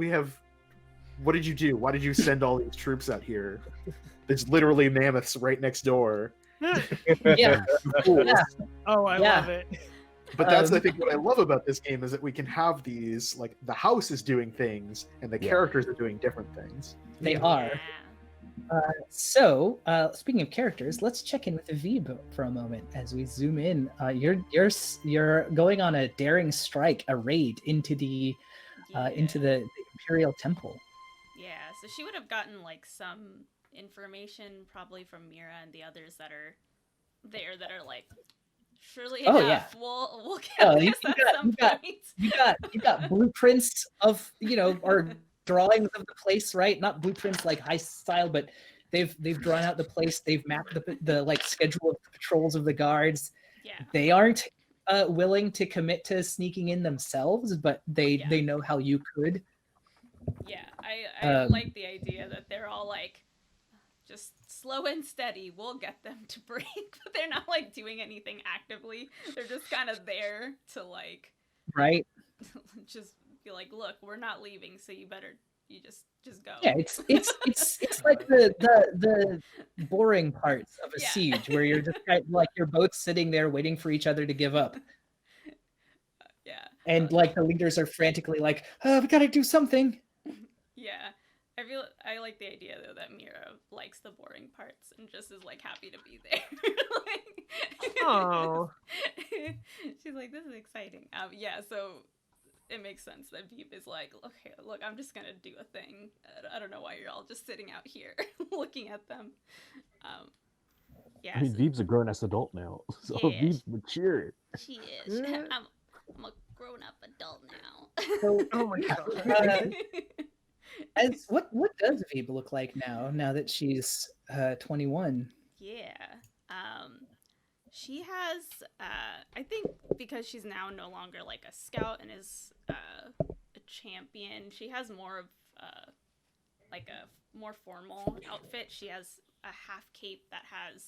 what did you do? Why did you send all these troops out here? There's literally mammoths right next door. yeah, yeah. Oh, I Yeah. love it. But that's, I think, what I love about this game, is that we can have these, like, the house is doing things, and the characters are doing different things. They are. So, speaking of characters, let's check in with Avib for a moment as we zoom in. You're going on a daring strike, a raid into the Imperial Temple. Yeah, so she would have gotten like some information probably from Mira and the others that are there that are like, surely Oh, enough, yeah. we'll get Oh, this at some point. You got blueprints of or drawings of the place, right? Not blueprints like high style, but they've drawn out the place. They've mapped the like schedule of the patrols of the guards. Yeah. They aren't willing to commit to sneaking in themselves, but they know how you could. Yeah, I like the idea that they're all like, just slow and steady, we'll get them to break, but they're not like doing anything actively. They're just kind of there to like, Right. just be like, look, we're not leaving, so you just go. Yeah, it's like the boring parts of a Yeah. siege where you're just kind of, like you're both sitting there waiting for each other to give up. Yeah. And like the leaders are frantically like, we gotta do something. Yeah. I like the idea though that Mira likes the boring parts and just is like happy to be there. Like, Oh. she's like, this is exciting. Yeah, so it makes sense that Veep is like, okay, look, I'm just gonna do a thing. I don't know why you're all just sitting out here looking at them. Yeah, I mean, so Veeb's a grown-ass adult now, so Yeah, Veeb's mature. she is. I'm a grown-up adult now. So, Oh my god. what does Veeb look like now that she's 21? Yeah. She has, I think because she's now no longer like a scout and is a champion, she has more of like a more formal outfit. She has a half cape that has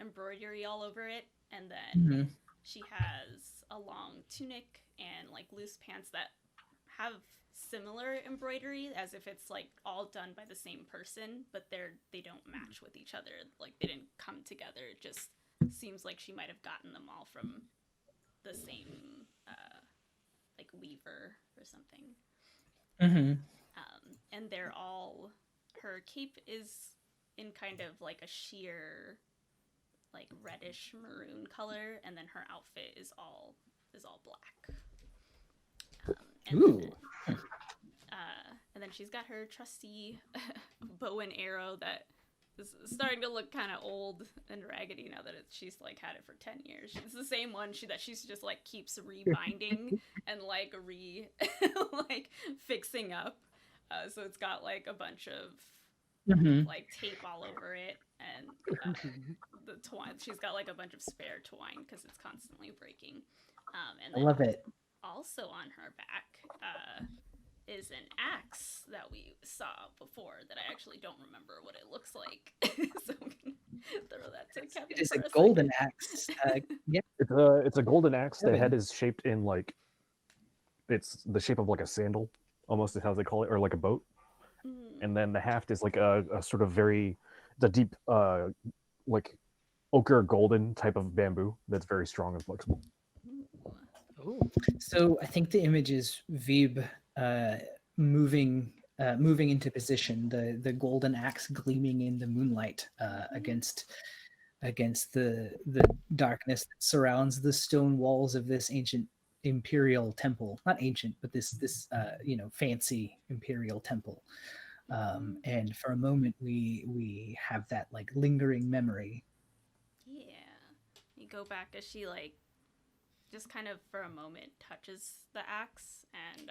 embroidery all over it, and then Mhm. she has a long tunic and like loose pants that have similar embroidery, as if it's like all done by the same person, but they don't match with each other. Like they didn't come together. It just seems like she might have gotten them all from the same like weaver or something. Mm-hmm. And they're all, her cape is in kind of like a sheer like reddish maroon color, and then her outfit is all black. Ooh. And then she's got her trusty bow and arrow that is starting to look kind of old and raggedy now that she's like had it for 10 years. It's the same one that she's just like keeps rebinding and like like fixing up. So it's got like a bunch of Mm-hmm. like tape all over it, and the twine. She's got like a bunch of spare twine because it's constantly breaking. And I then love it. also on her back is an axe that we saw before that I actually don't remember what it looks like. So I'm gonna throw that to Kevin. It is for a golden second. axe. Yeah. It's a golden axe. The Kevin. head is shaped in like, it's the shape of like a sandal, almost is how they call it, or like a boat. Mm. And then the haft is like a sort of very, the deep like ochre golden type of bamboo that's very strong and flexible. Oh, So I think the image is Veeb moving into position, the golden axe gleaming in the moonlight against the darkness that surrounds the stone walls of this ancient imperial temple. Not ancient, but this fancy imperial temple. And for a moment we have that like lingering memory. Yeah. You go back as she like just kind of for a moment touches the axe, and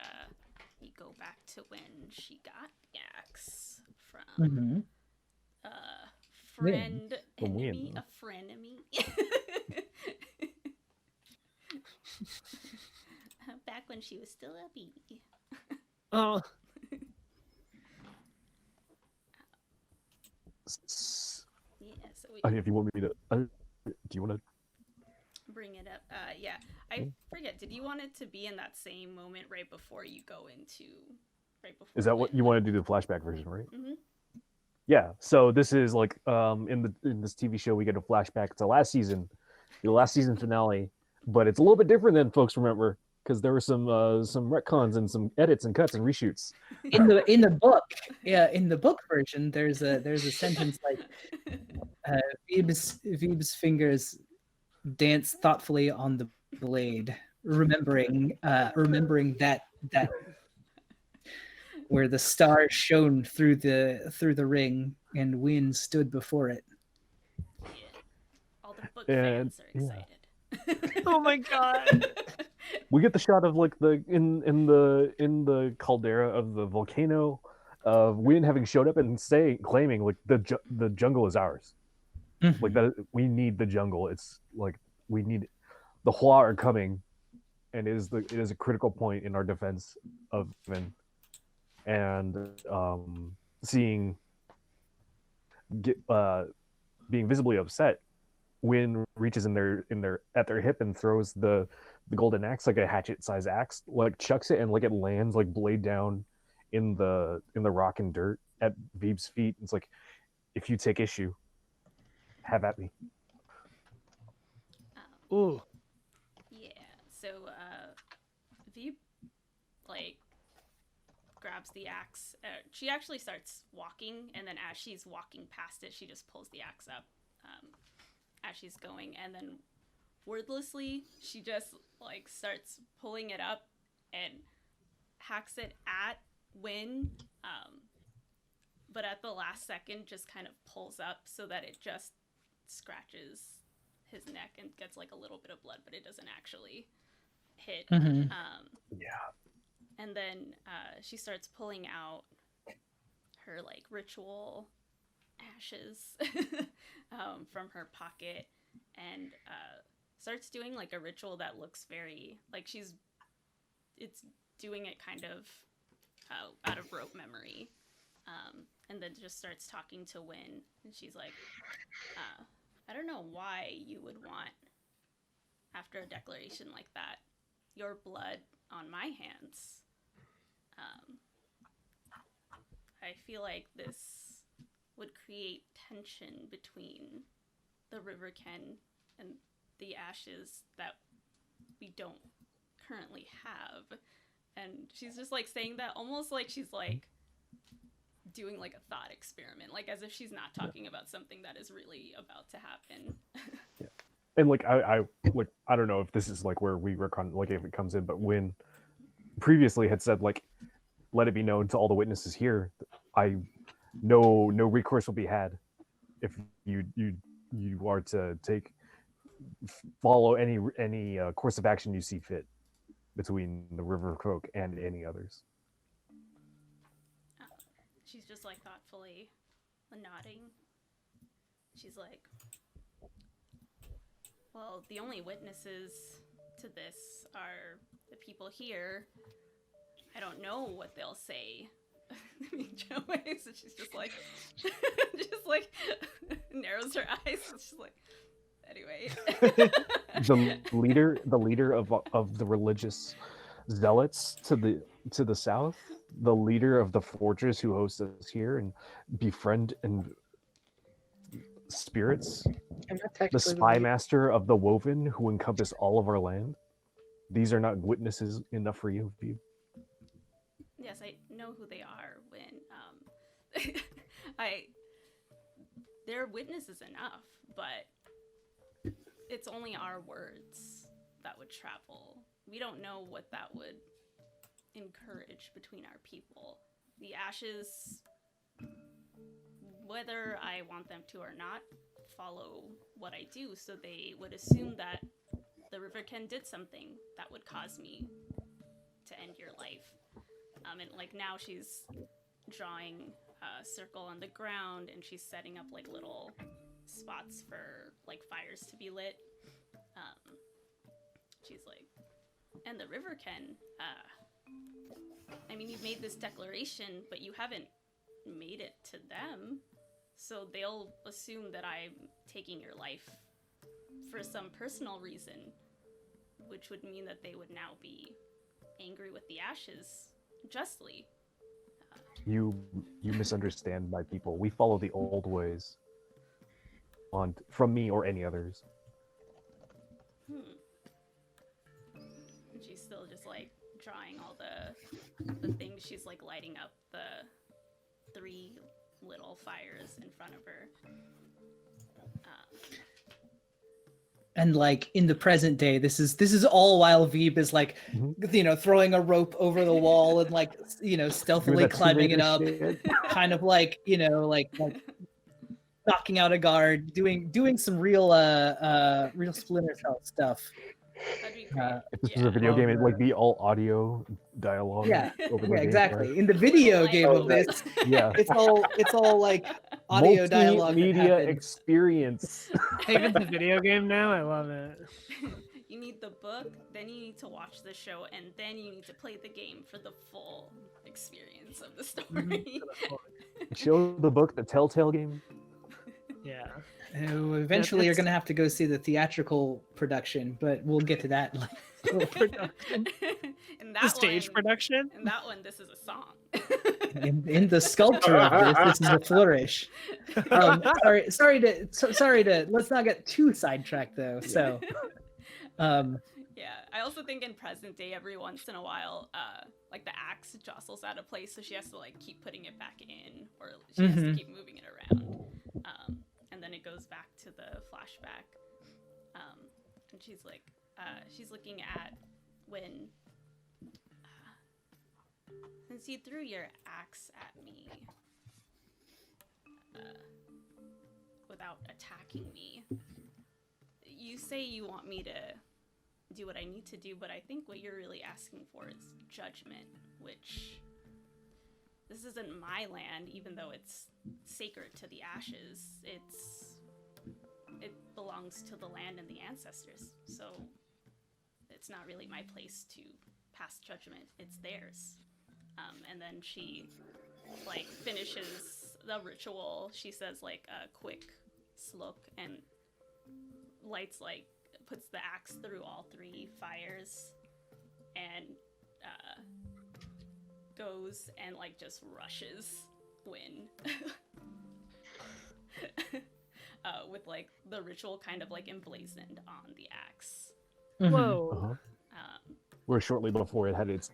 you go back to when she got the axe from Mhm. friend From when? enemy, a frenemy. Back when she was still a baby. oh, Yeah, so we I mean, if you want me to, do you want to? bring it up. Yeah, I forget. Did you want it to be in that same moment right before you go into right before? Is that what you want to do the flashback version, right? Mm-hmm. Yeah. So this is like in this TV show we get a flashback to last season, the last season finale, but it's a little bit different than folks remember because there were some retcons and some edits and cuts and reshoots. In the book, yeah, in the book version, there's a sentence like Veeb's fingers dance thoughtfully on the blade, remembering that where the star shone through the ring and Wynn stood before it. Yeah. All the book And- fans are yeah. excited. oh my god. We get the shot of like the in the caldera of the volcano of Wynn having showed up and claiming like the jungle is ours. Like that, we need the jungle. It's like we need the Hua are coming, and it is a critical point in our defense of Vin. And seeing being visibly upset, Wynn reaches in their at their hip and throws the golden axe, like a hatchet size axe, like chucks it and like it lands like blade down in the rock and dirt at Veeb's feet. It's like, if you take issue, have at me. Ooh. Yeah. So Veeb like grabs the axe. She actually starts walking, and then as she's walking past it, she just pulls the axe up as she's going, and then wordlessly she just like starts pulling it up and hacks it at Win, but at the last second just kind of pulls up so that it just scratches his neck and gets like a little bit of blood, but it doesn't actually hit. Mhm. Yeah. And then she starts pulling out her like ritual ashes from her pocket and starts doing like a ritual that looks very like it's doing it kind of out of rote memory, and then just starts talking to Win, and she's like, I don't know why you would want, after a declaration like that, your blood on my hands. I feel like this would create tension between the River Ken and the ashes that we don't currently have. And she's just like saying that almost like she's like doing like a thought experiment, like as if she's not talking about something that is really about to happen. And like I don't know if this is like where we work on like if it comes in, but when previously had said like let it be known to all the witnesses here, no recourse will be had if you are to follow any course of action you see fit between the River Folk and any others. She's just like thoughtfully nodding. She's like, well, the only witnesses to this are the people here. I don't know what they'll say. I mean, Joey, so she's just like, narrows her eyes. She's like, anyway. the leader of the religious zealots to the south, the leader of the fortress who hosts us here and befriend and spirits, the spy master of the Woven who encompass all of our land. These are not witnesses enough for you. Yes, I know who they are. When they're witnesses enough, but it's only our words that would travel. We don't know what that would encourage between our people. The ashes, whether I want them to or not, follow what I do, so they would assume that the River Ken did something that would cause me to end your life. And like now she's drawing a circle on the ground and she's setting up like little spots for like fires to be lit. She's like, and the River Ken, I mean, you've made this declaration, but you haven't made it to them. So they'll assume that I'm taking your life for some personal reason, which would mean that they would now be angry with the ashes, justly. You misunderstand my people. We follow the old ways. From me or any others. And she's still just like drawing all the things. She's like lighting up the 3 little fires in front of her. And like in the present day, this is all while Veeb is like, throwing a rope over the wall and like, stealthily climbing it up, kind of like, like knocking out a guard, doing some real Splinter Cell stuff. That'd be great. If this was a video game, it'd like be all audio dialogue. Yeah, over the yeah, game, exactly. right? In the video game of this, Yeah, it's all like audio dialogue. that Multimedia happens. experience. Even the video game now, I love it. You need the book, then you need to watch the show, and then you need to play the game for the full experience of the story. Show the book, the Telltale game. Yeah. Oh, eventually, you're it's- gonna have to go see the theatrical production, but we'll get to that. In that The stage one, production. in that one, this is a song. in the sculpture of this is a flourish. Sorry to let's not get too sidetracked though. So, Yeah, I also think in present day, every once in a while, like the axe jostles out of place, so she has to like keep putting it back in, or she has to keep moving it around. And then it goes back to the flashback, and she's like, she's looking at when since you threw your axe at me without attacking me, you say you want me to do what I need to do, but I think what you're really asking for is judgment, which this isn't my land, even though it's sacred to the ashes. It belongs to the land and the ancestors, so it's not really my place to pass judgment. It's theirs. And then she like finishes the ritual. She says like a quick slok and lights like puts the axe through all 3 fires and goes and like just rushes Wynn with like the ritual kind of like emblazoned on the axe. Mhm. Whoa. Uh-huh. Where shortly before it had its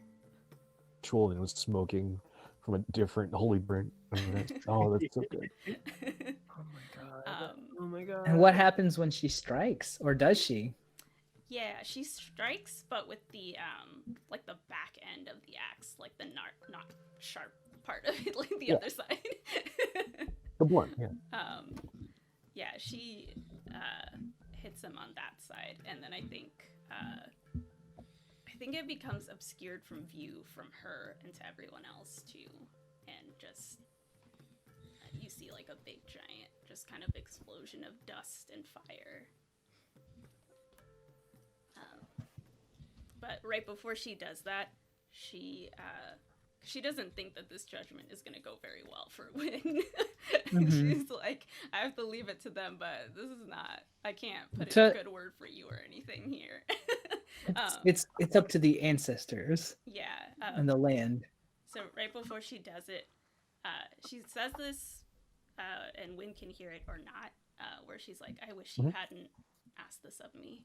ritual and was smoking from a different holy burn. Oh, that's so good. Oh my god. Oh my god. And what happens when she strikes, or does she? Yeah, she strikes, but with the like the back end of the axe, like the not sharp part of it, like the Yeah. other side. The blunt, yeah. Yeah, she hits him on that side, and then I think it becomes obscured from view from her and to everyone else too, and just you see like a big giant, just kind of explosion of dust and fire. But right before she does that, she doesn't think that this judgment is gonna go very well for Wynn. Mhm. She's like, I have to leave it to them, but this is not. I can't put in To- a good word for you or anything here. It's up to the ancestors Yeah. and the land. So right before she does it, she says this, and Wynn can hear it or not, where she's like, I wish you Mhm. hadn't asked this of me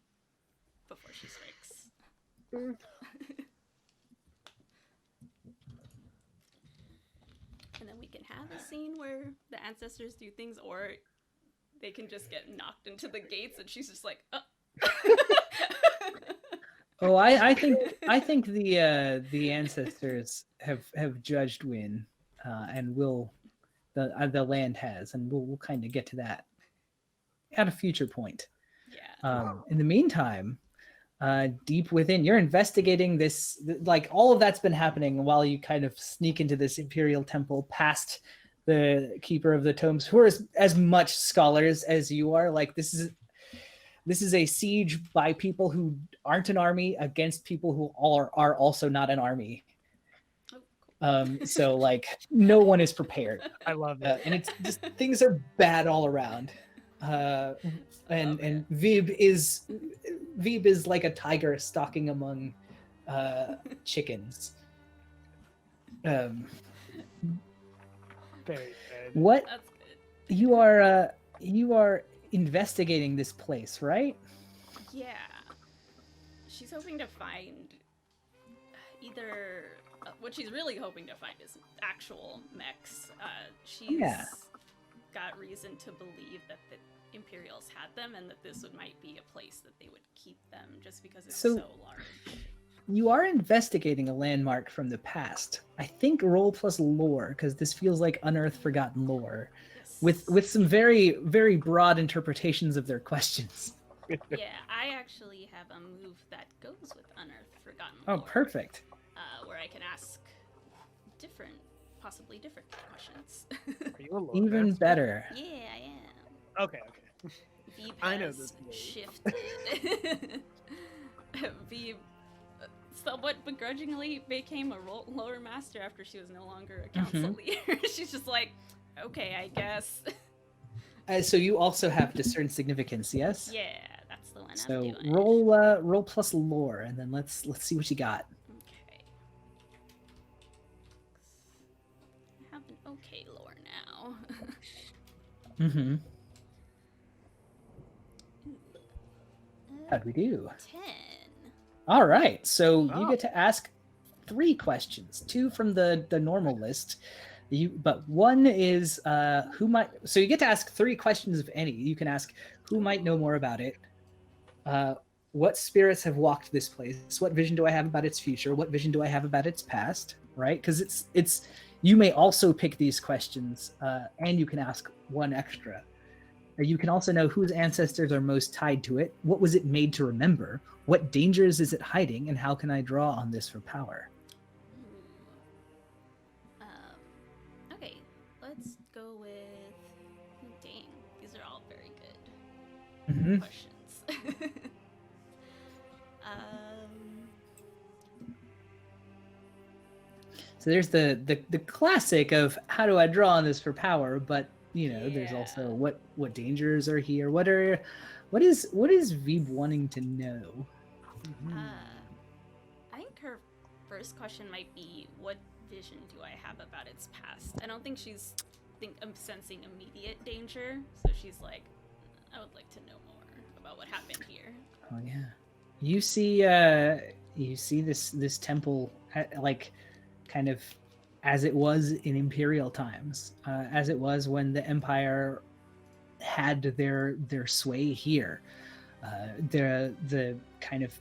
before she strikes. And then we can have a scene where the ancestors do things, or they can just get knocked into the gates and she's just like, oh. Oh, I think the ancestors have judged Wynn, and the land has, and we'll kind of get to that at a future point. Yeah. In the meantime, deep within, you're investigating this. Like all of that's been happening while you kind of sneak into this Imperial Temple past the Keeper of the Tomes, who are as much scholars as you are. Like this is a siege by people who aren't an army against people who are also not an army. Oh, cool. So like no one is prepared. I love it. And it's just things are bad all around. And Vib is like a tiger stalking among chickens. Very good. What That's good. you are investigating this place, right? Yeah. She's hoping to find either what she's really hoping to find is actual mechs. She's Yeah. got reason to believe that the Imperials had them, and that this might be a place that they would keep them, just because it's So- so large. You are investigating a landmark from the past. I think roll plus lore, because this feels like unearthed forgotten lore, Yes. with some very, very broad interpretations of their questions. Yeah, I actually have a move that goes with Unearthed Forgotten Oh, Lore, perfect. where I can ask possibly different questions. Are you a lore Even master? better. Yeah, I am. Okay. Veeb I know has this move. shifted. Veeb somewhat begrudgingly became a lore master after she was no longer a council leader. She's just like, okay, I guess. So you also have discern significance, yes? Yeah, that's the one I'm So doing. roll plus lore, and then let's see what you got. Okay. I have an okay lore now. Mm-hmm. How'd we do? 10. All right. So you Oh. get to ask 3 questions, 2 from the normal list. But one is who might. So you get to ask 3 questions of any. You can ask who might know more about it. What spirits have walked this place? What vision do I have about its future? What vision do I have about its past? right? Because it's you may also pick these questions, and you can ask one extra. Or you can also know whose ancestors are most tied to it. What was it made to remember? What dangers is it hiding? And how can I draw on this for power? Okay, let's go with. Dang, these are all very good Mhm. questions. So there's the classic of how do I draw on this for power, but there's also Yeah. what dangers are here. What is Veeb wanting to know? I think her first question might be, what vision do I have about its past? I don't think I'm sensing immediate danger, so she's like, I would like to know more about what happened here. Oh yeah, you see this temple like kind of as it was in imperial times, as it was when the empire had their sway here. The kind of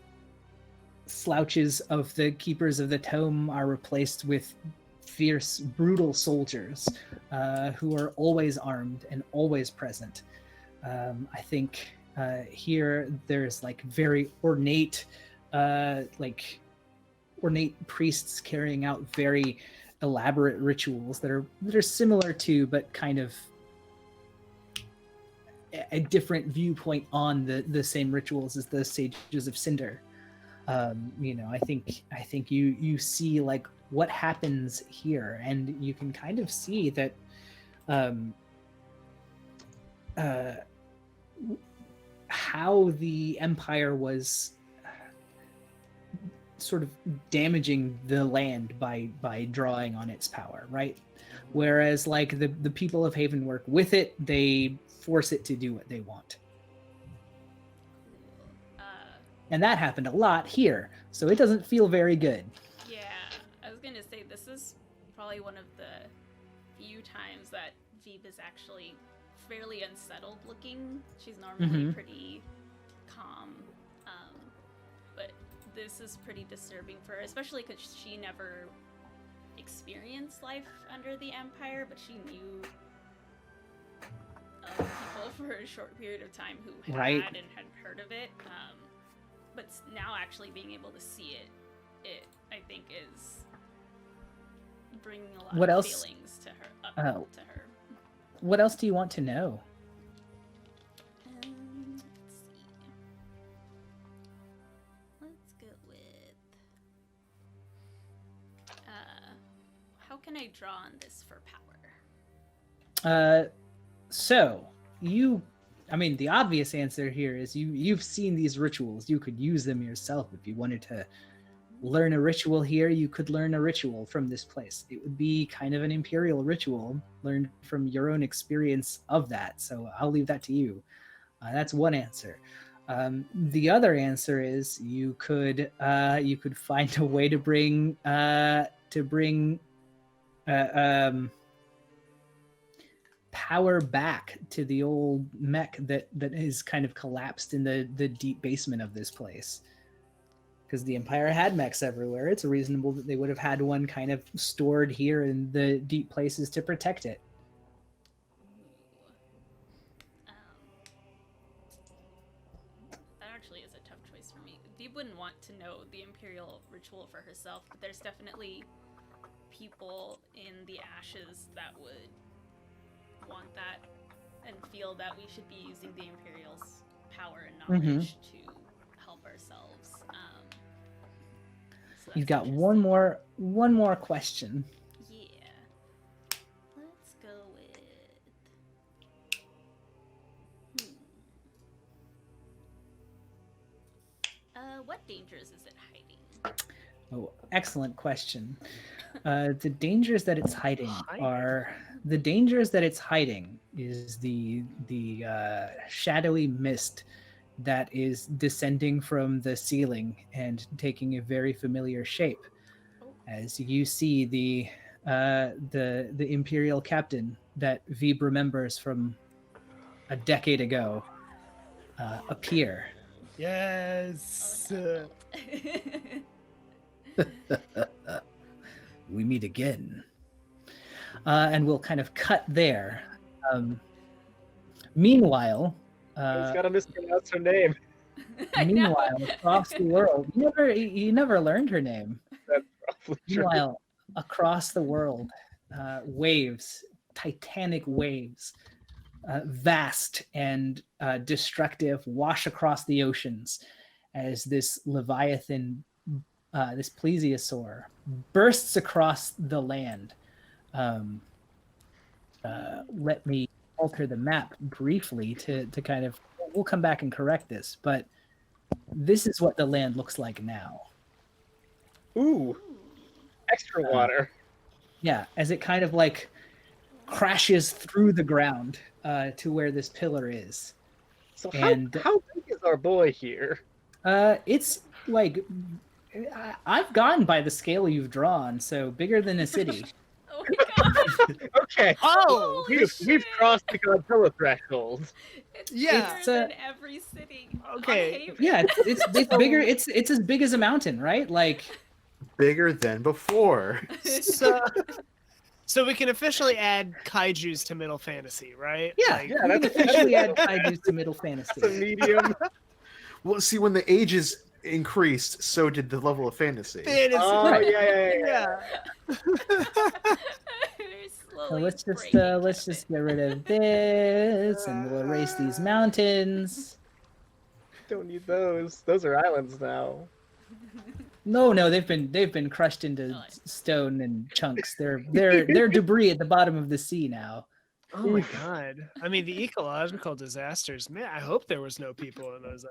slouches of the keepers of the tome are replaced with fierce, brutal soldiers who are always armed and always present. I think here there's like very ornate priests carrying out very elaborate rituals that are similar to, but kind of a different viewpoint on the same rituals as the Sages of Cinder. I think you see like what happens here, and you can kind of see that how the Empire was sort of damaging the land by drawing on its power, right? Whereas like the people of Haven work with it, they force it to do what they want. And that happened a lot here, so it doesn't feel very good. Yeah, I was gonna say this is probably one of the few times that Veeb is actually fairly unsettled looking. She's normally pretty calm, but this is pretty disturbing for her, especially because she never experienced life under the Empire, but she knew people for a short period of time who had Right. and had heard of it. But now actually being able to see it I think is bringing a lot What of else? feelings to her. To her. What else do you want to know? Let's see. Let's go with. How can I draw on this for power? So the obvious answer here is you've seen these rituals. You could use them yourself if you wanted to learn a ritual here. You could learn a ritual from this place. It would be kind of an imperial ritual learned from your own experience of that. So I'll leave that to you. That's one answer. The other answer is you could find a way to bring power back to the old mech that is kind of collapsed in the deep basement of this place. Because the Empire had mechs everywhere, it's reasonable that they would have had one kind of stored here in the deep places to protect it. That actually is a tough choice for me. Veeb wouldn't want to know the Imperial ritual for herself, but there's definitely people in the Ashes that would want that and feel that we should be using the Imperial's power and knowledge to help ourselves. So You've that's got one interesting. more question. Yeah. Let's go with. What dangers is it hiding? Oh, excellent question. The dangers that it's hiding are the dangers that it's hiding is the shadowy mist that is descending from the ceiling and taking a very familiar shape. As you see the Imperial captain that Veeb remembers from a decade ago appear. Yes. Oh, no. we meet again. And we'll kind of cut there. Meanwhile, He's got to mispronounce her name. I know. meanwhile, across the world, you never learned her name. That's probably true. Meanwhile, across the world, waves, titanic waves, vast and destructive, wash across the oceans as this Leviathan, this plesiosaur, bursts across the land. Let me alter the map briefly to kind of, we'll come back and correct this, but this is what the land looks like now. Ooh, extra water. Yeah, as it kind of like crashes through the ground to where this pillar is. So and- how big is our boy here? It's like, I've gone by the scale you've drawn, so bigger than a city. Oh my god. Okay. Oh, Holy We've shit. crossed the Godzilla threshold. It's Yeah. bigger It's, than every city. on Okay. Haven. Yeah, it's bigger. It's as big as a mountain, right? Like, Bigger than before. So we can officially add kaijus to Middle Fantasy, right? yeah, Like, you can that's- officially add kaijus to Middle It's a Fantasy. medium. Well, see, when the ages increased, so did the level of fantasy. fantasy. Oh Right. yeah. Very So slowly let's just get rid of this, and we'll erase these mountains. Don't need those. Those are islands now. No, they've been crushed into Nice. stone and chunks. They're debris at the bottom of the sea now. Oh my god! I mean, the ecological disasters. Man, I hope there was no people in those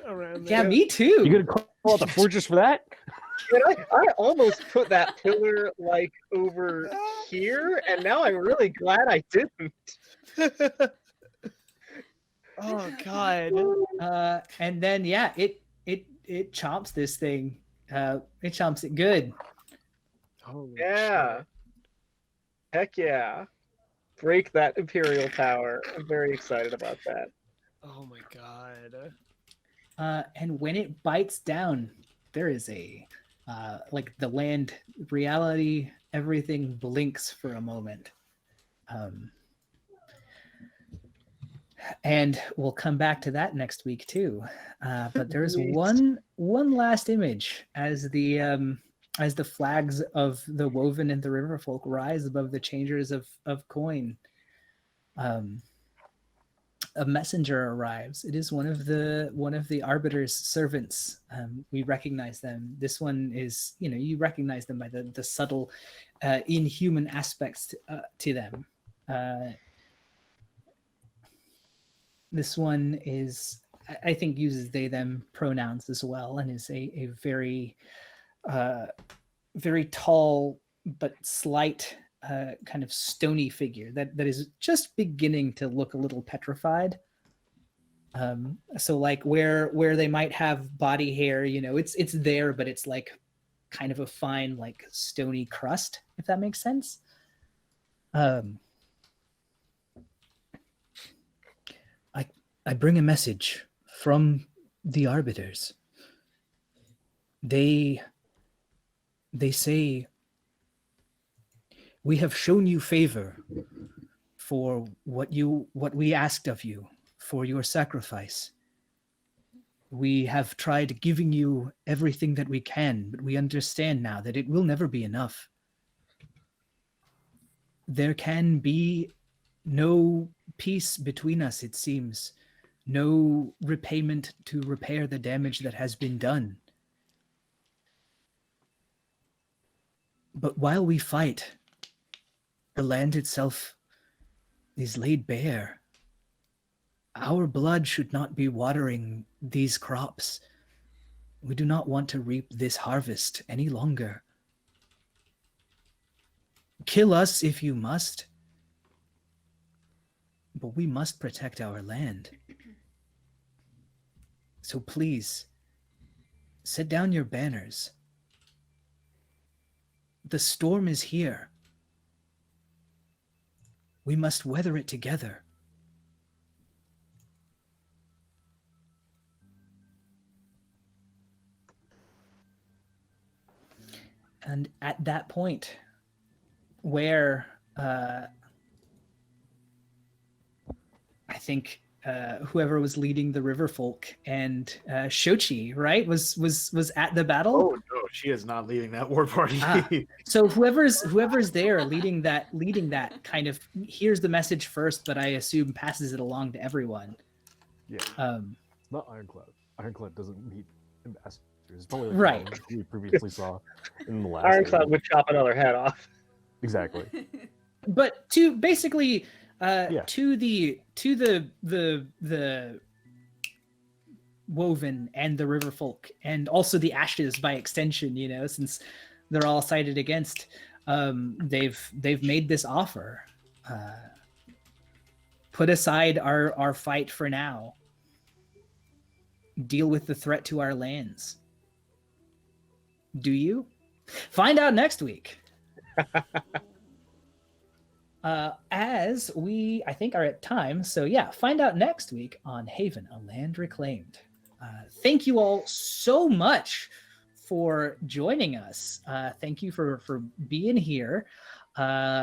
around there. Yeah, me too. You gonna call out the fortress for that? And I almost put that pillar like over here, and now I'm really glad I didn't. Oh god! And then yeah, it chomps this thing. It chomps it good. Holy Yeah. shit. Heck yeah. Break that Imperial power. I'm very excited about that. Oh my god! And when it bites down, there is a like the land, reality, everything blinks for a moment. And we'll come back to that next week too. But there's Sweet. one last image as the flags of the Woven and the Riverfolk rise above the changers of coin. A messenger arrives. It is one of the Arbiter's servants. We recognize them. This one is, you recognize them by the subtle, inhuman aspects to them. This one is, I think, uses they them pronouns as well, and is a very very tall but slight kind of stony figure that is just beginning to look a little petrified. So like where they might have body hair, it's there, but it's like kind of a fine like stony crust, if that makes sense. I bring a message from the Arbiters. They say, we have shown you favor for what we asked of you, for your sacrifice. We have tried giving you everything that we can, but we understand now that it will never be enough. There can be no peace between us, it seems. No repayment to repair the damage that has been done. But while we fight, the land itself is laid bare. Our blood should not be watering these crops. We do not want to reap this harvest any longer. Kill us if you must, but we must protect our land. So please, set down your banners. The storm is here. We must weather it together. And at that point, where I think whoever was leading the river folk and Shochi, right, was at the battle. Oh no, she is not leading that war party. Ah. So whoever's there leading that kind of hears the message first, but I assume passes it along to everyone. Yeah. Um, It's not Ironclad. Ironclad doesn't need ambassadors. It's probably like Right. the one we previously saw in the last. Ironclad game. would chop another head off. Exactly. but to basically Yeah. to the Woven and the river folk and also the Ashes by extension, you know, since they're all sided against, they've made this offer. Put aside our fight for now. Deal with the threat to our lands. Do you? Find out next week. As we, I think, are at time. So yeah, find out next week on Haven, a Land Reclaimed. Thank you all so much for joining us. Thank you for being here.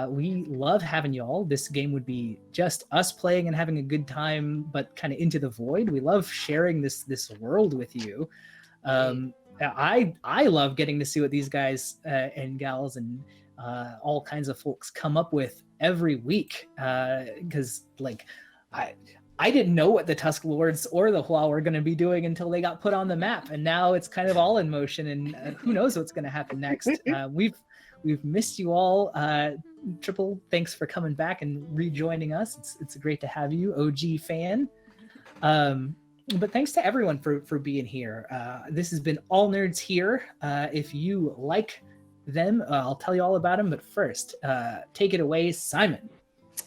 We love having you all. This game would be just us playing and having a good time, but kind of into the void. We love sharing this world with you. I love getting to see what these guys and gals and all kinds of folks come up with every week. Because like I didn't know what the Tusk Lords or the Hua were going to be doing until they got put on the map, and now it's kind of all in motion. And who knows what's going to happen next? We've missed you all. Triple, thanks for coming back and rejoining us. It's great to have you, OG fan. But thanks to everyone for being here. This has been All Nerds Here. If you like them, I'll tell you all about them. But first, take it away, Simon.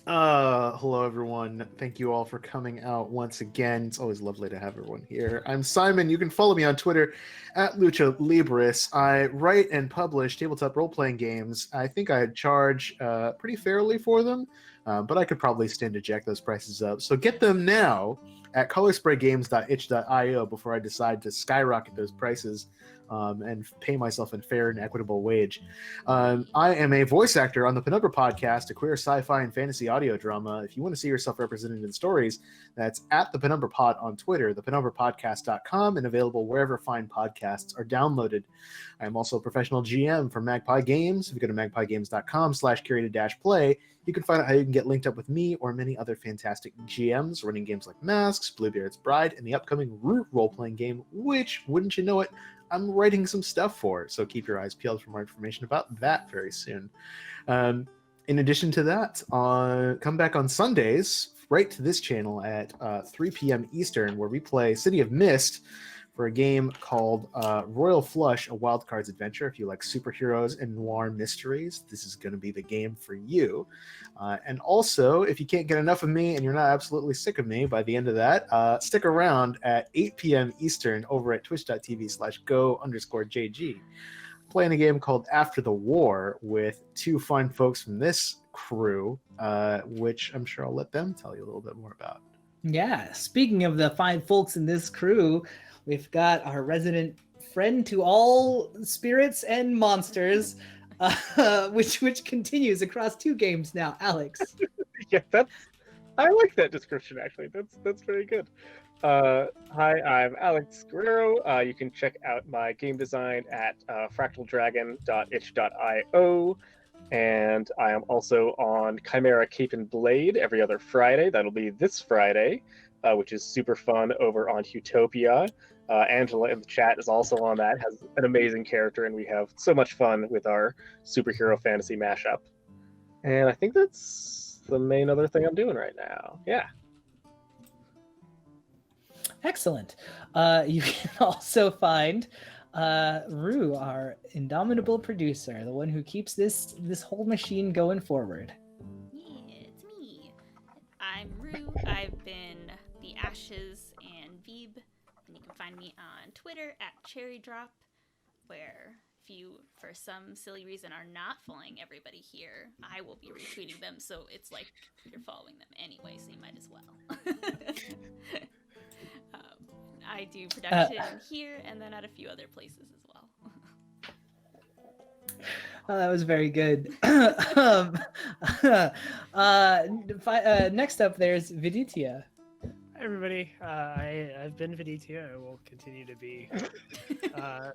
Hello everyone. Thank you all for coming out once again. It's always lovely to have everyone here. I'm Simon. You can follow me on Twitter at Lucha Libris. I write and publish tabletop role-playing games. I think I charge pretty fairly for them, but I could probably stand to jack those prices up. So get them now at colorspraygames.itch.io before I decide to skyrocket those prices and pay myself a fair and equitable wage. I am a voice actor on the Penumbra Podcast, a queer sci-fi and fantasy audio drama. If you want to see yourself represented in stories, that's at the Penumbra Pod on Twitter, thepenumbrapodcast.com, and available wherever fine podcasts are downloaded. I am also a professional GM for Magpie Games. If you go to magpiegames.com/curated-play, you can find out how you can get linked up with me or many other fantastic GMs running games like Masks, Bluebeard's Bride, and the upcoming Root role-playing game, which, wouldn't you know it, I'm writing some stuff for. So keep your eyes peeled for more information about that very soon. In addition to that, come back on Sundays, right to this channel at 3 p.m. Eastern, where we play City of Mist for a game called Royal Flush, a Wild Cards adventure. If you like superheroes and noir mysteries, this is going to be the game for you. And also, if you can't get enough of me and you're not absolutely sick of me by the end of that, stick around at 8 p.m. Eastern over at twitch.tv/go_JG. Playing a game called After the War with two fine folks from this crew, which I'm sure I'll let them tell you a little bit more about. Yeah, speaking of the fine folks in this crew, we've got our resident friend to all spirits and monsters, which continues across 2 games now, Alex. Yeah, I like that description actually. That's very good. Hi, I'm Alex Guerrero. You can check out my game design at fractaldragon.itch.io. And I am also on Chimera Cape and Blade every other Friday. That'll be this Friday, which is super fun over on Utopia. Angela in the chat is also on that, has an amazing character, and we have so much fun with our superhero fantasy mashup. And I think that's the main other thing I'm doing right now. Yeah. Excellent. You can also find Rue, our indomitable producer, the one who keeps this whole machine going forward. Yeah, it's me. I'm Rue. I've been the Ashes and Veeb, and you can find me on Twitter at CherryDrop, where if you, for some silly reason, are not following everybody here, I will be retweeting them, so it's like you're following them anyway, so you might as well. I do production here and then at a few other places as well. Oh, that was very good. Next up, there's Viditia. Hi, everybody. I've been Viditia. I will continue to be. I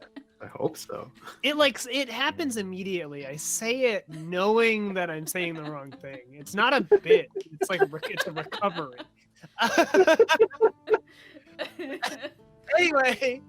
hope so. It happens immediately. I say it knowing that I'm saying the wrong thing. It's not a bit. It's like it's a recovery. Anyway,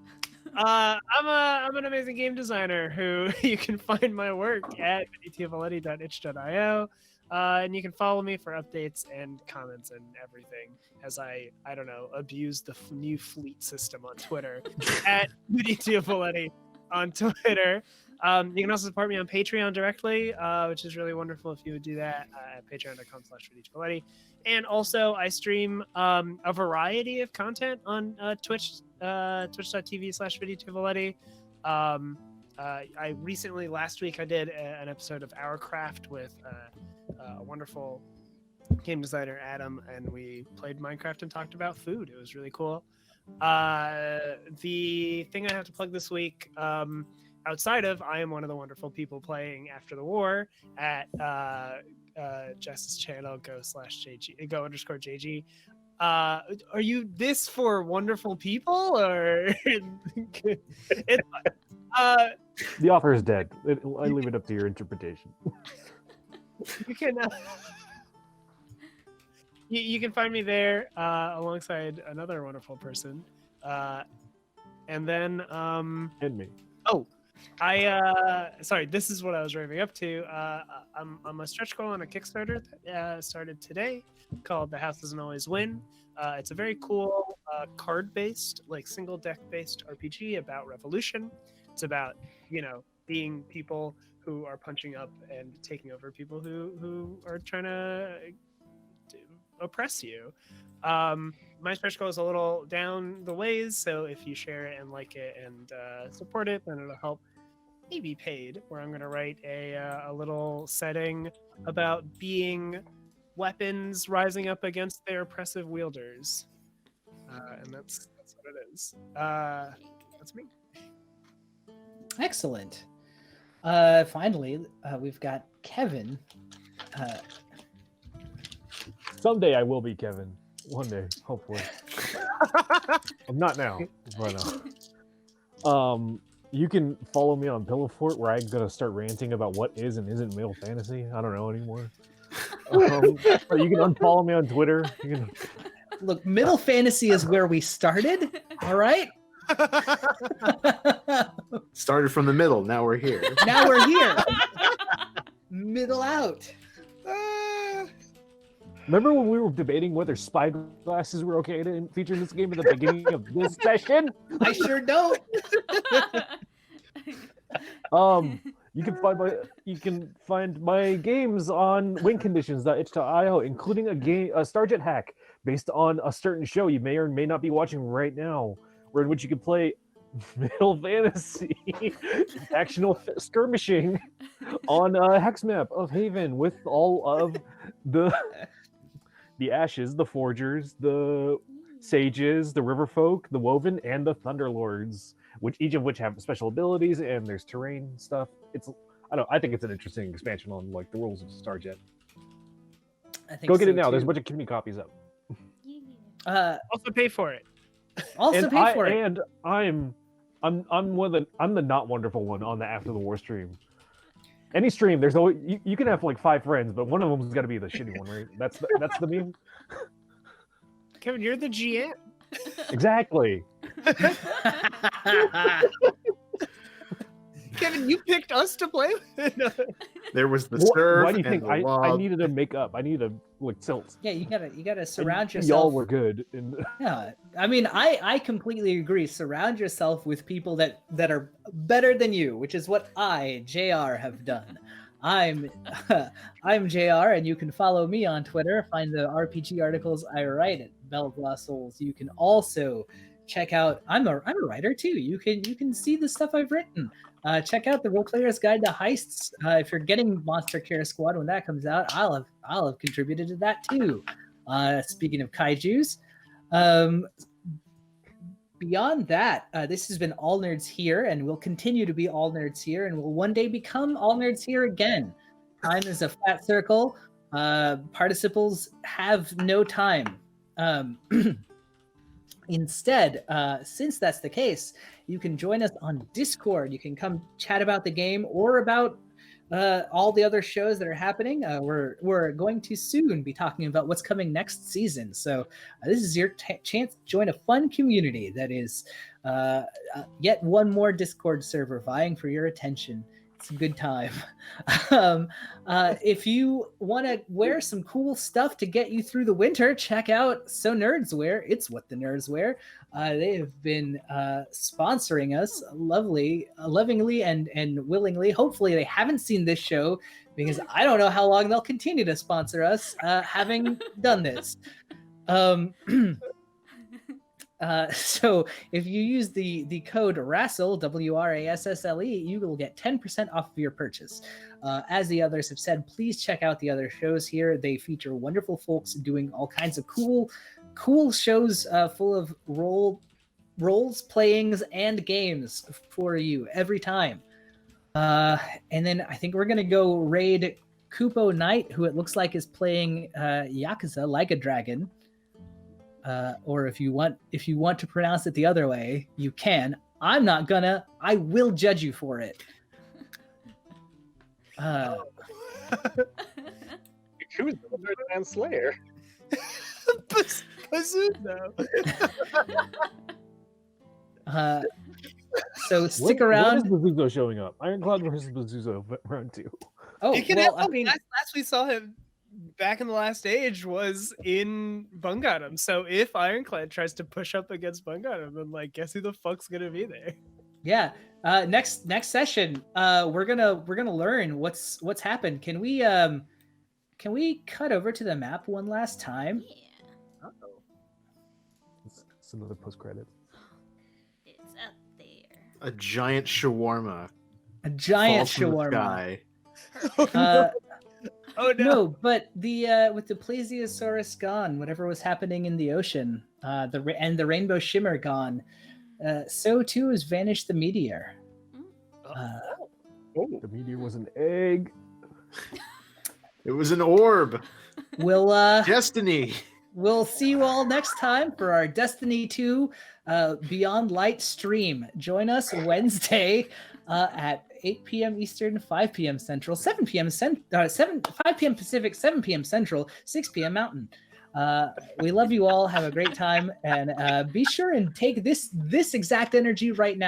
I'm an amazing game designer who you can find my work at viditiavoletti.itch.io. And you can follow me for updates and comments and everything as I don't know, abuse the new fleet system on Twitter at viditiavoletti on Twitter. You can also support me on Patreon directly, which is really wonderful if you would do that at patreon.com/viditiavoletti. And also I stream a variety of content on Twitch, twitch.tv/viditiavoletti. I recently, last week, I did an episode of Our Craft with a wonderful game designer, Adam, and we played Minecraft and talked about food. It was really cool. The thing I have to plug this week, outside of I am one of the wonderful people playing After the War at Jess's channel, go_JG. Are you this for wonderful people or The author is dead. I leave it up to your interpretation. you can you can find me there alongside another wonderful person, and then And me. sorry, this is what I was raving up to. I'm a stretch goal on a Kickstarter that started today called The House Doesn't Always Win. It's a very cool card-based, like single deck-based RPG about revolution. It's about, being people who are punching up and taking over people who are trying to oppress you. My stretch goal is a little down the ways, so if you share it and like it and support it, then it'll help me be paid, where I'm going to write a little setting about being weapons rising up against their oppressive wielders. And that's what it is. That's me. Excellent. Finally, we've got Kevin. Someday I will be Kevin. One day, hopefully. I'm not now, but you can follow me on Pillow Fort, where I'm gonna start ranting about what is and isn't male fantasy. I don't know anymore. Or you can unfollow me on Twitter. You can... Look, middle fantasy is where we started. All right. Started from the middle. Now we're here. Now we're here. Middle out. Remember when we were debating whether spy glasses were okay to feature in this game at the beginning of this session? I sure don't. You can find my games on winconditions.itch.io, including a Starjet hack based on a certain show you may or may not be watching right now, where in which you can play middle fantasy actional skirmishing on a hex map of Haven with all of the Ashes, the Forgers, the Sages, the Riverfolk, the Woven, and the Thunderlords, each of which have special abilities, and there's terrain stuff. I think it's an interesting expansion on like the rules of Starjet. I think Go get so, it now. too. There's a bunch of community copies up. Also pay for it. Also pay for it. And I'm the not wonderful one on the After the War stream. Any stream, there's always you can have like 5 friends, but one of them's got to be the shitty one, right? That's the meme. Kevin, you're the GM. Exactly. Kevin, you picked us to play with. There was the serve. Why do you and think the I lob. needed to make up? I needed to like tilt. Yeah, you gotta surround And yourself. Y'all were good. And Yeah, I mean, I completely agree. Surround yourself with people that are better than you, which is what I, JR, have done. I'm JR, and you can follow me on Twitter. Find the RPG articles I write at Belvoir Souls. You can also check out. I'm a writer too. You can see the stuff I've written. Check out the Role Player's Guide to Heists. If you're getting Monster Care Squad when that comes out, I'll have contributed to that too. Speaking of kaiju's, beyond that, this has been All Nerds Here, and will continue to be All Nerds Here, and will one day become All Nerds Here again. Time is a flat circle. Participles have no time. Instead, since that's the case, you can join us on Discord. You can come chat about the game or about all the other shows that are happening. We're going to soon be talking about what's coming next season. So this is your chance to join a fun community that is yet one more Discord server vying for your attention. It's a good time. If you want to wear some cool stuff to get you through the winter, check out So Nerds Wear. It's what the nerds wear. They have been sponsoring us lovingly and willingly. Hopefully they haven't seen this show, because I don't know how long they'll continue to sponsor us having done this. So if you use the code RASSLE, WRASSLE, you will get 10% off of your purchase. As the others have said, please check out the other shows here. They feature wonderful folks doing all kinds of cool shows full of roles, playings, and games for you every time. And then I think we're gonna go raid Kupo Knight, who it looks like is playing Yakuza Like a Dragon. Or if you want to pronounce it the other way, you can. I'm not gonna. I will judge you for it. Who's the third man Slayer? So stick around. When is Mizuzo showing up? Ironclad versus Mizuzo round 2. Oh, You can well, have I mean, last we saw him back in the last age was in Bungadam. So if Ironclad tries to push up against Bungadam, then like guess who the fuck's gonna be there? yeah. Next session, we're gonna learn what's happened. Can we cut over to the map one last time? Yeah, It's another post credit. it's up there. A giant shawarma. A giant falls from the shawarma. sky. Oh no. No, but the with the Plesiosaurus gone, whatever was happening in the ocean, and the rainbow shimmer gone, so too has vanished the meteor. The meteor was an egg. It was an orb. We'll Destiny. we'll see you all next time for our Destiny 2 Beyond Light stream. Join us Wednesday at 8 p.m. Eastern, 5 p.m. Central, 7 p.m. 5 p.m. Pacific, 7 p.m. Central, 6 p.m. Mountain. We love you all. Have a great time, and be sure and take this exact energy right now.